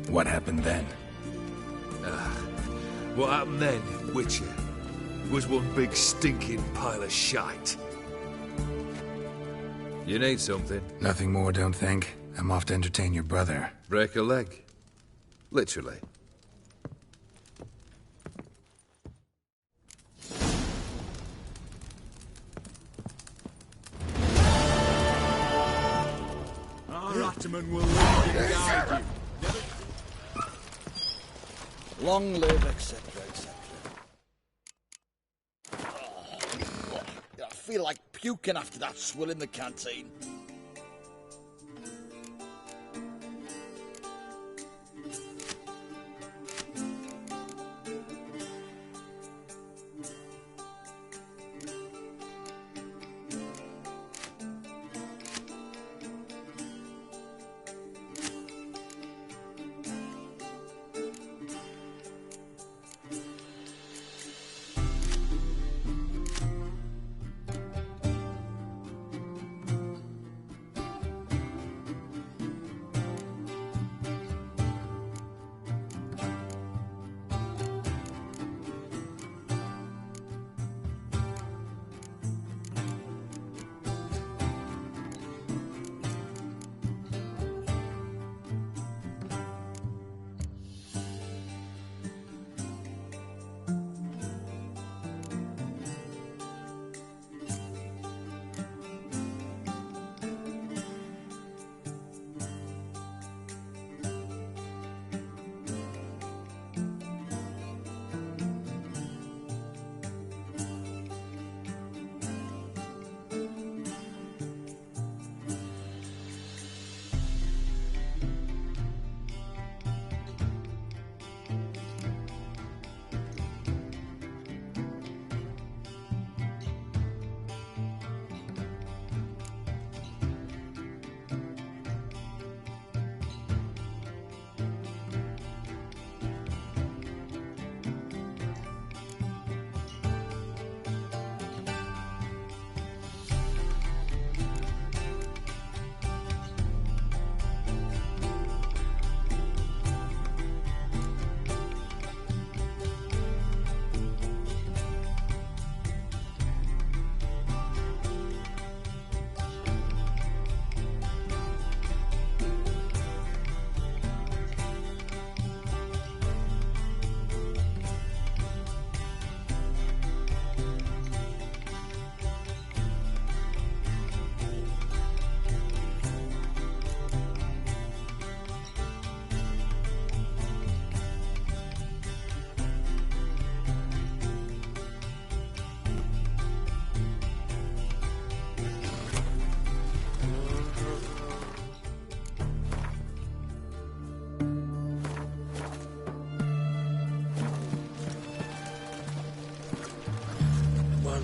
What happened then? What happened then, Witcher, was one big stinking pile of shite. You need something? Nothing more, don't think. I'm off to entertain your brother. Break a leg. Literally. Our Ataman will lead and guide you. Long live, etc., etc. I feel like puking after that swill in the canteen.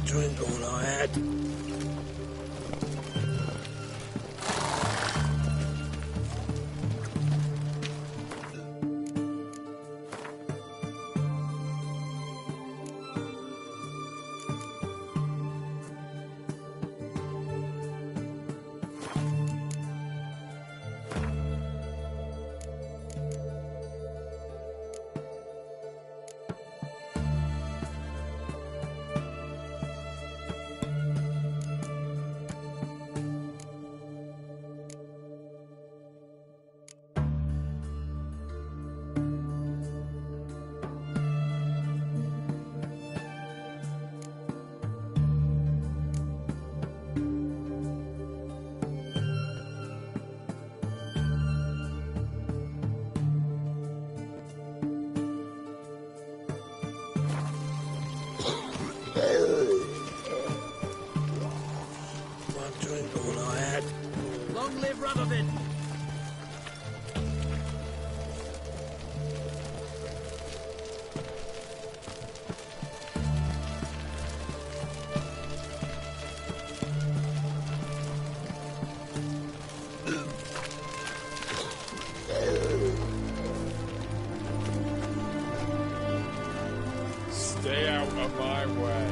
drink all I had. Long live Radovid! Stay out of my way.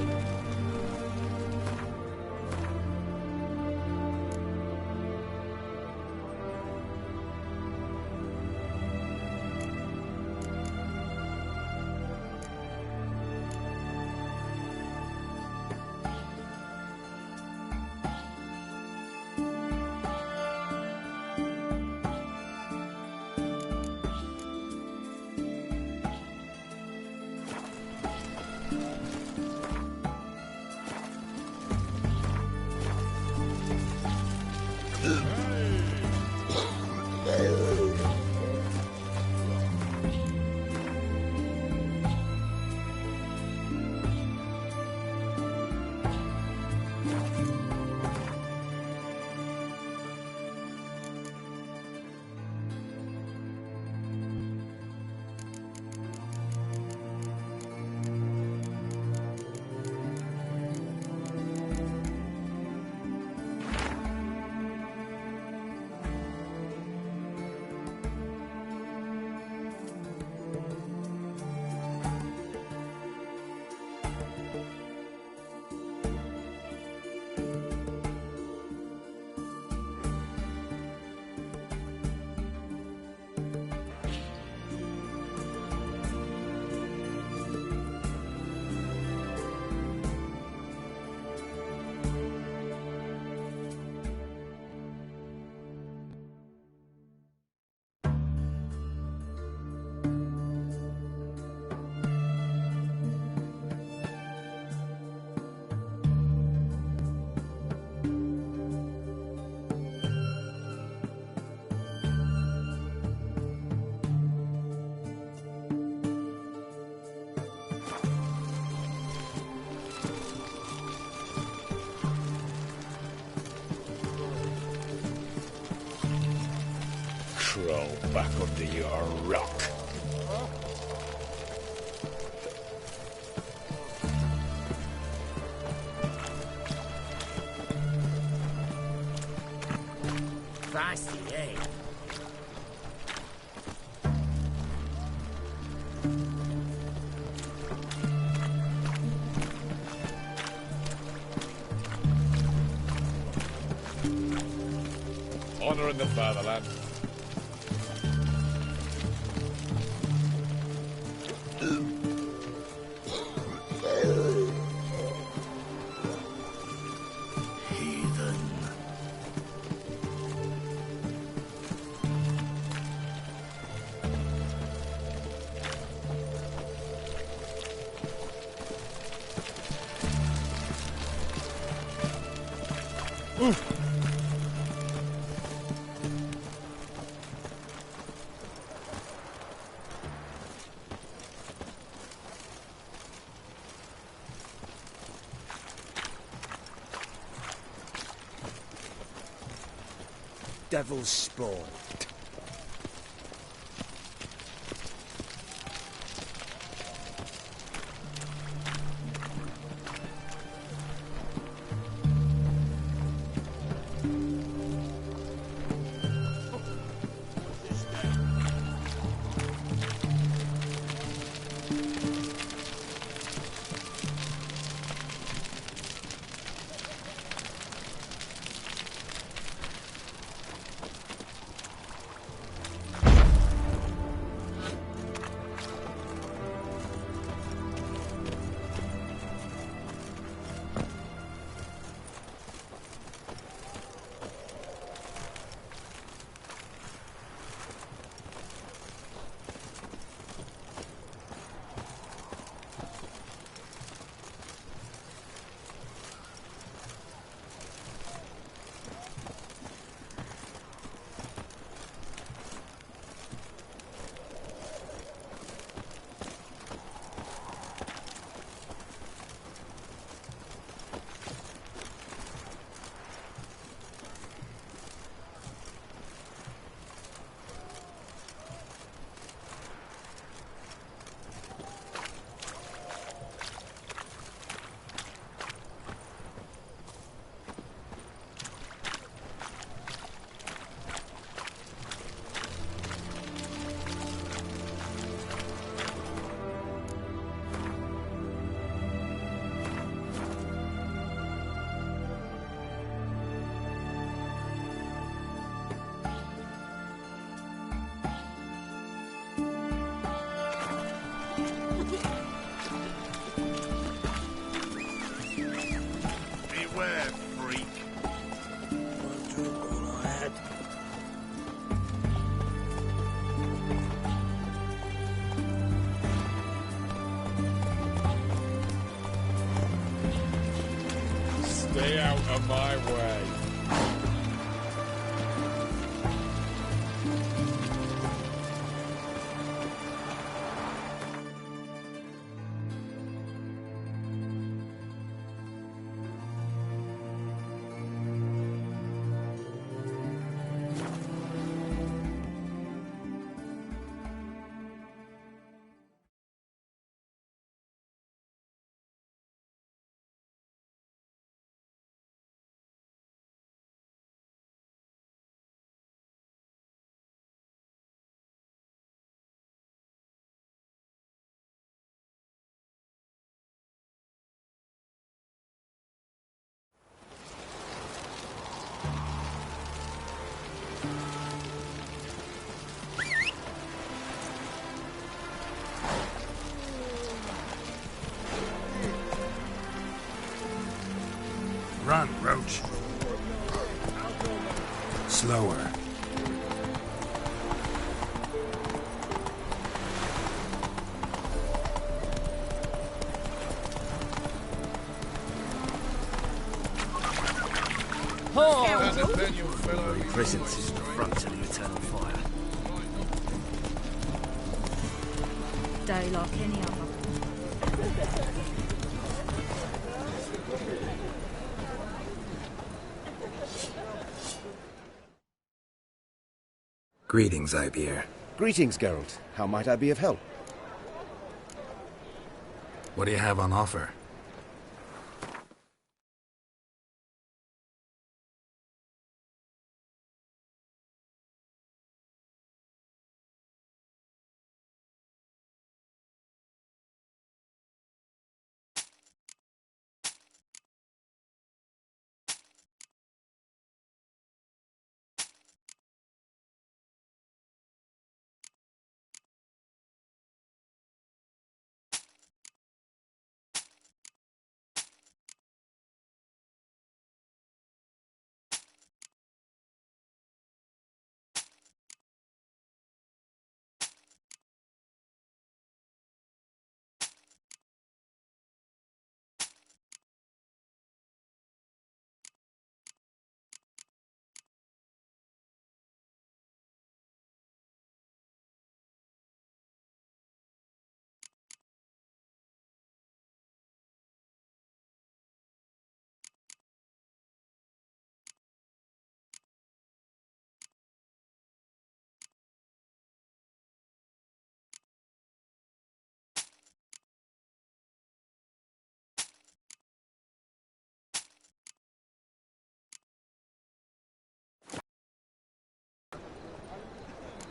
Crawl back under your rock. Feisty, eh? Honouring the fatherland. Devil's spawn. Beware, freak. Stay out of my way. Run, Roach. Slower. Very presence is the front to the eternal fire. Day like any other. Greetings, Ibeer. Greetings, Geralt. How might I be of help? What do you have on offer?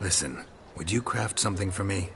Listen, would you craft something for me?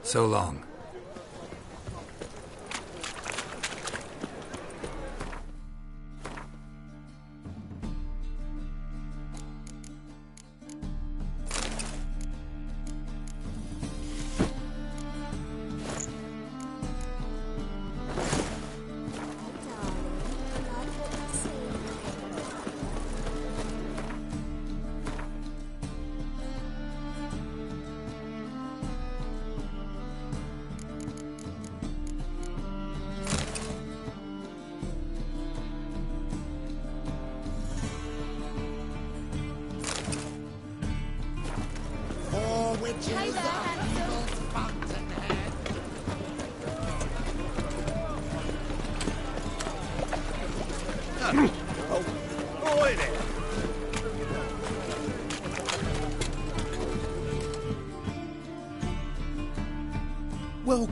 So long. Oh, in it. Well...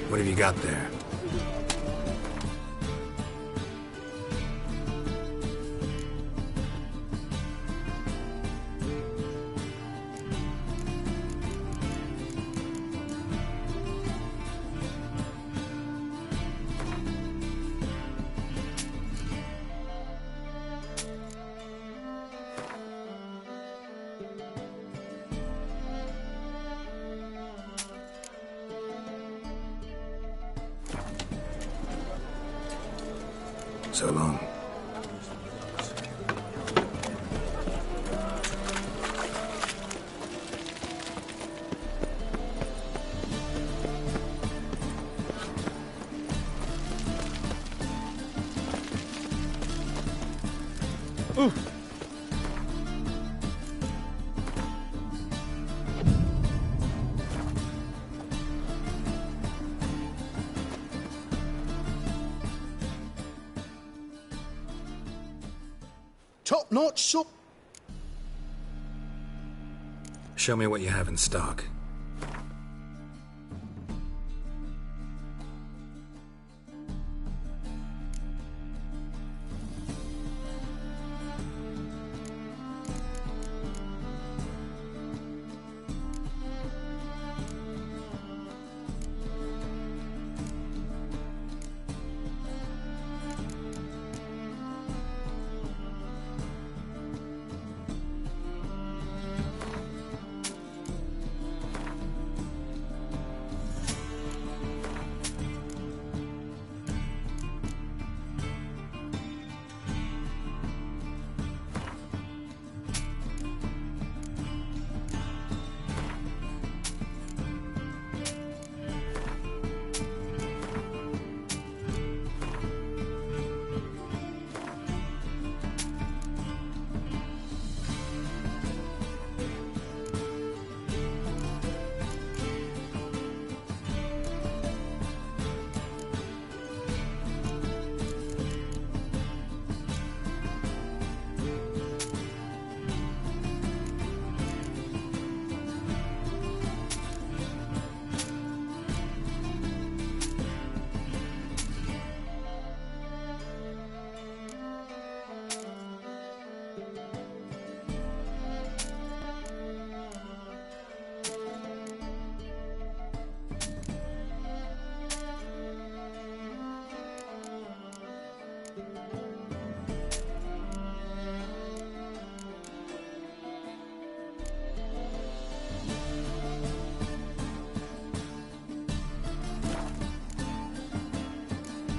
What have you got there? So long. Ooh. Top-notch sup... Show me what you have in stock.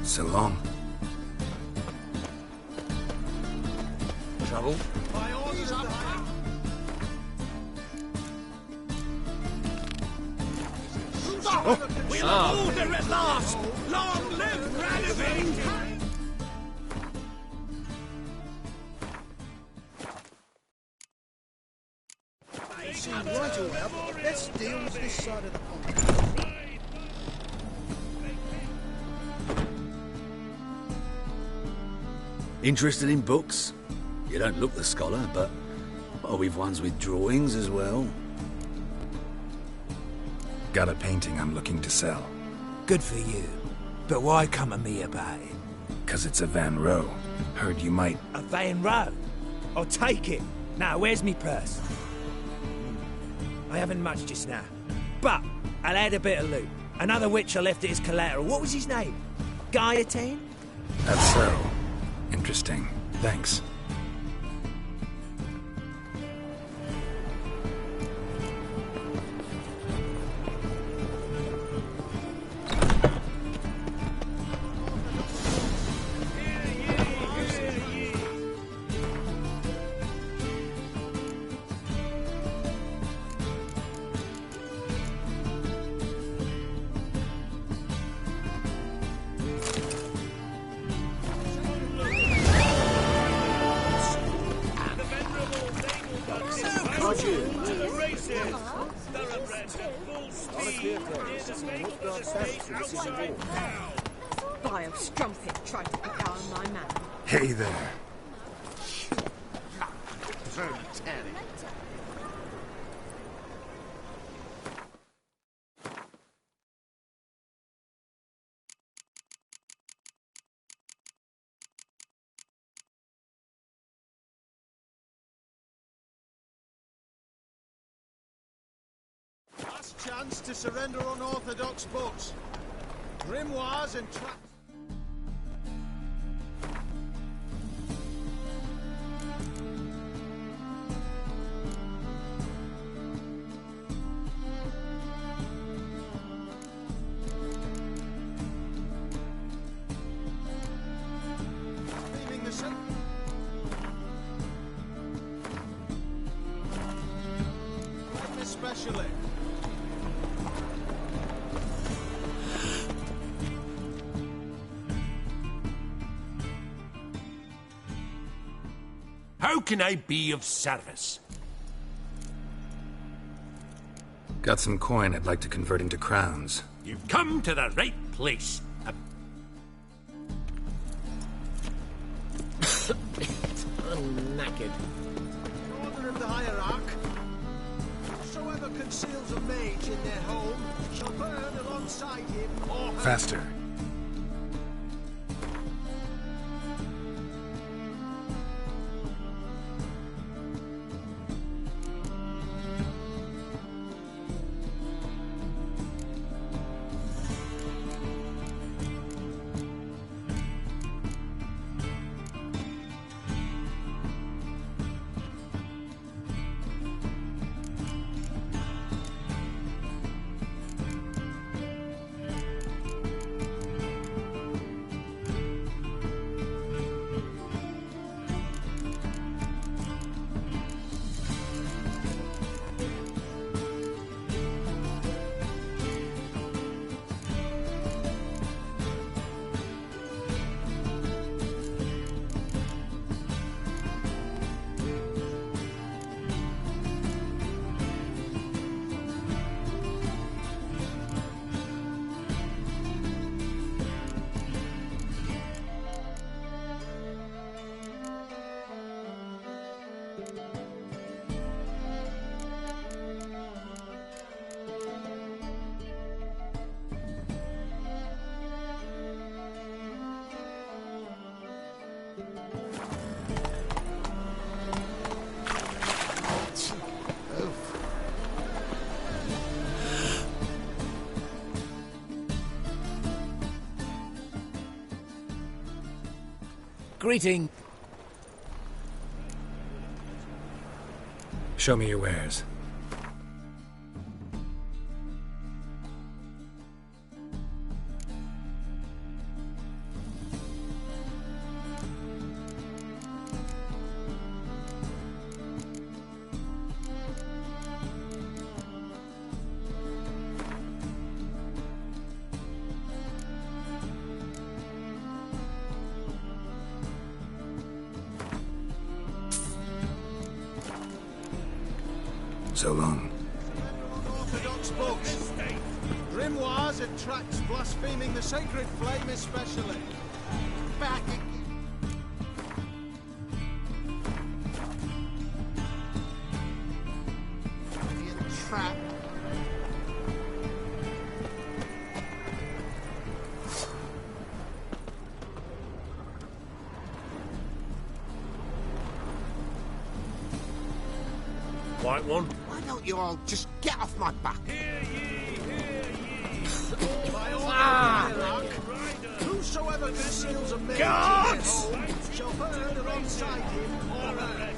So long. Trouble? We have order at last! Long live Ranoving! Right away, let's deal with this side of the pond. Interested in books? You don't look the scholar, but we've ones with drawings as well. Got a painting I'm looking to sell. Good for you. But why come to me about it? 'Cause it's a Van Row. Heard you might... A Van Row? I'll take it. Now, where's me purse? I haven't much just now. But I'll add a bit of loot. Another which I left at his collateral. What was his name? Guillotine? That's so. Interesting. Thanks. Vile strumpet tried to put down my man. Hey there. Last chance to surrender unorthodox books. Grimoires and tracts. Leaving the sun. Especially. How can I be of service? Got some coin I'd like to convert into crowns. You've come to the right place. I'm knackered. Order of the hierarch. Whosoever conceals a mage in their home shall burn alongside him or her. Faster. Greeting. Show me your wares. So long. Unorthodox books. Grimoires and tracts blaspheming the sacred flame especially. Back again. Trap. White one? Why don't you all just get off my back? Whosoever conceals a mage Guards! in their home shall burn alongside him or her.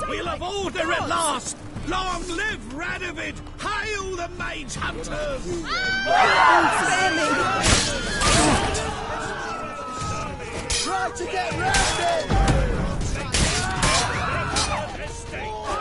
We'll have order at last! Long live Radovid! Hail the mage hunters! Try to get round it! estate.